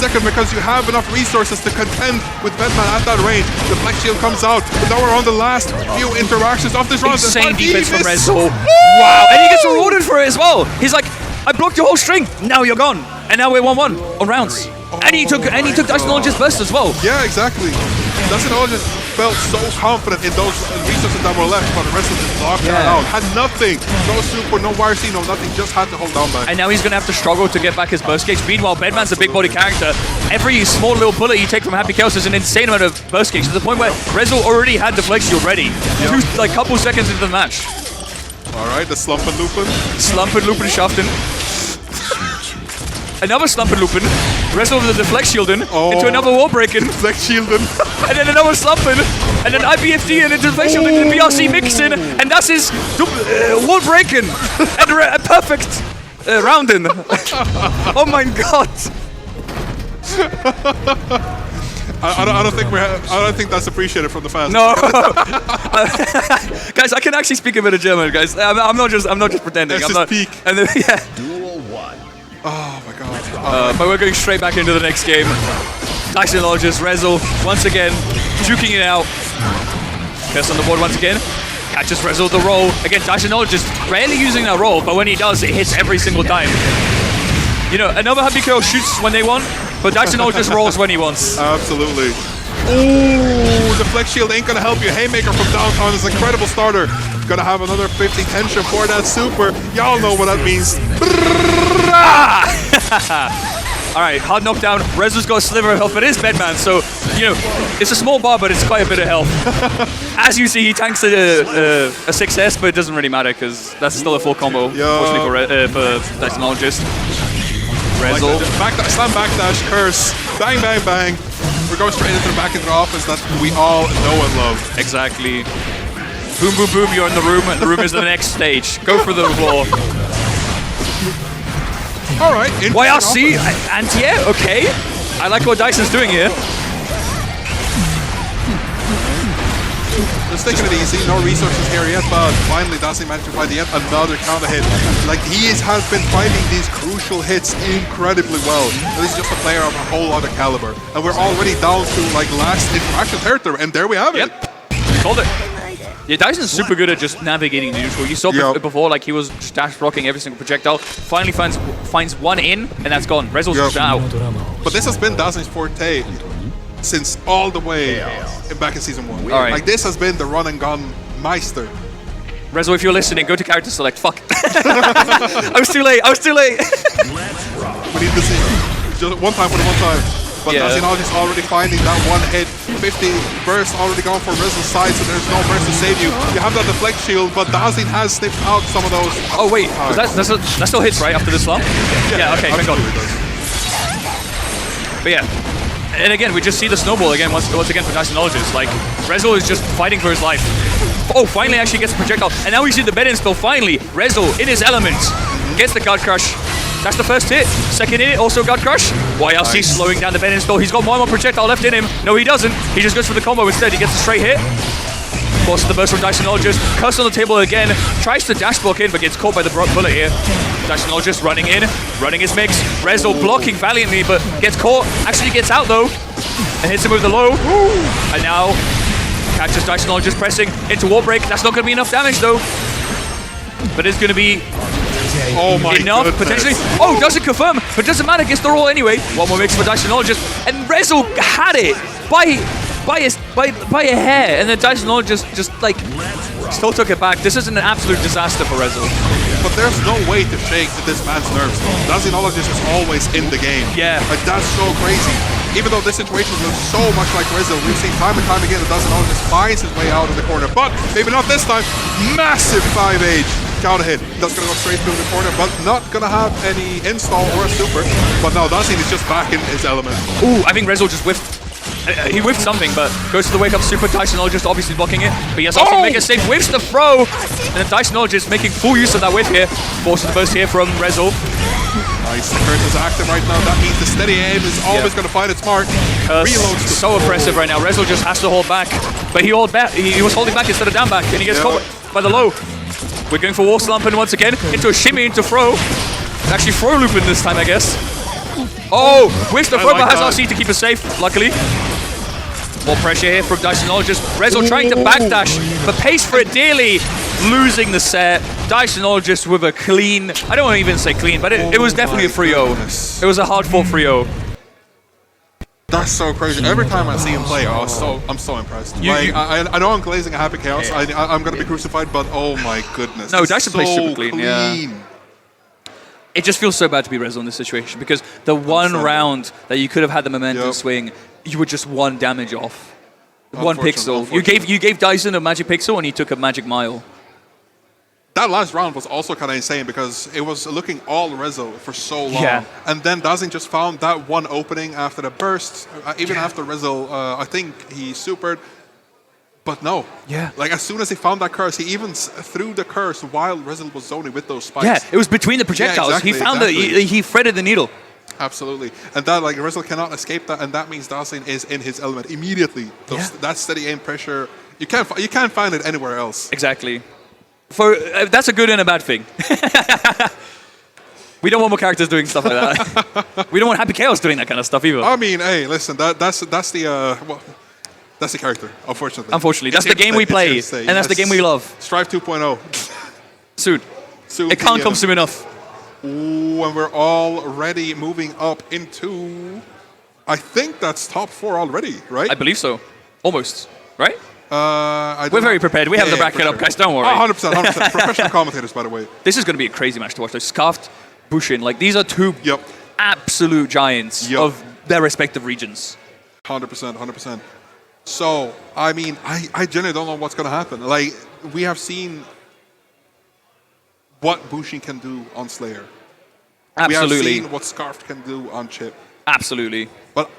second because you have enough resources to contend with Bedman at that range. The Flex Shield comes out, but now we're on the last few interactions of this round. Insane defense from Rezel. Wow, and he gets rewarded for it as well. He's like, I blocked your whole string, now you're gone. And now we're 1-1 on rounds. And he took Dysonologist's burst as well. Yeah, exactly. Dysonologist felt so confident in those resources that were left, but the rest of just blocked that out. Had nothing. No super, no YRC, no nothing. Just had to hold down back. And now he's going to have to struggle to get back his burst gauge. Meanwhile, Bedman's a big body character. Every small little bullet you take from Happy Chaos is an insane amount of burst gauge, to the point where Rezel already had the Flex Shield ready. Like couple seconds into the match. Alright, the slump and loopin. Slump and loopin shafting. Another slump and looping, Rezel with the deflect shielding, into another wall breaking, deflect shielding, and then another slumping, and then IBFD and into deflect shielding, and BRC mixing, and that's his wall breaking, and a perfect rounding. Oh my god! I don't think that's appreciated from the fans. No, guys, I can actually speak a bit of German, guys. I'm not just pretending. That's his peak. And then, yeah. Duel 1. Oh my god. But we're going straight back into the next game. Dysonologist, Rezel, once again, juking it out. Curse on the board once again. Catches Rezel the roll. Again, Dysonologist rarely using that roll, but when he does, it hits every single time. You know, another Happy Chaos shoots when they want, but Dysonologist rolls when he wants. Absolutely. Ooh, the Flex Shield ain't gonna help you. Haymaker from downtown is an incredible starter. Gonna have another 50 tension for that super. Y'all know what that means. Alright, hard knockdown. Rezel's got a sliver of health, but it is Bedman, so, you know, it's a small bar, but it's quite a bit of health. As you see, he tanks a 6S, but it doesn't really matter, because that's still a full combo, unfortunately, for Dysonologist. Rezel. Like slam backdash, curse, bang, bang, bang. We're going straight into the back into the offense that we all know and love. Exactly. Boom, boom, boom, you're in the room, and the room is the next stage. Go for the floor. Alright. YRC, anti-air, okay. I like what Dyson's doing here. just taking it easy. No resources here yet, but finally Dazzling managed to find yet another counter hit. Like, has been finding these crucial hits incredibly well. And this is just a player of a whole other caliber. And we're already down to like last interaction territory, and there we have it. Yep, we called it. Yeah, Dyson's super good at just navigating the neutral. You saw before, like he was just dash blocking every single projectile. Finally finds one in, and that's gone. Rezzle's just out. But this has been Dazzling's forte since all the way back in Season 1. Right. Like, this has been the run and gun meister. Rezzle, if you're listening, go to character select. Fuck. I was too late. We need to see just one time for the one time. But Dazzling is already finding that one hit. 50 burst already gone for Rezzle's side, so there's no burst to save you. You have that deflect shield, but Dazzling has snipped out some of those. Oh wait, that still hits right after the slump? Yeah, okay, thank God. But yeah. And again, we just see the snowball again once again for Dysonologist. Like, Rezzle is just fighting for his life. Oh, finally actually gets a projectile. And now we see the bed install finally. Rezzle in his element. Gets the guard crush. That's the first hit. Second hit, also guard crush. YLC slowing down the bed install. He's got one more projectile left in him. No, he doesn't. He just goes for the combo instead. He gets a straight hit. Forces the burst from Dysonologist. Cuts on the table again. Tries to dash block in, but gets caught by the bullet here. Dysonologist running in, running his mix. Rezzle blocking valiantly, but gets caught. Actually gets out though, and hits him with the low. And now catches Dysonologist pressing into wall break. That's not going to be enough damage though. But it's going to be enough potentially. Oh, doesn't confirm, but doesn't matter. Gets the roll anyway. One more mix for Dysonologist, and Rezzle had it by a hair, and then Dysonologist just like still took it back. This is an absolute disaster for Rezzle. But there's no way to shake this man's nerves. Dysonologist is always in the game. Yeah. Like, that's so crazy. Even though this situation looks so much like Rezzle, we've seen time and time again that Dysonologist finds his way out of the corner. But maybe not this time. Massive 5H counter hit. That's going to go straight through the corner, but not going to have any install or a super. But now Dazzling is just back in his element. Ooh, I think Rezzle just whiffed. He whiffed something, but goes to the wake up super. Dysonologist obviously blocking it, but he has also make a save, whiffs the throw, and then Dysonologist making full use of that whiff here. Forces the burst here from Rezzle. Nice, the curse is active right now. That means the steady aim is always going to find its mark. Reloads so oppressive right now. Rezzle just has to hold back, but he was holding back instead of down back, and he gets caught by the low. We're going for wall slumping once again, into a shimmy, into throw. Actually throw looping this time, I guess. Oh, whiffs the throw, but has RC to keep it safe, luckily. More pressure here from Dysonologist. Rezzle trying to backdash, but pays for it dearly. Losing the set. Dysonologist with a clean, I don't want to even say clean, but it was definitely a 3-0. It was a hard-fought 3-0. That's so crazy. Every time I see him play, I'm so impressed. I know I'm glazing a happy chaos. I'm going to be crucified, but oh my goodness. No, Dyson plays super clean. Yeah. It just feels so bad to be Rezzle in this situation because the one round that you could have had the momentum swing, you were just one damage off. One pixel. You gave Dyson a magic pixel and he took a magic mile. That last round was also kind of insane because it was looking all Rezzle for so long. Yeah. And then Dazzling just found that one opening after the burst, even after Rezzle, I think he supered. But no. Yeah. Like, as soon as he found that curse, he even threw the curse while Rezzle was zoning with those spikes. Yeah, it was between the projectiles. Yeah, exactly, he found he threaded the needle. Absolutely. And that, like, Rezzle cannot escape that, and that means Dazzling is in his element immediately. That steady aim pressure, you can't find it anywhere else. Exactly. That's a good and a bad thing. We don't want more characters doing stuff like that. We don't want Happy Chaos doing that kind of stuff either. I mean, hey, listen, that's the character, unfortunately. Unfortunately, that's the game we play, and that's the game we love. Strive 2.0. Soon. It can't come soon enough. Ooh, and we're already moving up into, I think that's top 4 already, right? I believe so. Almost, right? We're very prepared. We have the bracket up, guys. Don't worry. 100%. Professional commentators, by the way. This is going to be a crazy match to watch. Though. Scarfed, Bushin, like these are two absolute giants of their respective regions. 100%. So, I mean, I genuinely don't know what's going to happen. Like, we have seen what Bushin can do on Slayer. Absolutely. We have seen what Scarfed can do on Chip. Absolutely. But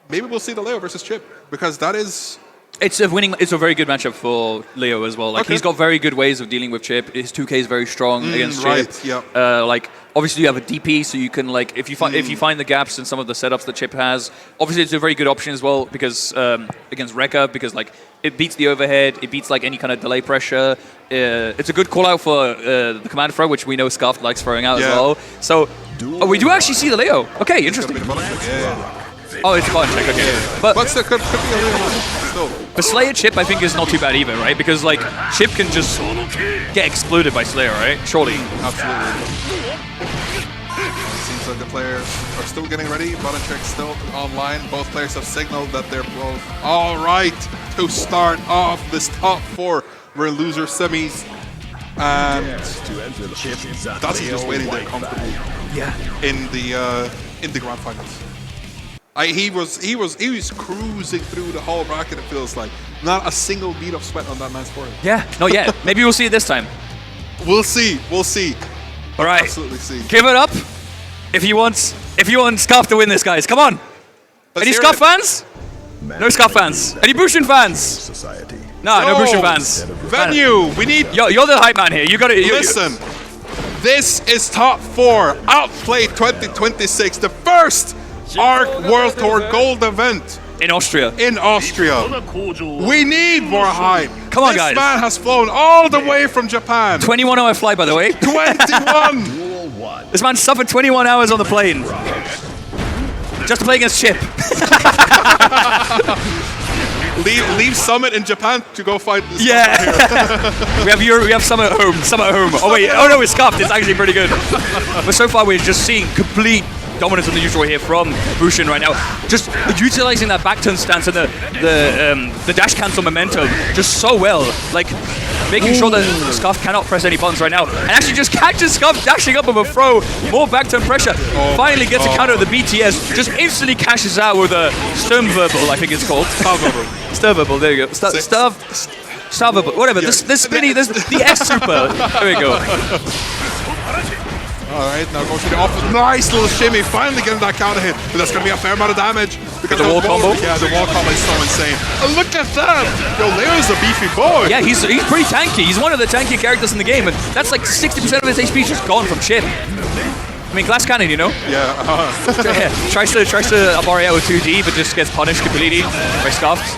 maybe we'll see the Leo versus Chip, because that is... It's a very good matchup for Leo as well. Like he's got very good ways of dealing with Chip. His 2K is very strong against Chip. Right, like Obviously, you have a DP, so you can like if you find the gaps in some of the setups that Chip has. Obviously, it's a very good option as well because against Rekka, because like it beats the overhead, it beats like any kind of delay pressure. It's a good call out for the command throw, which we know Scarf likes throwing out as well. So we do actually see the Leo. Okay, interesting. Oh, it's fun check. Okay, but still could be a Leo. Still. The Slayer Chip, I think, is not too bad either, right? Because like Chip can just get exploded by Slayer, right? Surely. Absolutely. Seems like the players are still getting ready. Button check still online. Both players have signaled that they're both all right to start off this top 4. We're in loser semis. And Dazzy just waiting there comfortably. Yeah. In the grand finals. He was cruising through the whole bracket, it feels like. Not a single bead of sweat on that man's forehead. Yeah, not yet. Maybe we'll see it this time. We'll see. We'll see. All right. Absolutely see. Give it up if you want Scarf to win this, guys. Come on. Any Scarf fans? No Scarf fans. Any Bushin fans? Society. No Bushin fans. Venue. We need. You're the hype man here. You got it. Listen. This is top 4 Outplayed 2026, the first ARC World Tour Gold event in Austria. We need more hype. Come on, guys. This man has flown all the way from Japan. 21-hour flight, by the way. 21. This man suffered 21 hours on the plane just to play against Chip. Leave Summit in Japan to go fight this. Yeah. we have Summit at home. Oh wait, oh no, it's Scuffed. It's actually pretty good. But so far we're just seeing complete dominance on the neutral here from Bushin right now. Just utilizing that back turn stance and the dash cancel momentum just so well. Like making sure that Scuff cannot press any buttons right now. And actually just catches Scuff dashing up with a throw. More back turn pressure. Finally gets a counter of the BTS. Just instantly cashes out with a Sturmwirbel, I think it's called. Sturmwirbel, there you go. Sturmwirbel, whatever. Yeah. The spinny, the S super. There we go. Alright, now goes to the off. Nice little shimmy, finally getting that counter hit. But that's going to be a fair amount of damage. Because the wall combo? Yeah, the wall combo is so insane. Oh, look at that! Yo, Leo's a beefy boy. Yeah, he's pretty tanky. He's one of the tanky characters in the game. And that's like 60% of his HP just gone from Chip. I mean, glass cannon, you know? Yeah. Tries to bar out with 2D, but just gets punished completely by Scuffed.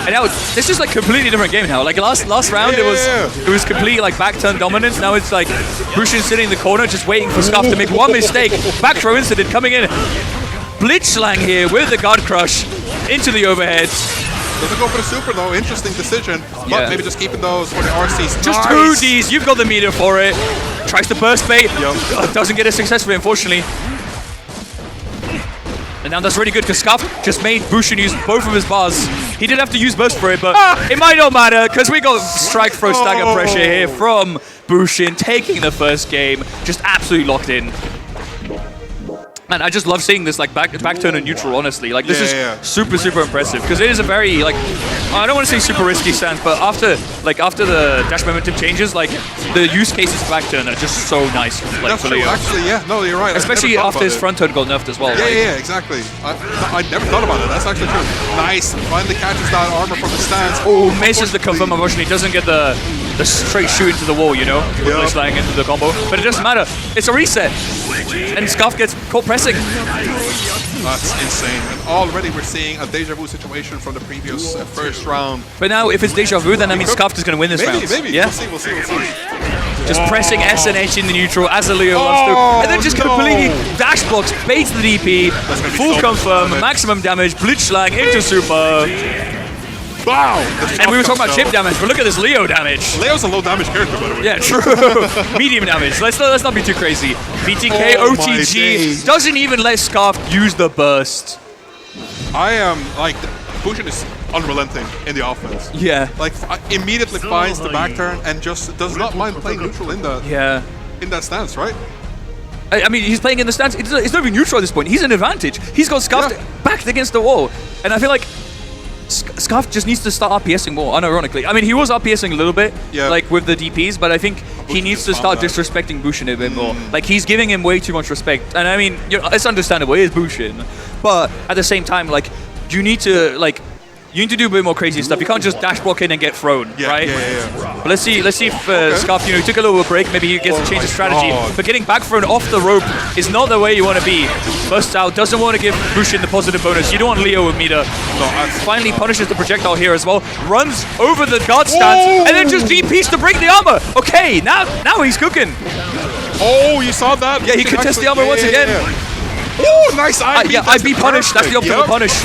And now this is like completely different game now. Like last round, it was complete like back turn dominance. Now it's like Bushin sitting in the corner, just waiting for Scuff to make one mistake. Back throw incident coming in. Blitzschlang here with the guard crush into the overhead. Doesn't go for the super though. Interesting decision. But maybe just keeping those for the RCs. Just nice. 2Ds. You've got the meter for it. Tries to burst bait. Doesn't get it successfully, unfortunately. And now that's really good because Scuff just made Bushin use both of his bars. He did have to use burst for it, but it might not matter because we got strike throw stagger pressure here from Bushin, taking the first game, just absolutely locked in. Man, I just love seeing this like back turn and neutral, honestly. Like this is super impressive because it is a very like I don't want to say super risky stance, but after the dash momentum changes, like the use cases for back turn are just so nice. Like That's true. Actually, yeah, no, you're right. Especially after his front turn got nerfed as well. Yeah, exactly. I never thought about it. That's actually true. Nice. Finally catches that armor from the stance. Oh, misses the confirm. Unfortunately, doesn't get the straight shoot into the wall, you know, sliding into the combo. But it doesn't matter. It's a reset. And Scuff gets caught pressing. That's insane. And already we're seeing a deja vu situation from the previous first round. But now, if it's deja vu, then that means Scuff is going to win this round. Maybe. Yeah? We'll see. Just pressing S and H in the neutral as a Leo loves to. And then just completely dash blocks, baits the DP, full confirm, maximum damage, Blitzschlang into super. Wow! And we were talking about chip damage, but look at this Leo damage. Leo's a low damage character, by the way. Yeah, true. Medium damage. Let's not be too crazy. BTK, OTG, doesn't even let Scarf use the burst. I am, like, Bushin is unrelenting in the offense. Yeah. Like, immediately finds the back turn and just does not mind playing neutral in that stance, right? I mean, he's playing in the stance. It's not even neutral at this point. He's an advantage. He's got Scarf backed against the wall. And I feel like Scarf just needs to start RPSing more, unironically. I mean, he was RPSing a little bit, like with the DPs, but I think he needs to start disrespecting Bushin a bit more. Like, he's giving him way too much respect. And I mean, you know, it's understandable, it is Bushin. But at the same time, like, you need to, like, You need to do a bit more crazy stuff. You can't just dash block in and get thrown, right? But let's see if Scarf, he took a little break. Maybe he gets to change his strategy. But getting back thrown off the rope is not the way you want to be. Bursts out, doesn't want to give Bushin the positive bonus. You don't want Leo with meter. Finally punishes the projectile here as well. Runs over the guard stance and then just DPs to break the armor. Okay, now he's cooking. Oh, you saw that? Yeah, he could test the armor once again. Oh, nice IB. Yeah, IB punish. That's the optimal punish.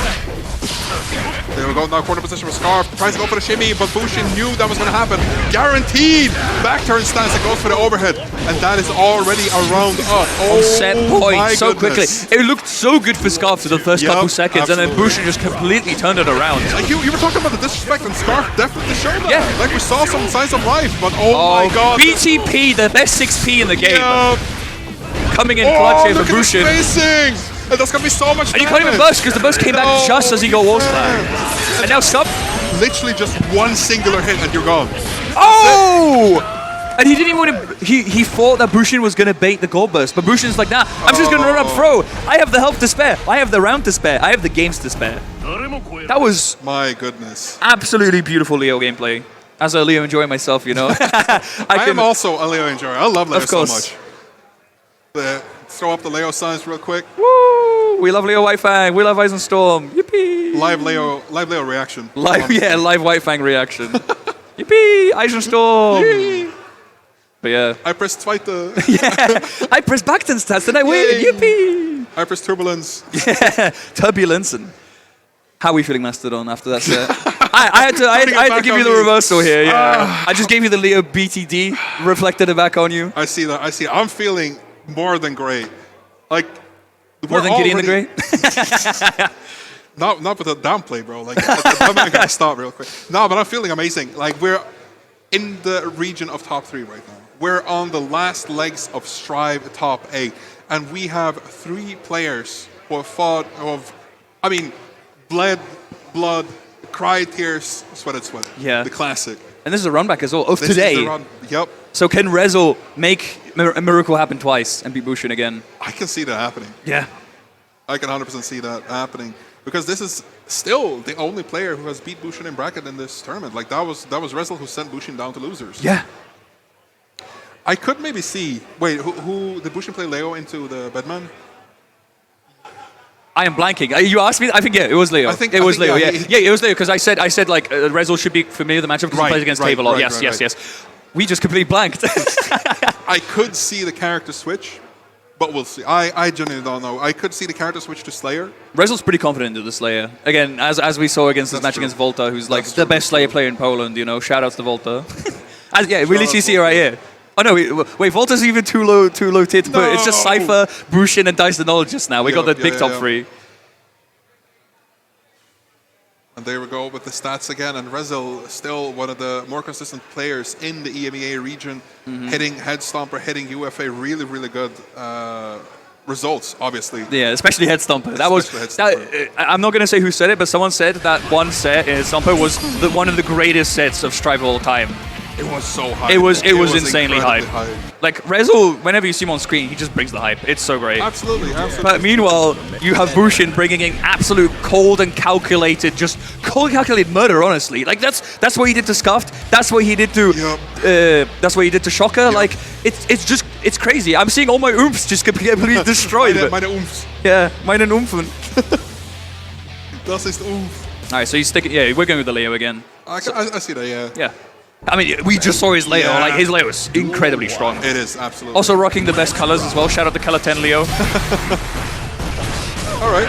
There we go, now corner position for Scarf. Tries to go for the shimmy, but Bushin knew that was going to happen. Guaranteed back turn stance that goes for the overhead. And that is already around up. Oh, set point so quickly. It looked so good for Scarf for the first couple seconds, and then Bushin just completely turned it around. Like you were talking about the disrespect, and Scarf definitely showed that. Yeah. Like we saw some signs of life, but oh my god. BTP, the best 6P in the game. Coming in clutch here for Bushin. And that's gonna be so much damage. And you can't even burst because the burst came back just as he got wall slam. And now Sub. Literally just one singular hit and you're gone. Oh! And he didn't even want to. He thought that Bushin was gonna bait the gold burst, but Bushin's like, nah, I'm just gonna run up throw. I have the health to spare. I have the round to spare. I have the games to spare. That was my goodness. Absolutely beautiful Leo gameplay. As a Leo enjoying myself, you know. I am also a Leo enjoyer. I love Leo so much. Throw up the Leo signs real quick. Woo! We love Leo White Fang. We love Ice and Storm. Yippee! Live Leo reaction. Live White Fang reaction. Yippee! Ice and Storm. Yee. But yeah. I pressed Zweite. Yeah. I pressed Backton stats and I win. Yippee! I pressed Turbulence. Yeah. Turbulence. And how are we feeling, Mastodon, after that set? I had to give you the reversal here. Yeah. I just gave you the Leo BTD, reflected it back on you. I see that. I'm feeling more than great. Like more than Gideon the Great? not with a downplay, bro. Like I'm not gonna stop real quick. No, but I'm feeling amazing. Like we're in the region of top 3 right now. We're on the last legs of Strive top 8, and we have 3 players who have fought, bled, blood, cried tears, sweated sweat. Yeah. The classic. And this is a run back as well of today. Is the run. Yep. So can Rezel make a miracle happen twice and beat Bushin again? I can see that happening. Yeah. I can 100% see that happening. Because this is still the only player who has beat Bushin in bracket in this tournament. Like that was Rezel who sent Bushin down to losers. Yeah. I could maybe see. Wait, who did Bushin play Leo into the Bedman? I am blanking. You asked me. I think it was Leo. It was Leo. Yeah, it was Leo because I said like Rezel should be familiar with the matchup because he plays against Table a lot. Yes. We just completely blanked. I could see the character switch, but we'll see. I genuinely don't know. I could see the character switch to Slayer. Rezel's pretty confident into the Slayer. Again, as we saw against this match against Volta, who's like the best Slayer player in Poland. You know, shout outs to Volta. We literally see it right here. Oh no, wait, Volta's even too low tier to put. It's just Cypher, Bushin, and Dice the Knowledge now. We got the big top 3. And there we go with the stats again. And Rezel still one of the more consistent players in the EMEA region, hitting Head Stomper, hitting UFA, really, really good results, obviously. Yeah, especially Head Stomper. I'm not going to say who said it, but someone said that one set in Stomper was one of the greatest sets of Strive of all time. It was so hype. It was insanely hype. Like Rezel, whenever you see him on screen, he just brings the hype. It's so great. Absolutely. But meanwhile, you have Bushin bringing in absolute cold and calculated murder. Honestly, like that's what he did to Scuffed. That's what he did to. That's what he did to Shocker. Yep. Like it's crazy. I'm seeing all my oomphs just completely destroyed. Meine oomphs. Yeah, meine Oomphen. Das ist oomph. All right, so he's sticking. Yeah, we're going with the Leo again. I see that. Yeah. Yeah. I mean, we just saw his Leo. Like his Leo is incredibly strong. It is absolutely. Also rocking the best colors as well. Shout out to Color 10 Leo. All right.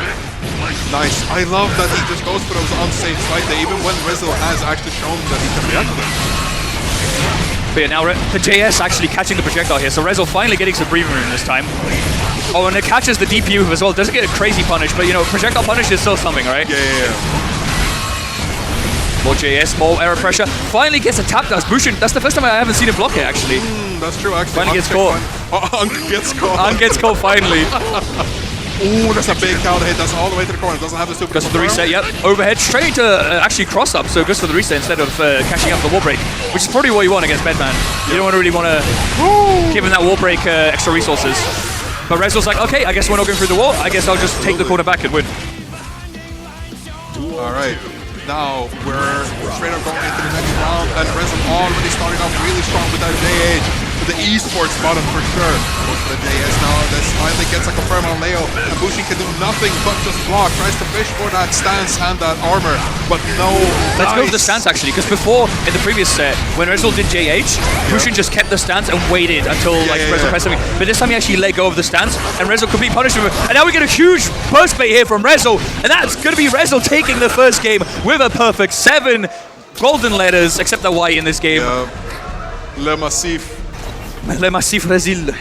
Nice. I love that he just goes for those unsafe fights, even when Rezel has actually shown that he can react to them. But yeah, now the JS actually catching the projectile here. So Rezel finally getting some breathing room this time. Oh, and it catches the DPU as well. Doesn't get a crazy punish, but you know, projectile punish is still something, right? Yeah. More JS, more error pressure. Finally gets a tap dance. Bushin, that's the first time I haven't seen him block it, actually. That's true, actually. Finally gets caught. Gets caught. Unk gets caught, finally. Ooh, that's a big counter hit. That's all the way to the corner. Doesn't have the super. Goes for the reset, yep. Overhead, straight to actually cross up, so goes for the reset instead of catching up the wall break, which is probably what you want against Bedman. You don't really want to give him that wall break extra resources. But Rezel's like, okay, I guess we're not going through the wall. I guess I'll just take the corner back and win. All right. now we're straight up going into the next round, and Resin already starting off really strong with that JH, with the esports bottom for sure. Goes for the JS now, this finally gets a confirm on Leo, and Bushin can do nothing but just block, tries to fish for that stance and that armor, but no. Let's go with the stance actually, because before, in the previous set, when Rezel did JH, Bushin just kept the stance and waited until Rezel pressed something. But this time he actually let go of the stance, and Rezel could be punished. And now we get a huge burst play here from Rezel, and that's going to be Rezel taking the first game with a perfect 7 golden letters, except the Y in this game. Le Massif. Le Massif Resil.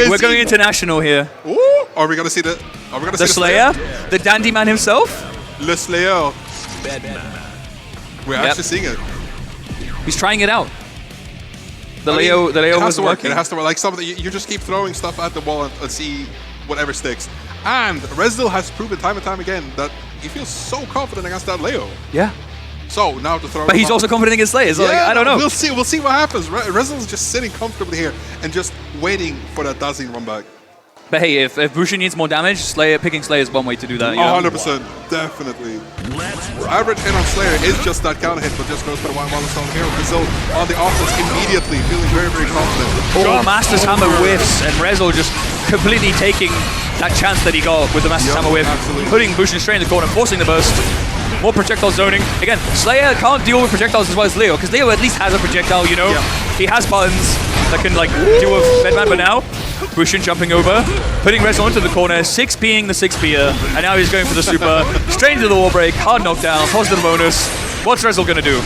We're going international here. Ooh, are we going to see the? Are we going to see the Slayer? The dandy man himself? Le Slayer. We're actually seeing it. He's trying it out. The Leo was working. It has to work. Like something, you just keep throwing stuff at the wall and see whatever sticks. And Rezdil has proven time and time again that he feels so confident against that Leo. Yeah. So now to throw. But he's also confident against Slayer. So yeah, like, I don't know. We'll see. We'll see what happens. Rezdil's just sitting comfortably here and just waiting for that dazzling run back. But hey, if Bushin needs more damage, picking Slayer is one way to do that. 100%, definitely. Average hit on Slayer is just that counter hit, but just goes for the one milestone here. Rezel on the offense immediately, feeling very, very confident. Oh, Master's Hammer whiffs, and Rezel just completely taking that chance that he got with the Master's Hammer whiff, putting Bushin straight in the corner, forcing the burst. More projectile zoning. Again, Slayer can't deal with projectiles as well as Leo, because Leo at least has a projectile, you know? He has buttons that can like deal with Bedman, but now Bushin jumping over, putting Rezel into the corner, 6P'ing the 6P'er, and now he's going for the super, straight into the wall break, hard knockdown, positive bonus. What's Rezel gonna do?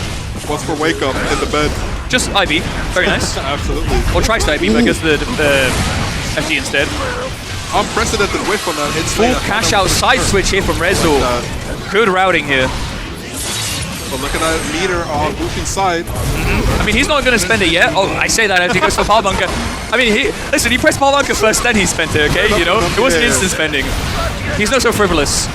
What's for wake up in the bed? Just IB, very nice. Absolutely. Or tries to IB, but gets the FD instead. Unprecedented whiff on that hit. Full cash out side switch here from Rezel. Good routing here. But look at that meter on Bushin's side. I mean, he's not going to spend it yet. Oh, I say that as he goes for Power Bunker. I mean, he pressed Power Bunker first, then he spent it, okay? You know? It wasn't instant spending. He's not so frivolous.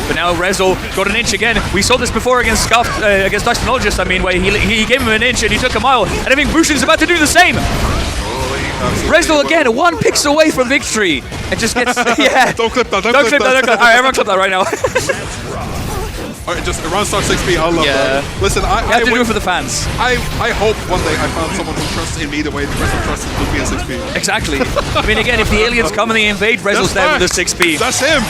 But now Rezel got an inch again. We saw this before against Scuffed, against Dexterologist, I mean, where he gave him an inch and he took a mile. And I think Bushin's about to do the same. Rezel again, 1 pix away from victory. And just gets, yeah. Don't clip that, don't clip that. All right, everyone clip that right now. Alright, just run star 6P, I love that. Listen, I have to do it for the fans. I hope one day I found someone who trusts in me the way the rest of trusts in Luffy and 6P. Exactly. I mean, again, if the aliens come and they invade, Rezel's there with the 6P. That's him.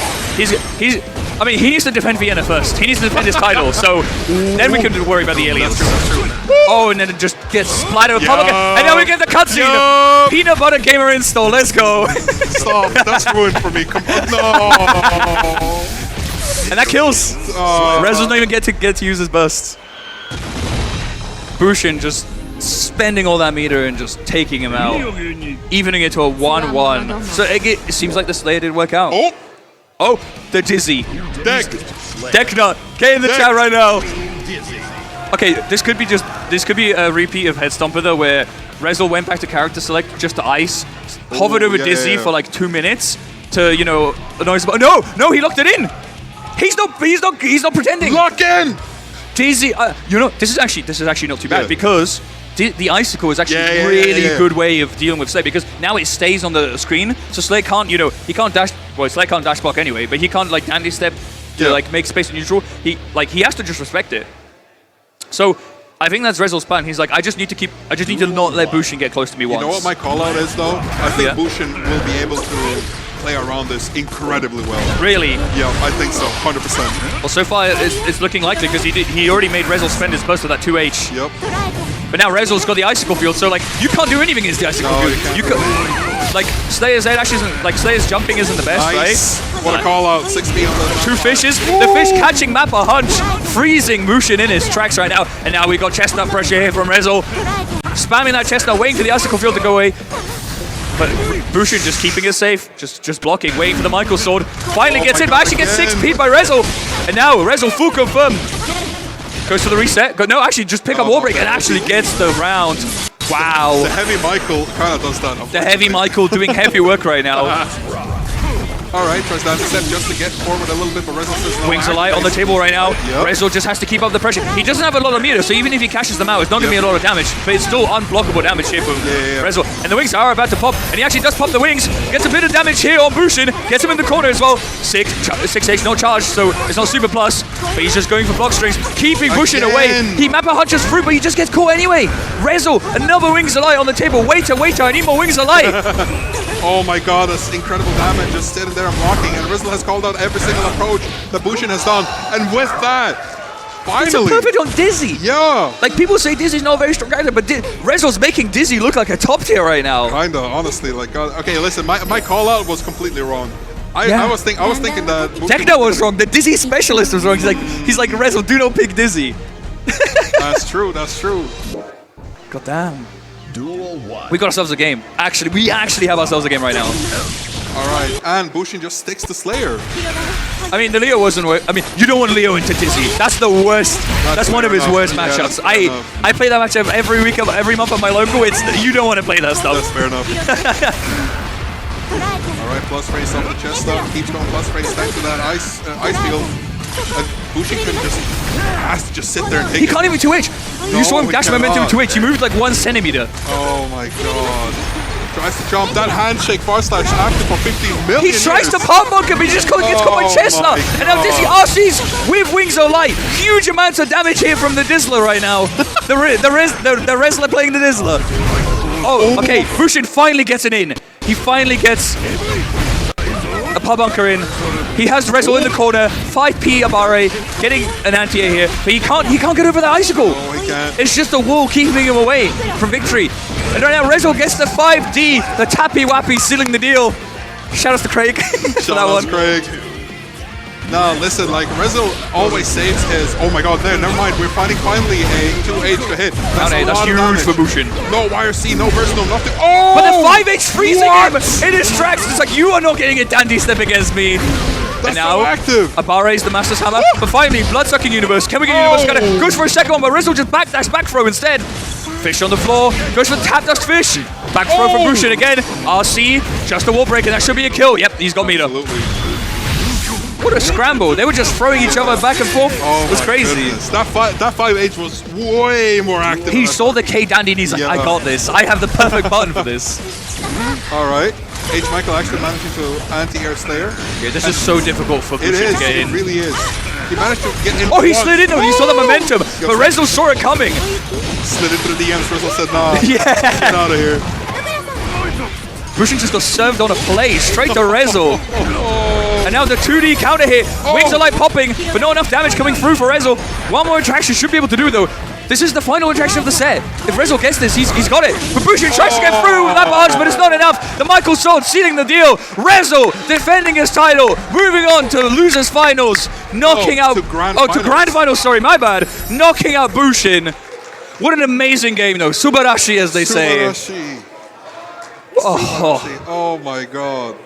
I mean, he needs to defend Vienna first. He needs to defend his title, so then we can worry about the aliens. That's true. Oh, and then it just gets splattered with Public, and now we get the cutscene. Peanut Butter Gamer install, let's go. Stop, that's ruined for me. Come on, no. And that kills. Rezel don't even get to use his bursts. Bushin just spending all that meter and just taking him out, evening it to a 1-1. So it seems like the Slayer did work out. Oh, the Dizzy. Decknut. Get in the chat right now. Okay, this could be a repeat of Head Stomper though, where Rezel went back to character select just to ice, hovered over Dizzy for like 2 minutes to, you know, annoy him. No, he locked it in. He's not pretending. Lock in. Dizzy, you know, this is actually not too bad because the icicle is actually a really good way of dealing with Slayer, because now it stays on the screen, so Slayer can't, you know, Slayer can't dash block anyway, but he can't like dandy step to like make space in neutral. He has to just respect it. So I think that's Rezel's plan. He's like, I just need to not let Bushin get close to me once. You know what my call out is though? I think Bushin will be able to play around this incredibly well. Really? Yeah, I think so, 100%. Well, so far it's looking likely because he already made Rezel spend his burst with that 2H. Yep. But now Rezel's got the icicle field, so like you can't do anything against the icicle field. You can't. Like Slayer's edge isn't, like Slayer's jumping isn't the best, right? What a call out, 6B on the 2 fishes. The fish catching Mappa Hunch, freezing Bushin in his tracks right now. And now we got chestnut pressure here from Rezel, spamming that chestnut, waiting for the icicle field to go away. But Bushin just keeping it safe, just blocking, waiting for the Michael sword. Finally gets in, but actually gets 6P'd by Rezel. And now Rezel full confirm. Goes for the reset. No, actually just pick up wall break and actually gets the round. Wow. The heavy Michael kind of does that. The heavy Michael doing heavy work right now. All right, tries down the step just to get forward a little bit, but Rezo says no. Wings of Light on the table right now. Yep. Rezo just has to keep up the pressure. He doesn't have a lot of meter, so even if he cashes them out, it's not going to be a lot of damage, but it's still unblockable damage here from Rezo. And the wings are about to pop, and he actually does pop the wings. Gets a bit of damage here on Bushin. Gets him in the corner as well. 6H, no charge, so it's not super plus, but he's just going for block strings, keeping Bushin away. He Mappa hunches through, but he just gets caught anyway. Rezo, another Wings of Light on the table. Waiter, I need more Wings of Light. Oh my god, that's incredible damage just sitting there and blocking, and Rizzle has called out every single approach that Bushin has done, and with that, finally! It's a perfect on Dizzy! Yeah! Like, people say Dizzy's not a very strong character, but Rezo's making Dizzy look like a top tier right now. Kinda, honestly, like, god. Okay, listen, my call out was completely wrong. I was thinking that Techno was wrong, the Dizzy specialist was wrong. He's like Rezo, do not pick Dizzy. That's true. God damn. Duel 1. We got ourselves a game. We actually have ourselves a game right now. Alright, and Bushin just sticks to Slayer. I mean, the Leo wasn't worth. I mean, you don't want Leo into Dizzy. That's the worst. That's one of his worst matchups. I play that matchup every week, every month at my local. You don't want to play that stuff. That's fair enough. Alright, plus race off the chest stuff. Keeps going plus race thanks to that ice field. And Bushin has to just sit there and take it. He can't even 2H. You saw him dash momentum 2H. He moved like 1 centimeter. Oh my god. Tries to jump that handshake / active for 15 million. He tries to palm monk him, he just gets caught by Chestnut. And now Dizzy RCs with Wings of Light. Huge amounts of damage here from the Dizzler right now. the wrestler playing the Dizzler. Oh, okay. Bushin finally gets it in. He finally gets a pub bunker in. He has Rezo in the corner. 5P Abare getting an anti-air here, but he can't get over the icicle. Oh, he can't. It's just a wall keeping him away from victory. And right now Rezo gets the 5D, the tappy wappy sealing the deal. Shout out to Craig for that one. Craig. No, listen, like Rezo always saves his. Oh my god, never mind. We're finding finally a 2H to hit. That's huge for Bushin. No wire C, no burst, no nothing. Oh! But the 5H freezing him in his tracks. It's like, you are not getting a dandy step against me. That's and now, so active. Abare is the Master's Hammer. But finally, Bloodsucking Universe. Can we get Universe? Goes for a second one, but Rezo just back throw instead. Fish on the floor. Goes for the tap dust fish. Back throw from Bushin again. RC, just a wall break, and that should be a kill. Yep, he's got meter. Absolutely. What a scramble. They were just throwing each other back and forth. Oh, it was crazy. Goodness. That 5H was way more active. He saw the K Dandy and he's like, I got this. I have the perfect button for this. All right. H. Michael actually managing to anti-air Slayer. Yeah, this is so difficult for Bushin to get in. It really is. He managed to get in. Oh, he slid in though. He saw the momentum. But Rezo saw it coming. Slid into the DMs. Rezo said, nah. Yeah. Get out of here. Bushin just got served on a play straight to Rezo. And now the 2D counter hit. Wings of Light popping, but not enough damage coming through for Rezo. One more interaction should be able to do though. This is the final interaction of the set. If Rezo gets this, he's got it. But Bushin tries to get through with that barge, but it's not enough. The Michael Sword sealing the deal. Rezo defending his title, moving on to losers finals, knocking out. To grand finals. Sorry, my bad. Knocking out Bushin. What an amazing game, though. Subarashi, as they say. Oh my god.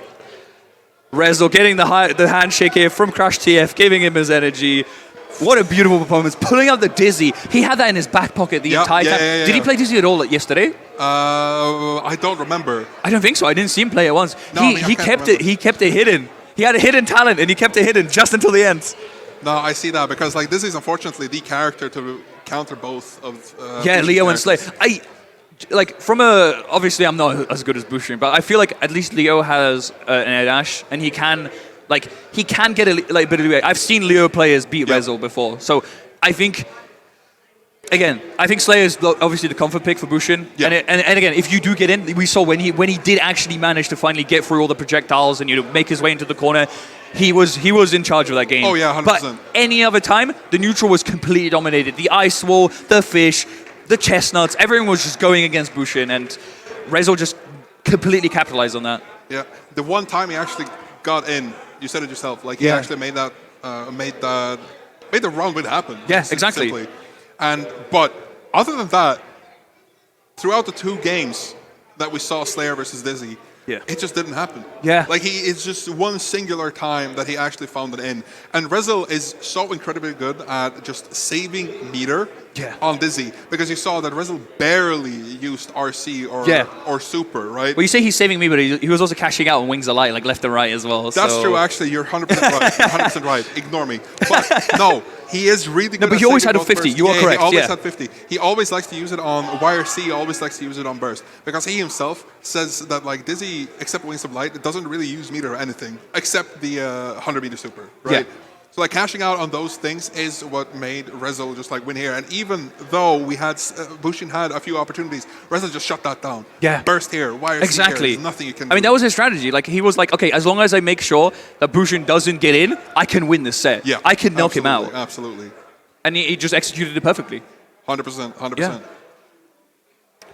Rezo getting the handshake here from Crash TF, giving him his energy. What a beautiful performance. Pulling out the Dizzy. He had that in his back pocket the entire time. Did he play Dizzy at all yesterday? I don't remember. I don't think so. I didn't see him play it once. No, he kept it hidden. He had a hidden talent and he kept it hidden just until the end. No, I see that because like this is unfortunately the character to counter both of Leo and Slay. Obviously I'm not as good as Bushin, but I feel like at least Leo has an air dash and he can get a bit of leeway. I've seen Leo players beat Rezo before, so I think Slayer is obviously the comfort pick for Bushin. Yeah. And again, if you do get in, we saw when he did actually manage to finally get through all the projectiles and make his way into the corner, he was in charge of that game. Oh yeah, 100%. But any other time, the neutral was completely dominated. The ice wall, the fish, the chestnuts, everyone was just going against Bushin, and Rezo just completely capitalized on that. Yeah, the one time he actually got in, you said it yourself, like he actually made the wrong bit happen. Yeah, exactly. Simply. But other than that, throughout the 2 games that we saw Slayer versus Dizzy, Yeah. It just didn't happen. Yeah. Like it's just one singular time that he actually found it in. And Rezel is so incredibly good at just saving meter on Dizzy, because you saw that Rezel barely used RC or Super, right? Well, you say he's saving me, but he was also cashing out on Wings of Light, like left and right as well. That's true, actually. You're 100% right. You're 100% right. Ignore me. But no, he is really good. No, but he always had a 50. You are correct. He always had 50. He always likes to use it on YRC. He always likes to use it on burst, because he himself says that like Dizzy, except Wings of Light, it doesn't really use meter or anything except the 100 meter super, right? Yeah. So like cashing out on those things is what made Rezel just like win here. And even though we had Bushin had a few opportunities, Rezel just shut that down. Yeah. Burst here, YRC exactly. here. There's nothing you can do. I mean, that was his strategy. Like he was like, okay, as long as I make sure that Bushin doesn't get in, I can win this set. Yeah. I can knock him out. Absolutely. And he just executed it perfectly. 100%. 100%. Yeah.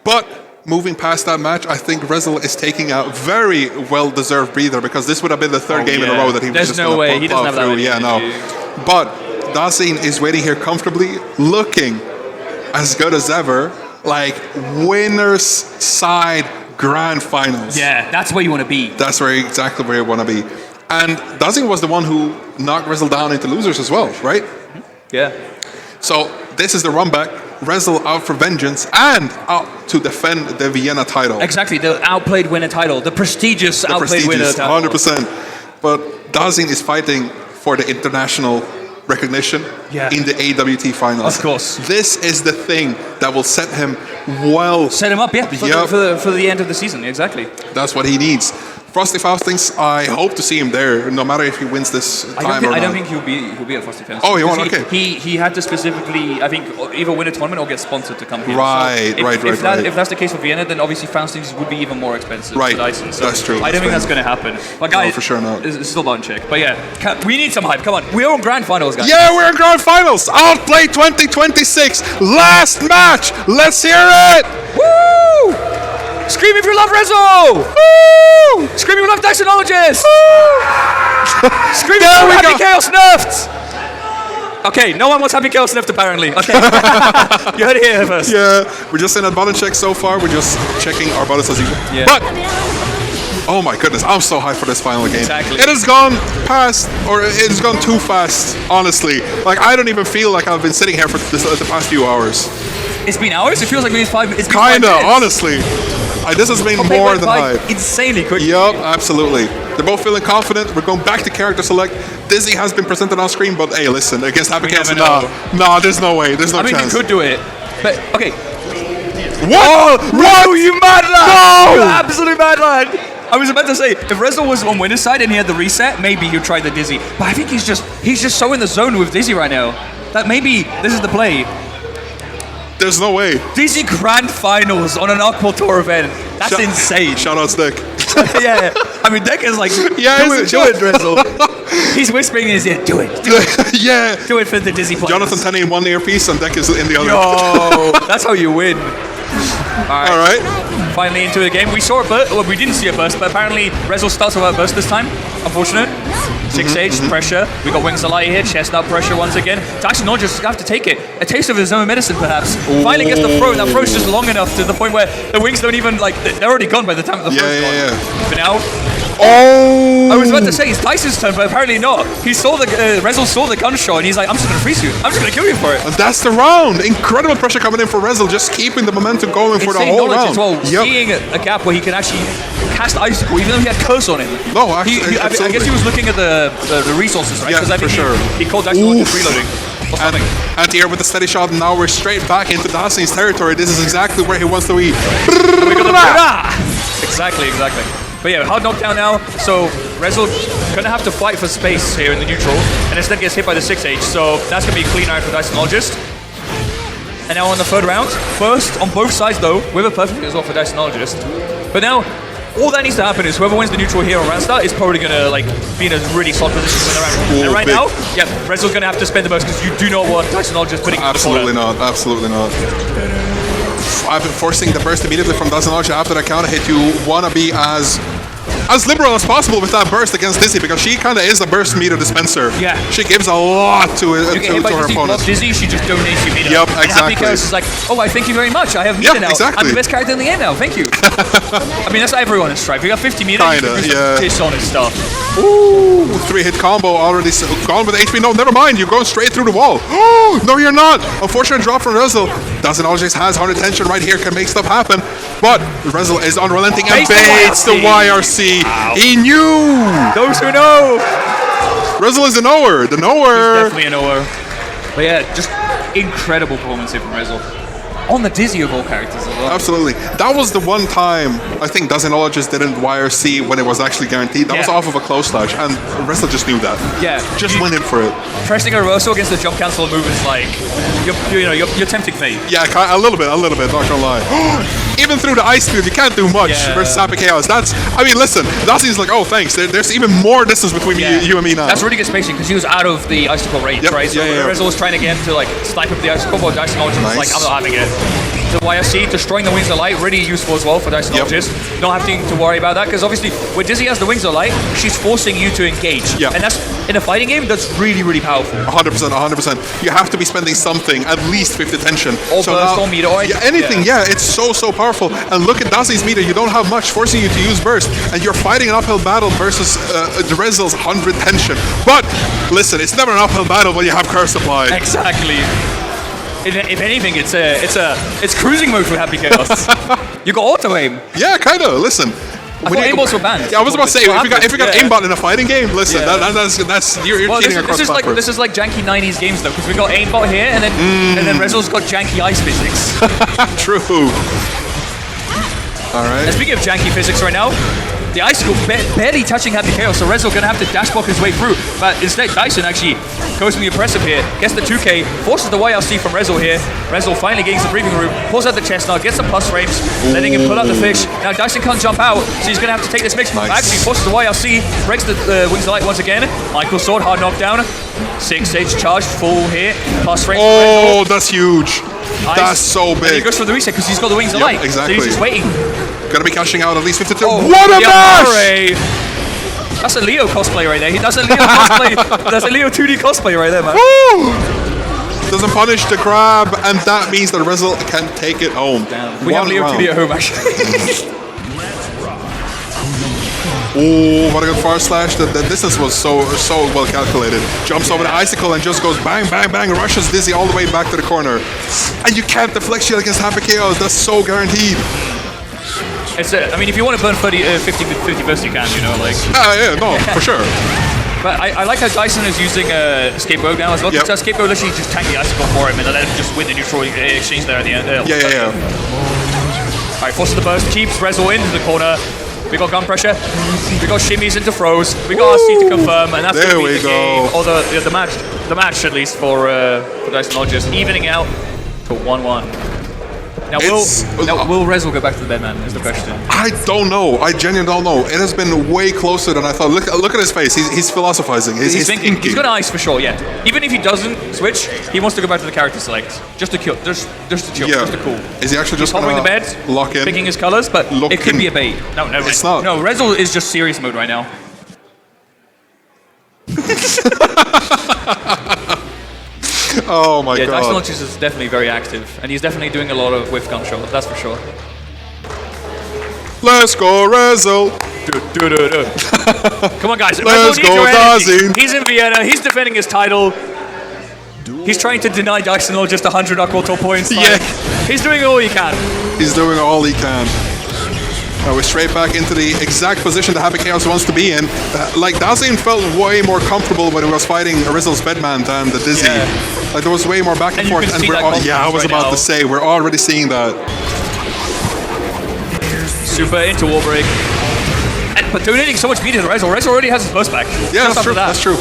But moving past that match, I think Rezel is taking a very well-deserved breather, because this would have been the third game in a row that he was just no way. He doesn't have that through. Yeah, no. But Dazin is waiting here comfortably, looking as good as ever, like winner's side grand finals. Yeah, that's where you want to be. That's exactly where you want to be. And Dazin was the one who knocked Rezel down into losers as well, right? Yeah. So this is the run back. Rezel out for vengeance and out to defend the Vienna title. Exactly, the outplayed winner title, the prestigious outplayed winner title. 100%. But Dazin is fighting for the international recognition in the AWT finals. Of course. This is the thing that will set him well. Set him up, for the end of the season, exactly. That's what he needs. Frosty Faustings, I hope to see him there, no matter if he wins this time or not. I don't think he'll be at Frosty Faustings. Oh, he won't? Okay. He had to specifically, I think, either win a tournament or get sponsored to come here. Right, so right. If that's the case for Vienna, then obviously Faustings would be even more expensive. Right, for Dyson, so that's true. I don't think that's going to happen. But guys, no, for sure not. It's still not in check. But yeah, we need some hype. Come on, we're on grand finals, guys. Yeah, we're in grand finals. Outplay 2026. Last match. Let's hear it. Woo! Scream if you love Rezo! Woo! Scream if you love Dysonologist! Scream if you love Happy Chaos Nerfed! Okay, no one wants Happy Chaos Nerfed apparently. Okay. You heard it here first. Yeah, we're just in a button check so far. We're just checking our buttons as usual. Yeah. But, oh my goodness, I'm so hyped for this final game. Exactly. It has gone past, or it has gone too fast, honestly. Like, I don't even feel like I've been sitting here for the past few hours. It's been hours? It feels like it's 5 minutes. Kinda, honestly. This has been more than hype. Insanely quick. Yup, absolutely. They're both feeling confident. We're going back to character select. Dizzy has been presented on screen, but hey, listen, against Happy Chaos, nah, there's no way. There's no chance. I mean, he could do it. But, okay. What? What? You mad lad! No! You absolute mad lad! I was about to say, if Rezo was on winner's side and he had the reset, maybe he'd try the Dizzy. But I think he's just so in the zone with Dizzy right now that maybe this is the play. There's no way. Dizzy Grand Finals on an Aqua Tour event. That's insane. Shout out Stick. Yeah. I mean, Deck is like, do it, Rezo. He's whispering in his ear, do it. Yeah. Do it for the Dizzy players. Jonathan Tenney in one earpiece and Deck is in the other. Yo, that's how you win. All right. Finally into the game. We saw a burst. Well, we didn't see a burst, but apparently Rezo starts without a burst this time. Unfortunate. 6H, pressure. We got Wings of Light here. Chestnut pressure once again. Dyson just have to take it. A taste of his own medicine, perhaps. Finally gets the throw, and that throw's just long enough to the point where the Wings don't even, like, they're already gone by the time the throw's gone. Yeah. But now... Oh! I was about to say it's Dyson's turn, but apparently not. He saw the Rezel saw the gunshot, and he's like, "I'm just gonna freeze you. I'm just gonna kill you for it." And that's the round. Incredible pressure coming in for Rezel, just keeping the momentum going for the whole round. As well, seeing a gap where he can actually cast Icicle, even though he had curse on him. No, actually, I guess he was looking at the resources, right? Yeah, for sure. He called Icicle reloading. And here with the steady shot, now we're straight back into Dacin's territory. This is exactly where he wants to be. Exactly. But yeah, hard knockdown now, so Rezel gonna have to fight for space here in the neutral, and instead gets hit by the 6H, so that's gonna be a clean iron for Dysonologist. And now on the third round, first on both sides though, with a perfect as well for Dysonologist. But now, all that needs to happen is whoever wins the neutral here on round start is probably gonna like be in a really solid position to win the round. And right now, yeah, Rezel's gonna have to spend the most because you do not want Dysonologist putting Absolutely not. I've been forcing the burst immediately from Dysonologist after that counter hit. You wanna be as as liberal as possible with that burst against Dizzy, because she kind of is a burst meter dispenser. Yeah. She gives a lot to You get hit by her Dizzy, opponent. block Dizzy, she just donates you meter. Yep, And exactly. Happy Chaos is like, oh, I thank you very much. I have meter now. exactly. I'm the best character in the game now. Thank you. I mean, that's everyone in Strife. You got 50 meter. Kinda, you can yeah. piss on his stuff. Ooh, 3-hit combo already gone with HP. No, never mind. You're going straight through the wall. Oh, no, you're not. Unfortunate drop from Rezel. Doesn't always has 100 tension right here. Can make stuff happen. But Rezel is unrelenting and baits the YRC. Wow. He knew. Those who know. Rezel is a knower. The knower. Definitely a knower. But yeah, just incredible performance here from Rezel. On the Dizzy of all characters as well. Absolutely. That was the one time I think Dozenologist didn't YRC when it was actually guaranteed. That was off of a close slash, and Rezel just knew that. Yeah. Just went in for it. Pressing a reversal against the jump cancel move is like, you're tempting fate. Yeah, a little bit, not gonna lie. Even through the ice field, you can't do much versus Happy Chaos. I mean, listen, Dazzie's like, oh, thanks. There's even more distance between you and me now. That's really good spacing because he was out of the icicle range, right? So Rezel was trying to get him to like snipe up the icicle, but Dysonologist was like, I'm not having it. The YSC destroying the Wings of Light, really useful as well for Dysonologist. Not having to worry about that because obviously when Dizzy has the Wings of Light, she's forcing you to engage. And that's, in a fighting game, that's really, really powerful. 100%. You have to be spending something, at least 50 tension. Or burst or meter or anything, it's so powerful. And look at Dazzie's meter, you don't have much, forcing you to use burst, and you're fighting an uphill battle versus Rezel's 100 tension. But listen, it's never an uphill battle when you have curse applied. Exactly. If anything, it's cruising mode for Happy Chaos. You got auto aim. Yeah, kinda. Listen. I thought aimbots were banned. Yeah, I was about to say, if you got aimbot in a fighting game, listen, that's you're cheating across platforms. This is like janky 90s games though, because we got aimbot here, and then Rezel's got janky ice physics. True. All right. And speaking of janky physics right now, the icicle barely touching Happy Chaos, so Rezel gonna have to dash block his way through. But instead, Dyson actually goes for the impressive here, gets the 2K, forces the YLC from Rezel here. Rezel finally getting some breathing room, pulls out the chestnut, gets some plus frames, letting him pull out the fish. Now Dyson can't jump out, so he's gonna have to take this mix. Actually forces the YLC, breaks the Wings of Light once again. Michael Sword, hard knockdown. 6-stage charged, full here, plus frames. Oh, that's huge. Nice. That's so big. And he goes for the reset because he's got the Wings of Light. Exactly. So he's just waiting. Gonna be cashing out at least 52. Oh, what a mash! That's a Leo cosplay right there. That's a Leo cosplay. That's a Leo 2D cosplay right there, man. Woo! Doesn't punish the grab, and that means that Rezel can take it home. Damn. We have Leo 2D at home, actually. Oh, what a good far slash. The distance was so well calculated. Jumps over the icicle and just goes bang, bang, bang, rushes Dizzy all the way back to the corner. And you can't deflect shield against Happy Chaos. That's so guaranteed. I mean, if you want to burn 50 burst, you can, like. Yeah, no, for sure. But I like how Dyson is using Scapegoat now as well. Because Scapegoat literally just tank the icicle for him and then let him just win the neutral exchange there at the end. Alright, forces the burst, keeps Rezel into the corner. We got gun pressure, we got shimmies into throws, we got RC to confirm, and that's going to be the game, or the match at least for Dysonologist, evening out to 1-1. Now, will Rezel go back to the bedman, is the question. I don't know. I genuinely don't know. It has been way closer than I thought. Look at his face. He's philosophizing. He's thinking. He's got an ice for sure, yeah. Even if he doesn't switch, he wants to go back to the character select. Just to kill, just to chill, just to cool. Is he actually just hovering the bed, lock in? picking his colors, but it could be a bait. No, it's not. No, Rezel is just serious mode right now. Oh my god. Dysonologist is definitely very active, and he's definitely doing a lot of whiff gunshot, that's for sure. Let's go, Rezel. Come on, guys. Let's go, Dazzy. He's in Vienna, he's defending his title. He's trying to deny Dysonologist 100 Aquator points. He's doing all he can. He's doing all he can. Now we're straight back into the exact position that Happy Chaos wants to be in. Like, Dazzy felt way more comfortable when he was fighting Rezel's bedman than the Dizzy. Like, there was way more back and forth. And I was about to say, we're already seeing that. Super into wall break. But donating so much meter to Rezel. Rezel already has his burst back. Yeah, that's true. That's true.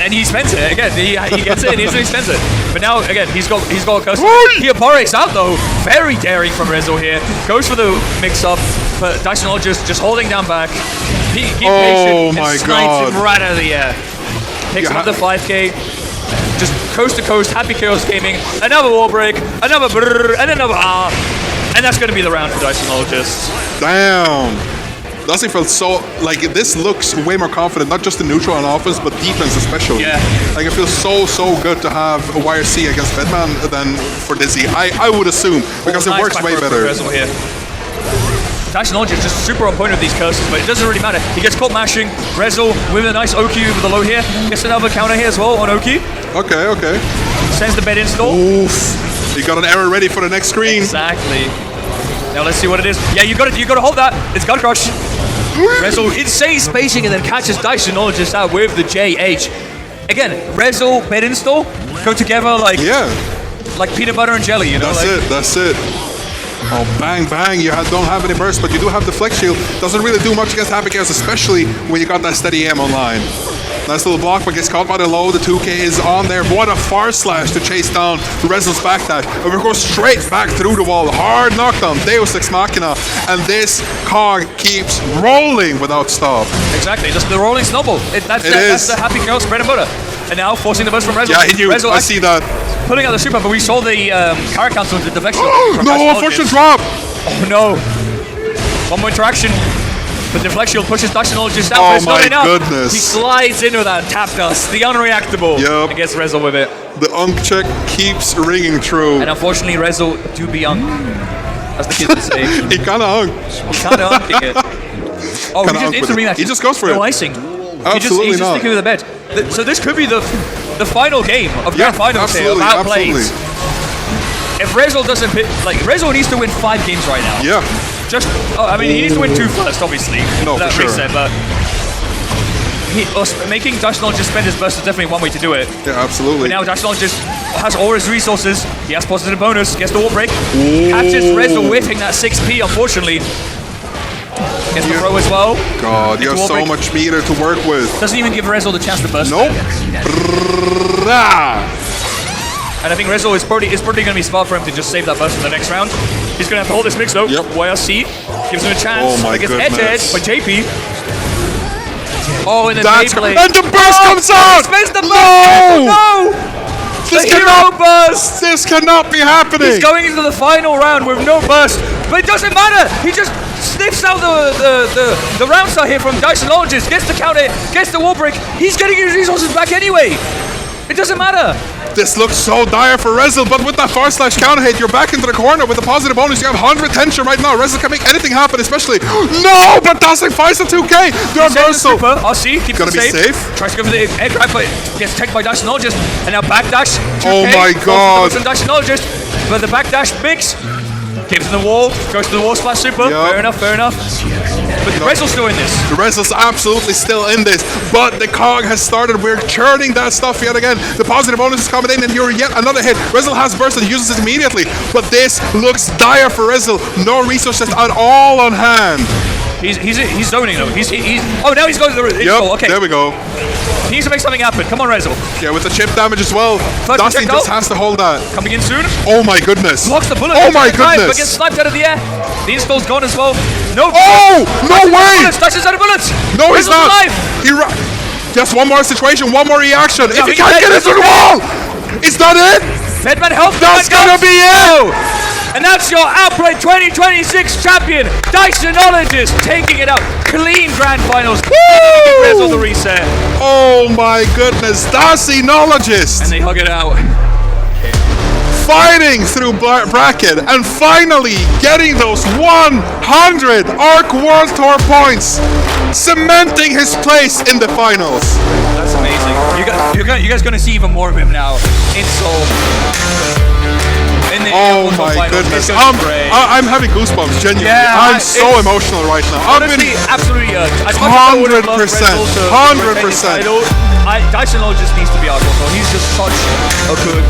And he spends it again. He gets it and he spends it. But now again, he's got a curse. He appare's out though. Very daring from Rezel here. Goes for the mix-up, but Dysonologist just holding down back. He patient and snipes him right out of the air. Picks him up the 5K. Just coast to coast. Happy Chaos gaming. Another wall break. Another brrr, and another And that's going to be the round for Dysonologist. Damn. Dusty felt so, like, this looks way more confident, not just in neutral and offense, but defense especially. Yeah. Like, it feels so good to have a YRC against Bedman than for Dizzy. I would assume, because it works way better. Dysonologist just super on point with these curses, but it doesn't really matter. He gets caught mashing. Rezel with a nice Oki over the low here. Gets another counter here as well on Oki. Okay. Sends the bed install. Oof. You got an error ready for the next screen. Exactly. Now let's see what it is. Yeah, you got to hold that. It's Gun Crush. Rezel, insane spacing, and then catches Dysonologist out with the JH. Again, Rezel, bed install, go together like peanut butter and jelly, you know? That's it. Oh, bang. You don't have any burst, but you do have the Flex Shield. Doesn't really do much against Happy Chaos, especially when you got that steady aim online. Nice little block, but gets caught by the low. The 2K is on there. What a far slash to chase down Rezel's backdash. And we go straight back through the wall. Hard knockdown. Deus Ex Machina. And this cog keeps rolling without stop. Exactly. Just the rolling snowball. That's the Happy Chaos bread and butter. And now forcing the burst from Rezel. Yeah, he knew. I see that. Pulling out the super, but we saw the carry cancel with the deflection. No, unfortunate drop. Oh no. One more interaction. But deflection pushes Dysonologist out, but it's not enough. Goodness. He slides into that tap dust, the unreactable, and gets Rezel with it. The unk check keeps ringing true. And unfortunately, Rezel do be unk, as the kids would say. He kind of unk. He kind of unking it. Oh, he just instant rematch. He just goes for it. No icing. Absolutely he's just sticking with the bed. So this could be the final game of Grand Finals here of AUTplayed. If Rezel doesn't Rezel needs to win 5 games right now. Yeah. He needs to win 2 first, obviously. No, for sure. Reset, but making Dysonologist spend his burst is definitely one way to do it. Yeah, absolutely. But now Dysonologist has all his resources. He has positive bonus. Gets the wall break. Catches Rezel whiffing that 6P, unfortunately. Gets the throw as well. God, you have so much meter to work with. Doesn't even give Rezel the chance to burst. Nope. And I think Rezel is probably going to be smart for him to just save that burst in the next round. He's going to have to hold this mix though. Yep. YRC gives him a chance. Oh my goodness. Gets edge by JP. Oh, and then Beyblade. And the burst comes out! Spins the burst! No! This cannot burst! This cannot be happening! He's going into the final round with no burst, but it doesn't matter! He just sniffs out the round start here from Dysonologist, gets the counter, gets the wall break. He's getting his resources back anyway! It doesn't matter! This looks so dire for Rezel, but with that far slash counter hit, you're back into the corner with a positive bonus. You have 100 tension right now. Rezel can make anything happen, especially. No, but Dazzling finds the 2K. They're Rezel. RC keeps gonna be safe. Tries to go for the egg grab, but gets taken by Dysonologist. And now backdash. 2K, oh my god. Dysonologist, but the backdash mix. Keeps in the wall, goes to the wall splash super. Yep. Fair enough. But Rezel's still in this. The Rezel's absolutely still in this, but the cog has started. We're churning that stuff yet again. The positive bonus is coming in, and you're yet another hit. Rezel has burst and uses it immediately, but this looks dire for Rezel. No resources at all on hand. He's zoning though. Oh, now he's going to the install. Okay. There we go. He needs to make something happen. Come on, Rezel. Yeah, with the chip damage as well. Dusty just has to hold that. Coming in soon. Oh my goodness. Blocks the bullet. Oh my goodness. But gets sniped out of the air. The install's gone as well. No. Oh, no way. Dyson's out of bullets. No, he's not. Alive. Just one more situation, one more reaction. If he can't get into the wall, is that it? Bedman help. That's gonna be it. And that's your AUTplayed 2026 champion, Dysonologist, taking it out. Clean grand finals. Woo! Rezel the reset. Oh my goodness, Dysonologist. And they hug it out. Fighting through bracket and finally getting those 100 ARC World Tour points, cementing his place in the finals. That's amazing. You guys gonna see even more of him now in Seoul. Oh my goodness. I'm having goosebumps, genuinely. Yeah, I'm so emotional right now. Honestly, absolutely. 100%. 100%. Dysonologist needs to be out also. He's just such a good,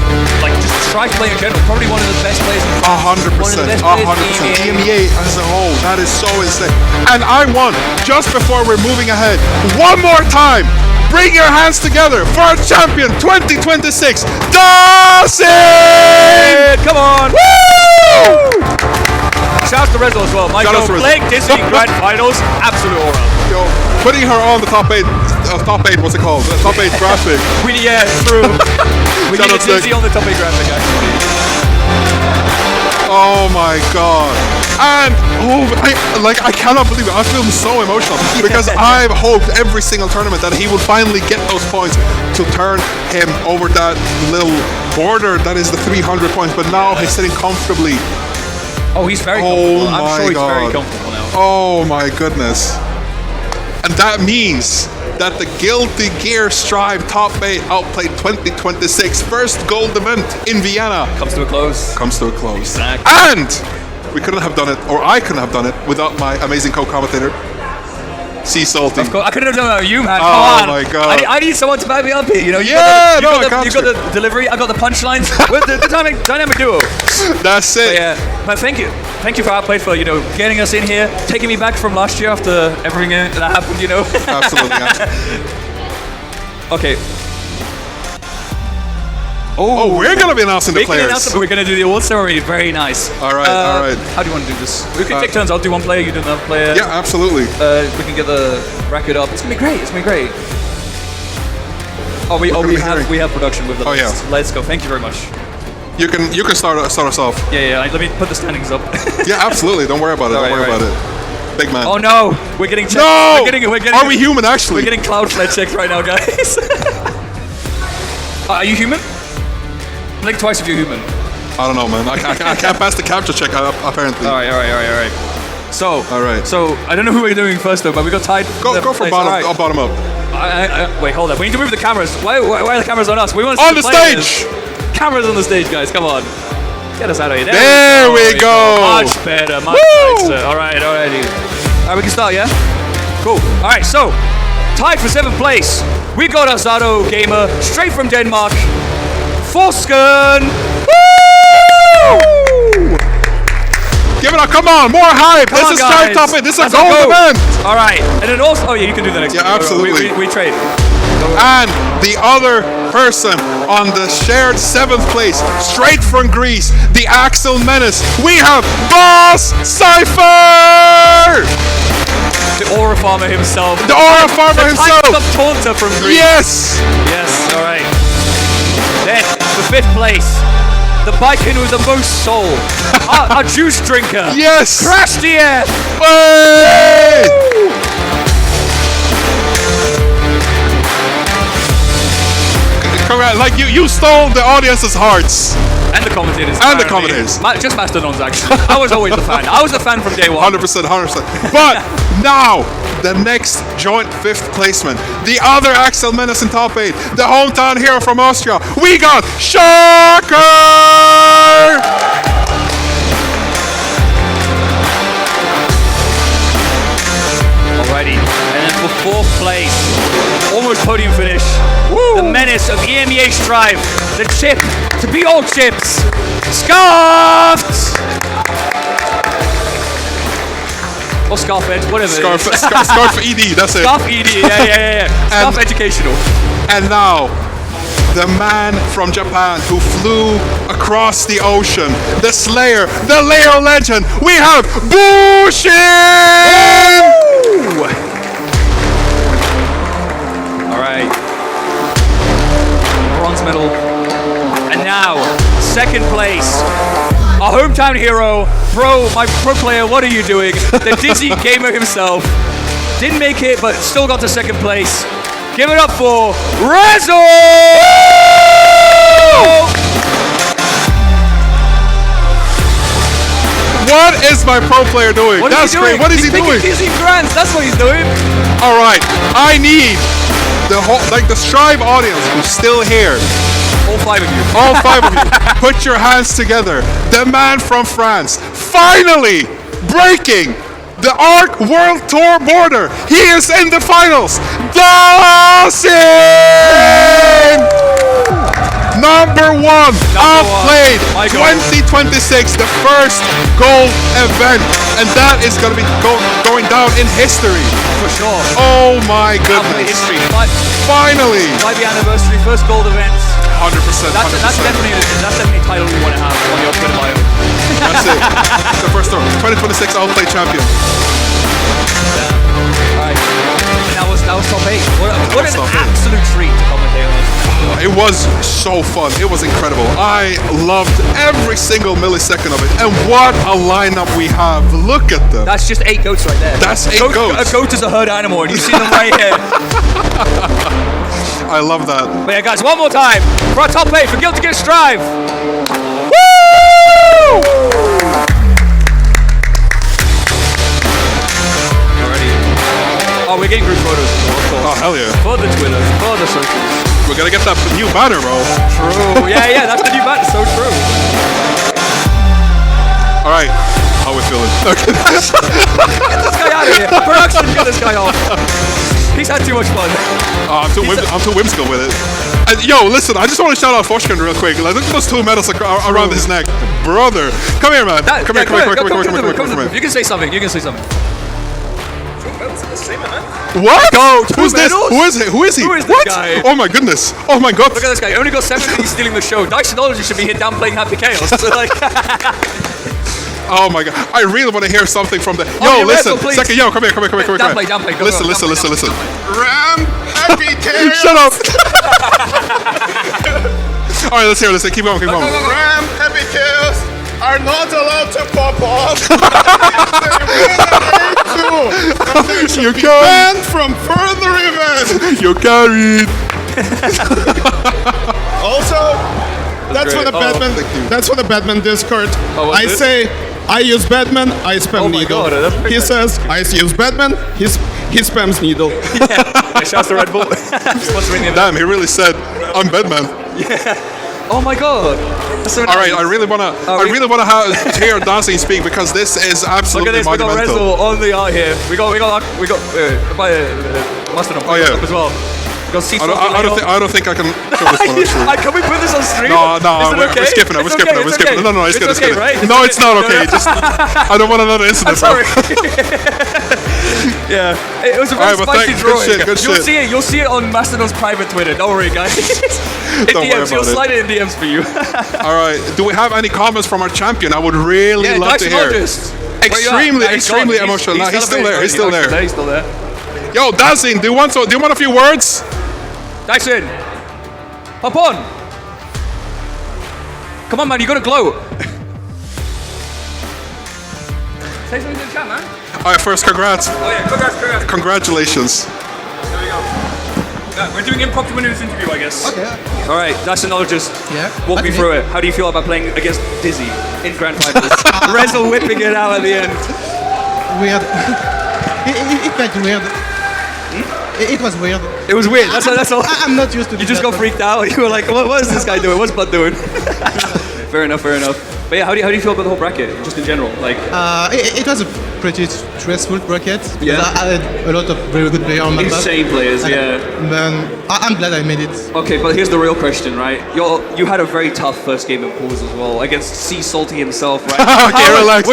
just strike player in general. Probably one of the best players in 100%. 100%. EMEA as a whole. That is so insane. And I want, just before we're moving ahead, one more time. Bring your hands together for our champion 2026, Dawson! Come on! Woo! Shout out to Rezel as well. Michael playing Disney Grand Finals, absolute aura. Yo, putting her on the top 8, what's it called? The top 8 graphic. Yeah, true. We need Disney on the top 8 graphic, actually. Oh my god. And I cannot believe it. I feel so emotional because I've hoped every single tournament that he would finally get those points to turn him over that little border that is the 300 points, but now he's sitting comfortably. Oh, he's very comfortable. I'm sure he's very comfortable now. Oh my goodness. And that means that the Guilty Gear Strive Top 8 Outplayed 2026 first gold event in Vienna comes to a close. Exactly. And we couldn't have done it, or I couldn't have done it, without my amazing co-commentator, Sea Salty. Of course, I couldn't have done it without you, man. Oh Come on. My god. I need someone to back me up here. You know, you I got the delivery, I got the punchlines. We're the dynamic duo. That's it. But yeah, but thank you for Outplayed for getting us in here, taking me back from last year after everything that happened. Absolutely. Okay. Oh, we're gonna be announcing the players. We're gonna do the award ceremony. Very nice. All right. How do you want to do this? We can take turns. I'll do one player, you do another player. Yeah, absolutely. We can get the bracket up. It's gonna be great. We have production with the list. Yeah. Let's go. Thank you very much. You can start us off. Yeah. Let me put the standings up. Yeah, absolutely. Don't worry about it. Don't worry about it. Big man. Oh no, we're getting checked. No! We're getting. Are we human actually? We're getting Cloudflare checked right now, guys. Are you human? Blink twice if you're human. I don't know, man. I can't pass the capture check apparently. All right. So, all right. So I don't know who we're doing first though, but we got tied. Go for bottom up. Wait, hold up. We need to move the cameras. Why are the cameras on us? We want to on the stage. Cameras on the stage, guys. Come on. Get us out of here. There we go. Much better. Much nicer. All right, we can start, yeah? Cool. All right, so tied for 7th place. We got Azado Gamer straight from Denmark. Forsken. Woo! Give it up, come on, more hype. This is Strive Top 8. This is a gold event. All right, and then also, oh yeah, you can do the next one. Yeah, absolutely. We trade. And the other person on the shared 7th place, straight from Greece, the Axel Menace, we have Boss Cypher! The Aura Farmer himself. The Aura Farmer himself! The Taunter from Greece. Yes! Yes, all right. Then, for 5th place, the Viking with the most soul, our juice drinker. Yes! Crash DF! Hey! Congrats, like you stole the audience's hearts. And the commentators. And the commentators. Just Mastodons, actually. I was always the fan. I was a fan from day one. 100%. But now, the next joint 5th placement, the other Axel Menace in top 8, the hometown hero from Austria, we got Shocker! Alrighty, and then for 4th place, almost podium finish, the menace of EMEA Strive, the chip to beat all chips, Scarfed! Or Scarf Edge, whatever. Scarf ED, that's it. Scarf ED, yeah. Scarf Educational. And now, the man from Japan who flew across the ocean, the Slayer, the Leo legend, we have Bushin! Alright. Bronze medal. And now, 2nd place. Our hometown hero, my pro player, what are you doing? The Dizzy Gamer himself. Didn't make it, but still got to 2nd place. Give it up for Rezo! What is my pro player doing? That's great. What is he doing? He's picking grants. That's what he's doing. All right. I need the Strive audience who's still here. All 5 of you. All 5 of you. Put your hands together. The man from France, finally breaking the ARC World Tour border. He is in the finals. Dawson! Number 1, Outplayed 2026, the first gold event. And that is going to be going down in history. For sure. Oh my goodness. History. Finally. 5th anniversary, first gold event. 100%. That's definitely a title we want to have on your Twitter bio. That's it. The first one. 2026 Outplayed champion. Alright. That was top 8. What an absolute treat to commentate on this. It was so fun. It was incredible. I loved every single millisecond of it. And what a lineup we have. Look at them. That's just 8 goats right there. That's 8 goats. A goat is a herd animal, and you see them right here. I love that. But yeah, guys, one more time for our top 8 for Guilty Gear Strive. Woo! Alrighty. Oh, we're getting group photos as well, of course. Oh, hell yeah. For the Twitter, for the socials. We're gonna get that new banner, bro. True. Yeah, that's the new banner. So true. All right. How we feeling? Okay. Get this guy out of here. Production, get this guy off. He's had too much fun. I'm too whimsical with it. And, yo, listen, I just want to shout out Foshkin real quick. Like, look at those 2 medals around his neck. Brother. Come here, man. Come here. You can say something. What? Go. Who's this? Who is it? Who is he? Who is this what? guy? Oh my goodness. Oh my god. Look at this guy. Only got 7 he's stealing the show. Diceology should be here downplaying Happy Chaos. So like oh my god. I really want to hear something from the... Yo, listen. Second, yo, come here. Downplay. Listen. Ram Happy Chaos. Shut up. All right, let's hear. Keep going. Ram Happy Chaos are not allowed to pop off. You can banned from further events. You carried. Also, that's for the Batman. That's for the Batman Discord. I say I use Batman. I spam needle. God, he says I use Batman. He spams needle. Yeah, shouts to Red Bull. Damn, he really said I'm Batman. Yeah. Oh my god. So nice. All right, I really wanna hear Dancing speak because this is absolutely monumental. Look at this, we got Rezo on the art here. We got Mastodon as well. I don't think I can show this one actually. Can we put this on stream? No, okay? we're skipping it. We're skipping it. No, it's good. Okay, right? No, it's not okay. Just I don't want another incident. I'm sorry. Yeah, it was a very spicy drawing. Good shit. You'll see it on Mastodon's private Twitter. Don't worry, guys. Don't worry about He'll slide it in DMs for you. All right. Do we have any comments from our champion? I would really love to hear. Extremely emotional. No, he's still there. He's still there. Yo, Dazin, do you want a few words? Dyson, hop on. Come on, man, you gotta glow. Say something to the chat, man. All right, first, congrats. Oh yeah, congrats. Congratulations. There we go. Yeah, we're doing impromptu in this interview, I guess. Okay. All right, Dyson, just walk me through it. How do you feel about playing against Dizzy in Grand Finals? Rezo whipping it out at the end. Weird. It felt weird. It was weird. It was weird. That's all. I'm not used to. You just got freaked out. You were like, "What is this guy doing? What's Bud doing?" Fair enough. But yeah, how do you feel about the whole bracket, just in general? Like, it was a pretty stressful bracket. Yeah. I had a lot of very good players on my back. Insane players, yeah. But I'm glad I made it. Okay, but here's the real question, right? You had a very tough first game in pools as well against Sea Salty himself, right? Okay, relax.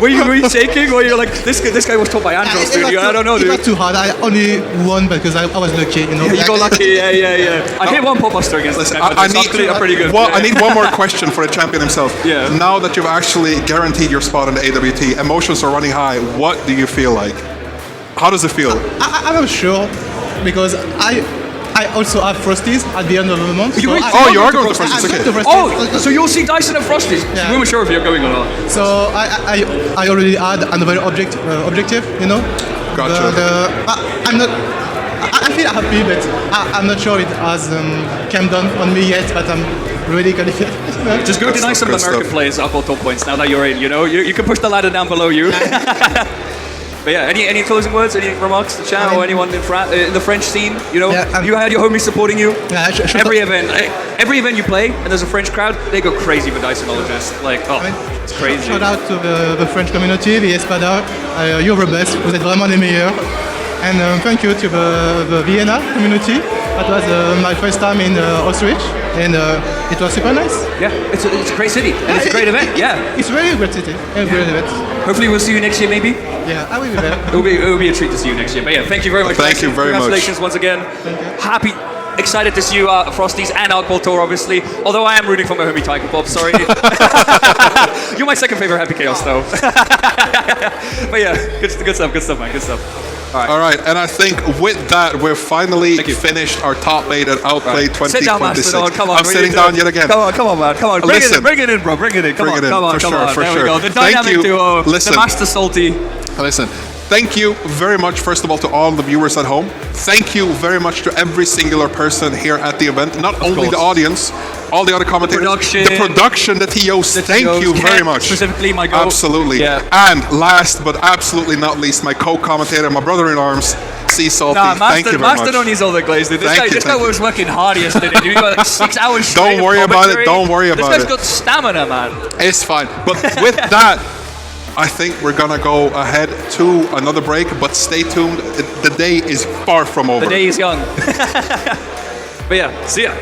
Were you shaking? Or you like this guy was taught by Andros, dude? I don't know, dude. It was too hard. I only won because I was lucky, you know. Yeah, you got lucky. Yeah. I hit one pop buster against this guy. I need pretty good. Well, I need one more question for the champion himself. Yeah. Now that you've actually guaranteed your spot in the AWT, emotions are running high. What do you feel like? How does it feel? I'm not sure because I also have Frosties at the end of the month. You are going to Frosties, okay. So you'll see Dyson and Frosties. Yeah. We weren't sure if you're going or not. So I already had another objective, you know. Gotcha. I'm not. I feel happy, but I'm not sure it has come down on me yet. But I'm really qualified. Just go deny some American players up on top points now that you're in. You know, you can push the ladder down below you. But yeah, any closing words, any remarks to chat or anyone in the French scene? You know, you had your homies supporting you. Yeah, every event you play, and there's a French crowd, they go crazy for Diceologist. Like, it's crazy. Shout out to the French community, the Espada. You're the best. Vous êtes vraiment les meilleurs. And thank you to the Vienna community. That was my first time in Auschwitz, and it was super nice. Yeah, it's a great city, and it's a great event. Yeah, it's really a great city, a great event. Hopefully, we'll see you next year, maybe. Yeah, I will be there. It will be a treat to see you next year. But yeah, thank you very much. Thank you very much. Congratulations once again. Thank you. to see you Frosties and AUTplayed Tour, obviously. Although I am rooting for my homie Tiger Bob, sorry. You're my second favorite Happy Chaos, though. But yeah, good stuff, man, good stuff. All right, and I think with that, we're finally finished our top 8 at Outplayed 2026. Sit down, Mastodon. Come on. I'm sitting down yet again. Come on, man. Come on. Bring it in, bro. Bring it in. Come on. For sure. There we go. The dynamic duo. Listen. The Master Salty. Listen. Thank you very much, first of all, to all the viewers at home. Thank you very much to every singular person here at the event. Not only the audience, all the other commentators. The production, the TOs. Thank you very much. Specifically, my go. Absolutely. Yeah. And last but absolutely not least, my co-commentator, my brother in arms, C Salty. Thank you very much. Mastodon needs all the glaze, dude. This guy was working hard yesterday. Dude, like 6 hours straight. Don't worry about it. Don't worry about it. This guy's got stamina, man. It's fine. But with that, I think we're gonna go ahead to another break, but stay tuned. The day is far from over. The day is young. But yeah, see ya.